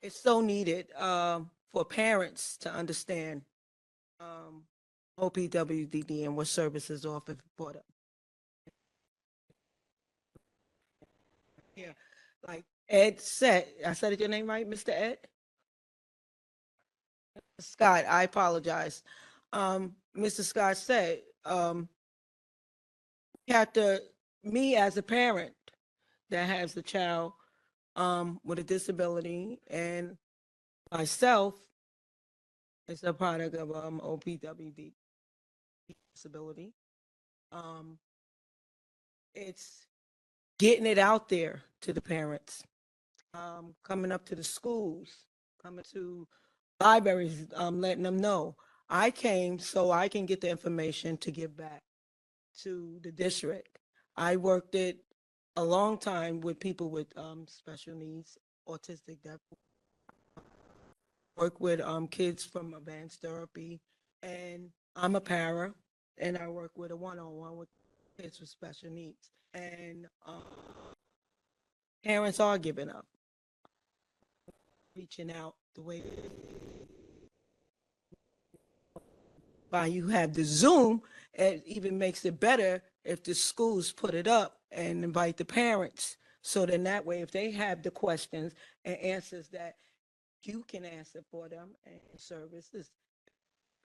S15: it's so needed for parents to understand OPWDD and what services offered for them. Yeah, like Ed said, I said your name right, Mr. Ed? Scott, I apologize. Mr. Scott said, me as a parent that has a child with a disability and myself is a product of OPWD disability. It's getting it out there to the parents, coming up to the schools, coming to libraries, letting them know. I came so I can get the information to give back to the district. I worked it a long time with people with special needs, autistic, deaf. Work with kids from advanced therapy, and I'm a para, and I work with a one-on-one with kids with special needs. And parents are giving up, reaching out the way by you have the Zoom. It even makes it better if the schools put it up and invite the parents. So then that way, if they have the questions and answers that you can answer for them, and service is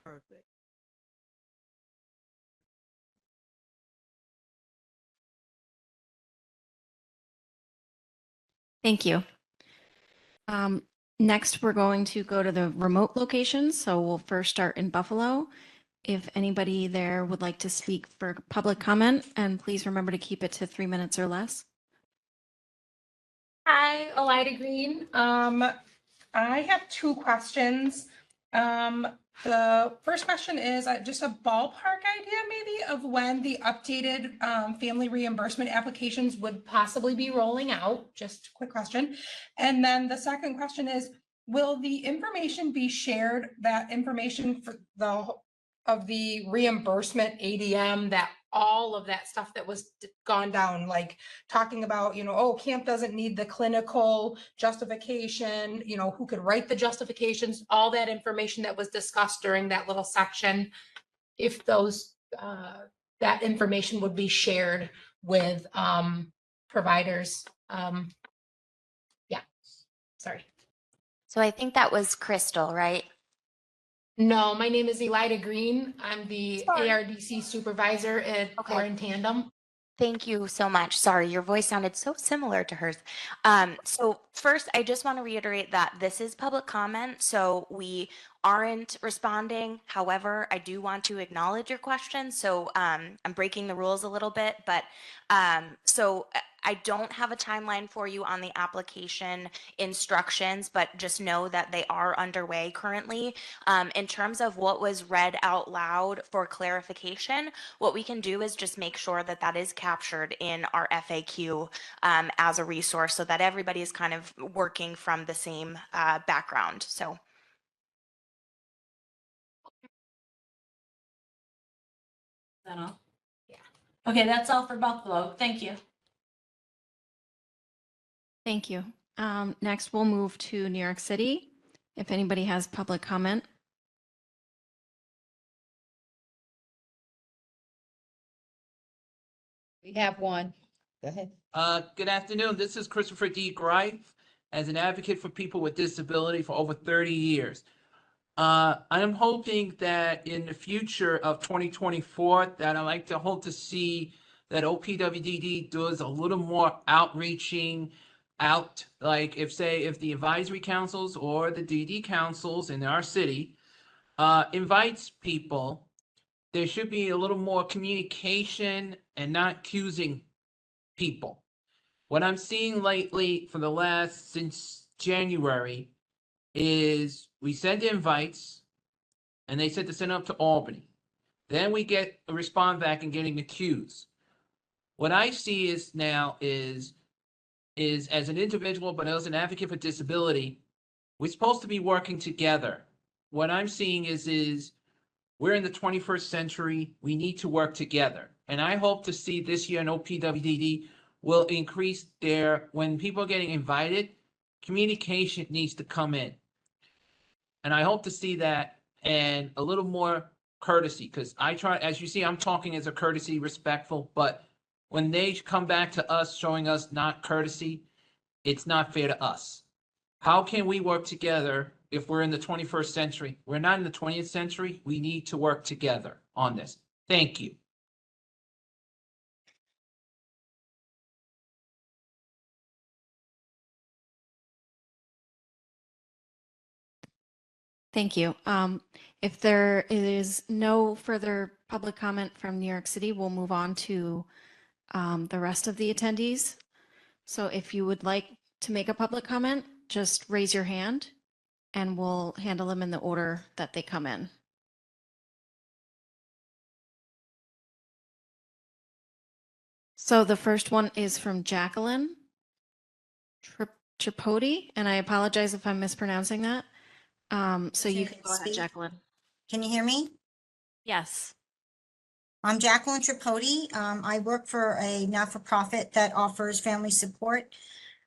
S15: perfect.
S12: Thank you. Next, we're going to go to the remote locations. So we'll first start in Buffalo. If anybody there would like to speak for public comment, and please remember to keep it to 3 minutes or less.
S14: Hi, Elida Green. I have two questions. The first question is just a ballpark idea maybe of when the updated family reimbursement applications would possibly be rolling out. Just a quick question. And then the second question is, will the information be shared, that information for the reimbursement ADM, that all of that stuff that was gone down, like talking about, oh, camp doesn't need the clinical justification, who could write the justifications, all that information that was discussed during that little section, if those, that information would be shared with providers. Yeah, sorry.
S8: So I think that was Crystal, right?
S14: No, my name is Elida Green. I'm the ARDC supervisor at Core in Tandem.
S8: Thank you so much. Sorry, your voice sounded so similar to hers. So first, I just want to reiterate that this is public comment, so we aren't responding. However, I do want to acknowledge your question. So I'm breaking the rules a little bit, but so I don't have a timeline for you on the application instructions, but just know that they are underway currently. In terms of what was read out loud for clarification, what we can do is just make sure that that is captured in our FAQ as a resource so that everybody is kind of working from the same background. So.
S12: Is that all? Yeah. Okay, that's all for Buffalo. Thank you. Thank you. Next, we'll move to New York City. If anybody has public comment.
S5: We have one. Go ahead.
S23: Good afternoon. This is Christopher D. Greif, as an advocate for people with disability for over 30 years. I'm hoping that in the future of 2024, that I'd like to hope to see that OPWDD does a little more outreaching out, like if the advisory councils or the DD councils in our city invites people, there should be a little more communication and not accusing people. What I'm seeing lately for the last, since January, is we send invites and they said to send up to Albany. Then we get a response back and getting accused. What I see is now is as an individual, but as an advocate for disability, we're supposed to be working together. What I'm seeing is we're in the 21st century. We need to work together. And I hope to see this year in OPWDD will increase when people are getting invited, communication needs to come in. And I hope to see that and a little more courtesy, because I try, as you see, I'm talking as a courtesy, respectful, but when they come back to us showing us not courtesy, it's not fair to us. How can we work together if we're in the 21st century? We're not in the 20th century. We need to work together on this. Thank you.
S12: Thank you. If there is no further public comment from New York City, we'll move on to the rest of the attendees. So if you would like to make a public comment, just raise your hand and we'll handle them in the order that they come in. So the first one is from Jacqueline Tripodi, and I apologize if I'm mispronouncing that. So you can go ahead, Jacqueline.
S4: Can you hear me?
S12: Yes.
S4: I'm Jacqueline Tripodi. I work for a not-for-profit that offers family support.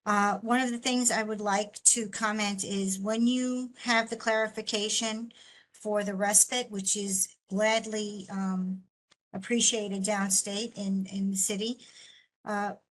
S4: One of the things I would like to comment is when you have the clarification for the respite, which is gladly appreciated downstate in the city.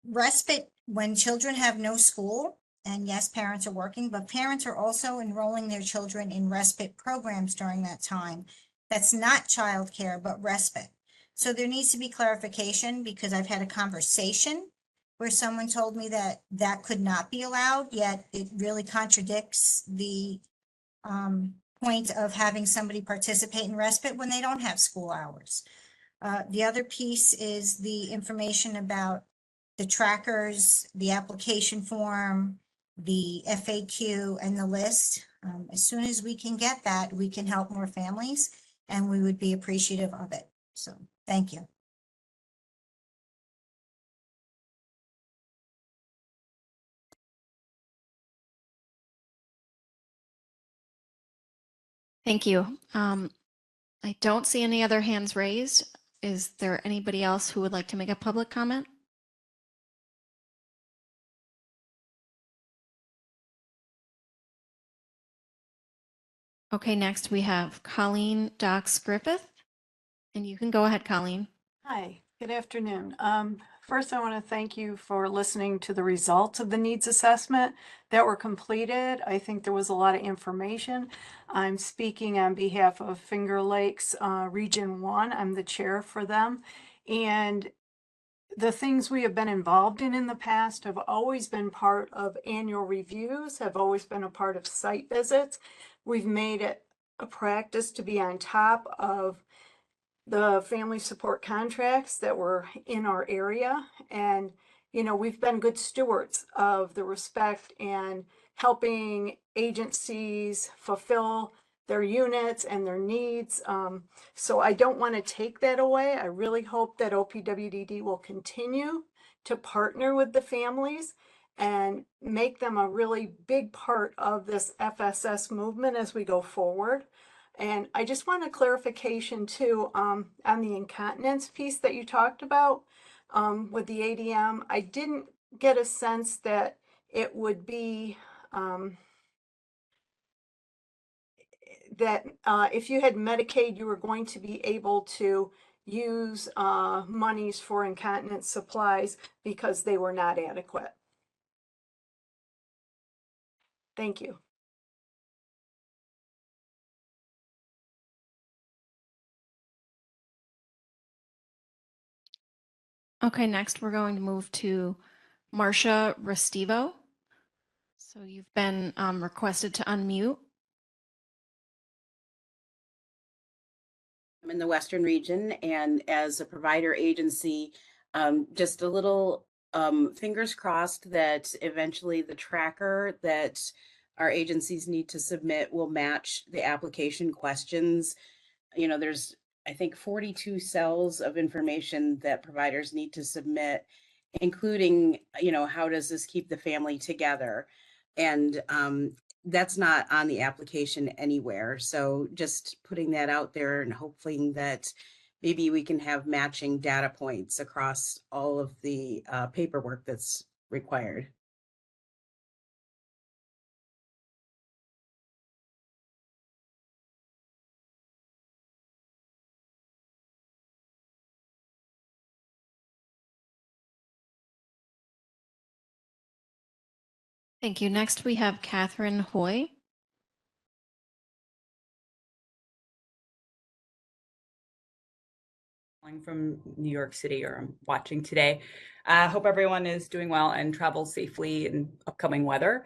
S4: Respite, when children have no school, and yes, parents are working, but parents are also enrolling their children in respite programs during that time. That's not childcare, but respite. So there needs to be clarification because I've had a conversation where someone told me that that could not be allowed, yet it really contradicts the point of having somebody participate in respite when they don't have school hours. The other piece is the information about the trackers, the application form, the FAQ, and the list. As soon as we can get that, we can help more families, and we would be appreciative of it. So, thank you.
S12: Thank you. I don't see any other hands raised. Is there anybody else who would like to make a public comment? Okay, next we have Colleen Dox Griffith, and you can go ahead, Colleen.
S10: Hi, good afternoon. First, I want to thank you for listening to the results of the needs assessment that were completed. I think there was a lot of information. I'm speaking on behalf of Finger Lakes Region 1. I'm the chair for them. And the things we have been involved in the past have always been part of annual reviews, have always been a part of site visits. We've made it a practice to be on top of the family support contracts that were in our area. And, you know, we've been good stewards of the respect and helping agencies fulfill their units and their needs. So I don't want to take that away. I really hope that OPWDD will continue to partner with the families and make them a really big part of this FSS movement as we go forward. And I just want a clarification too on the incontinence piece that you talked about with the ADM. I didn't get a sense that it would be that if you had Medicaid, you were going to be able to use monies for incontinence supplies because they were not adequate. Thank you.
S12: Okay, next we're going to move to Marcia Restivo. So you've been requested to unmute.
S13: I'm in the Western region, and as a provider agency, just a little fingers crossed that eventually the tracker that our agencies need to submit will match the application questions. You know, there's, I think, 42 cells of information that providers need to submit, including, you know, how does this keep the family together? And that's not on the application anywhere. So just putting that out there and hoping that maybe we can have matching data points across all of the paperwork that's required.
S12: Thank you. Next, we have Catherine Hoy.
S17: From New York City, or I'm watching today. Hope everyone is doing well and travel safely in upcoming weather.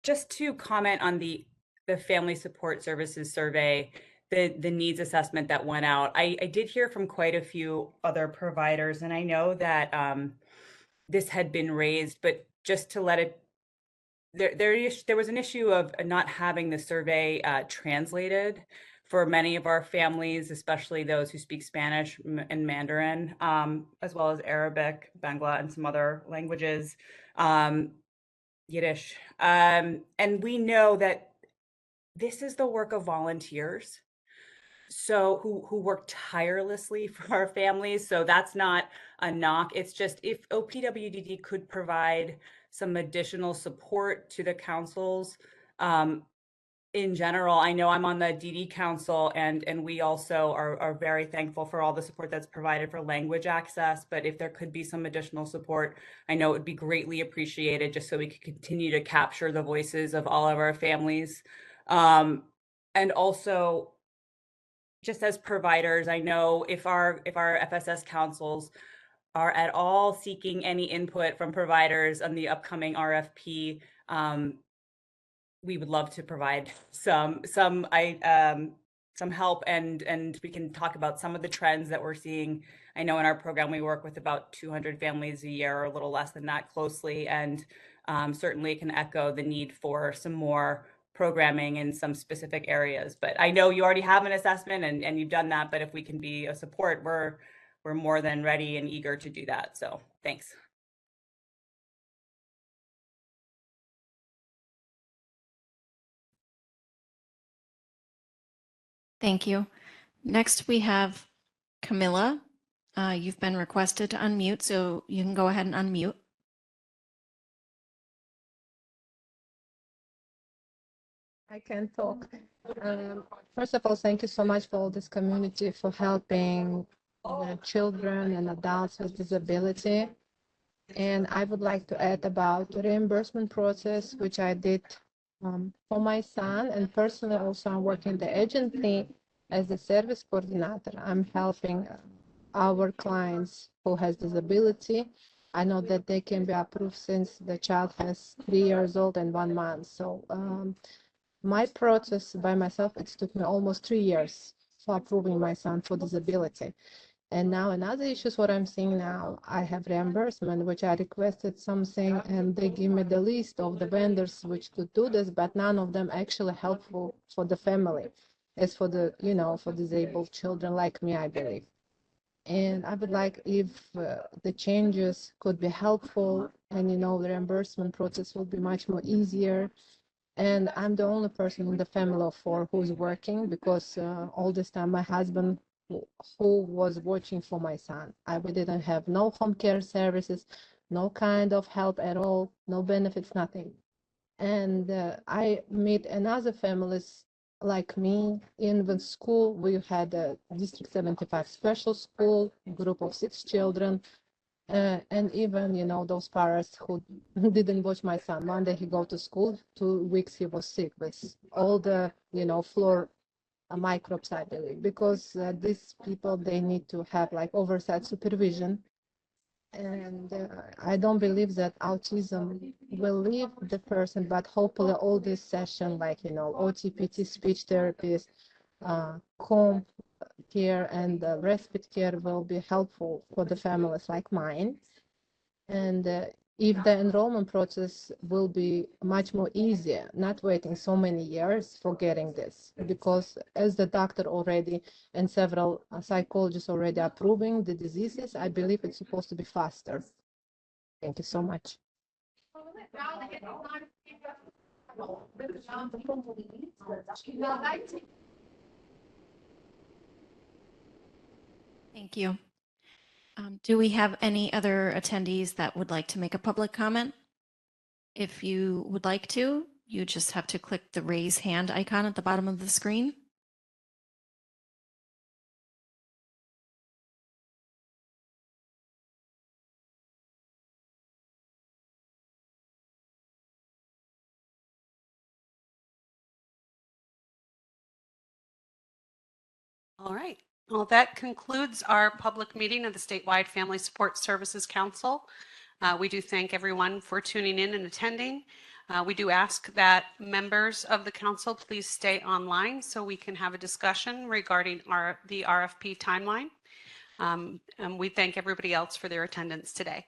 S17: Just to comment on the Family Support Services survey, the needs assessment that went out. I did hear from quite a few other providers, and I know that this had been raised, but just to let it, there was an issue of not having the survey translated for many of our families, especially those who speak Spanish and Mandarin, as well as Arabic, Bangla, and some other languages, Yiddish. And we know that this is the work of volunteers, so who work tirelessly for our families. So that's not a knock. It's just if OPWDD could provide some additional support to the councils, in general. I know I'm on the DD Council, and we also are very thankful for all the support that's provided for language access. But if there could be some additional support, I know it would be greatly appreciated, just so we could continue to capture the voices of all of our families. And also, just as providers, I know if our FSS councils are at all seeking any input from providers on the upcoming RFP, we would love to provide some help, and we can talk about some of the trends that we're seeing. I know in our program we work with about 200 families a year, or a little less than that, closely, and certainly can echo the need for some more programming in some specific areas. But I know you already have an assessment and you've done that, but if we can be a support, we're more than ready and eager to do that. So thanks.
S12: Thank you. Next, we have Camilla. You've been requested to unmute, so you can go ahead and unmute.
S21: I can talk. First of all, thank you so much for all this community for helping children and adults with disability. And I would like to add about the reimbursement process, which I did for my son, and personally also I'm working the agency as a service coordinator. I'm helping our clients who has disability. I know that they can be approved since the child has 3 years old and 1 month. So my process by myself, it took me almost 3 years for approving my son for disability. And now another issue is what I'm seeing now. I have reimbursement, which I requested something, and they give me the list of the vendors which could do this, but none of them actually helpful for the family. It's for the, you know, for disabled children like me, I believe. And I would like if the changes could be helpful, and, you know, the reimbursement process will be much more easier. And I'm the only person in the family of 4 who's working, because all this time my husband who was watching for my son. We didn't have no home care services, no kind of help at all, no benefits, nothing. And I meet another families like me in the school. We had a District 75 special school, group of 6 children. And even, you know, those parents who didn't watch my son. One day he go to school, 2 weeks he was sick with all the, you know, floor microbes, I believe, because these people, they need to have like oversight supervision. And I don't believe that autism will leave the person, but hopefully all this session, like, you know, OTPT, speech therapist, home care and respite care will be helpful for the families like mine. And if the enrollment process will be much more easier, not waiting so many years for getting this, because as the doctor already and several psychologists already approving the diseases, I believe it's supposed to be faster. Thank you so much.
S12: Thank you. Do we have any other attendees that would like to make a public comment? If you would like to, you just have to click the raise hand icon at the bottom of the screen.
S1: All right. Well, that concludes our public meeting of the Statewide Family Support Services Council. We do thank everyone for tuning in and attending. We do ask that members of the council please stay online so we can have a discussion regarding the RFP timeline. And we thank everybody else for their attendance today.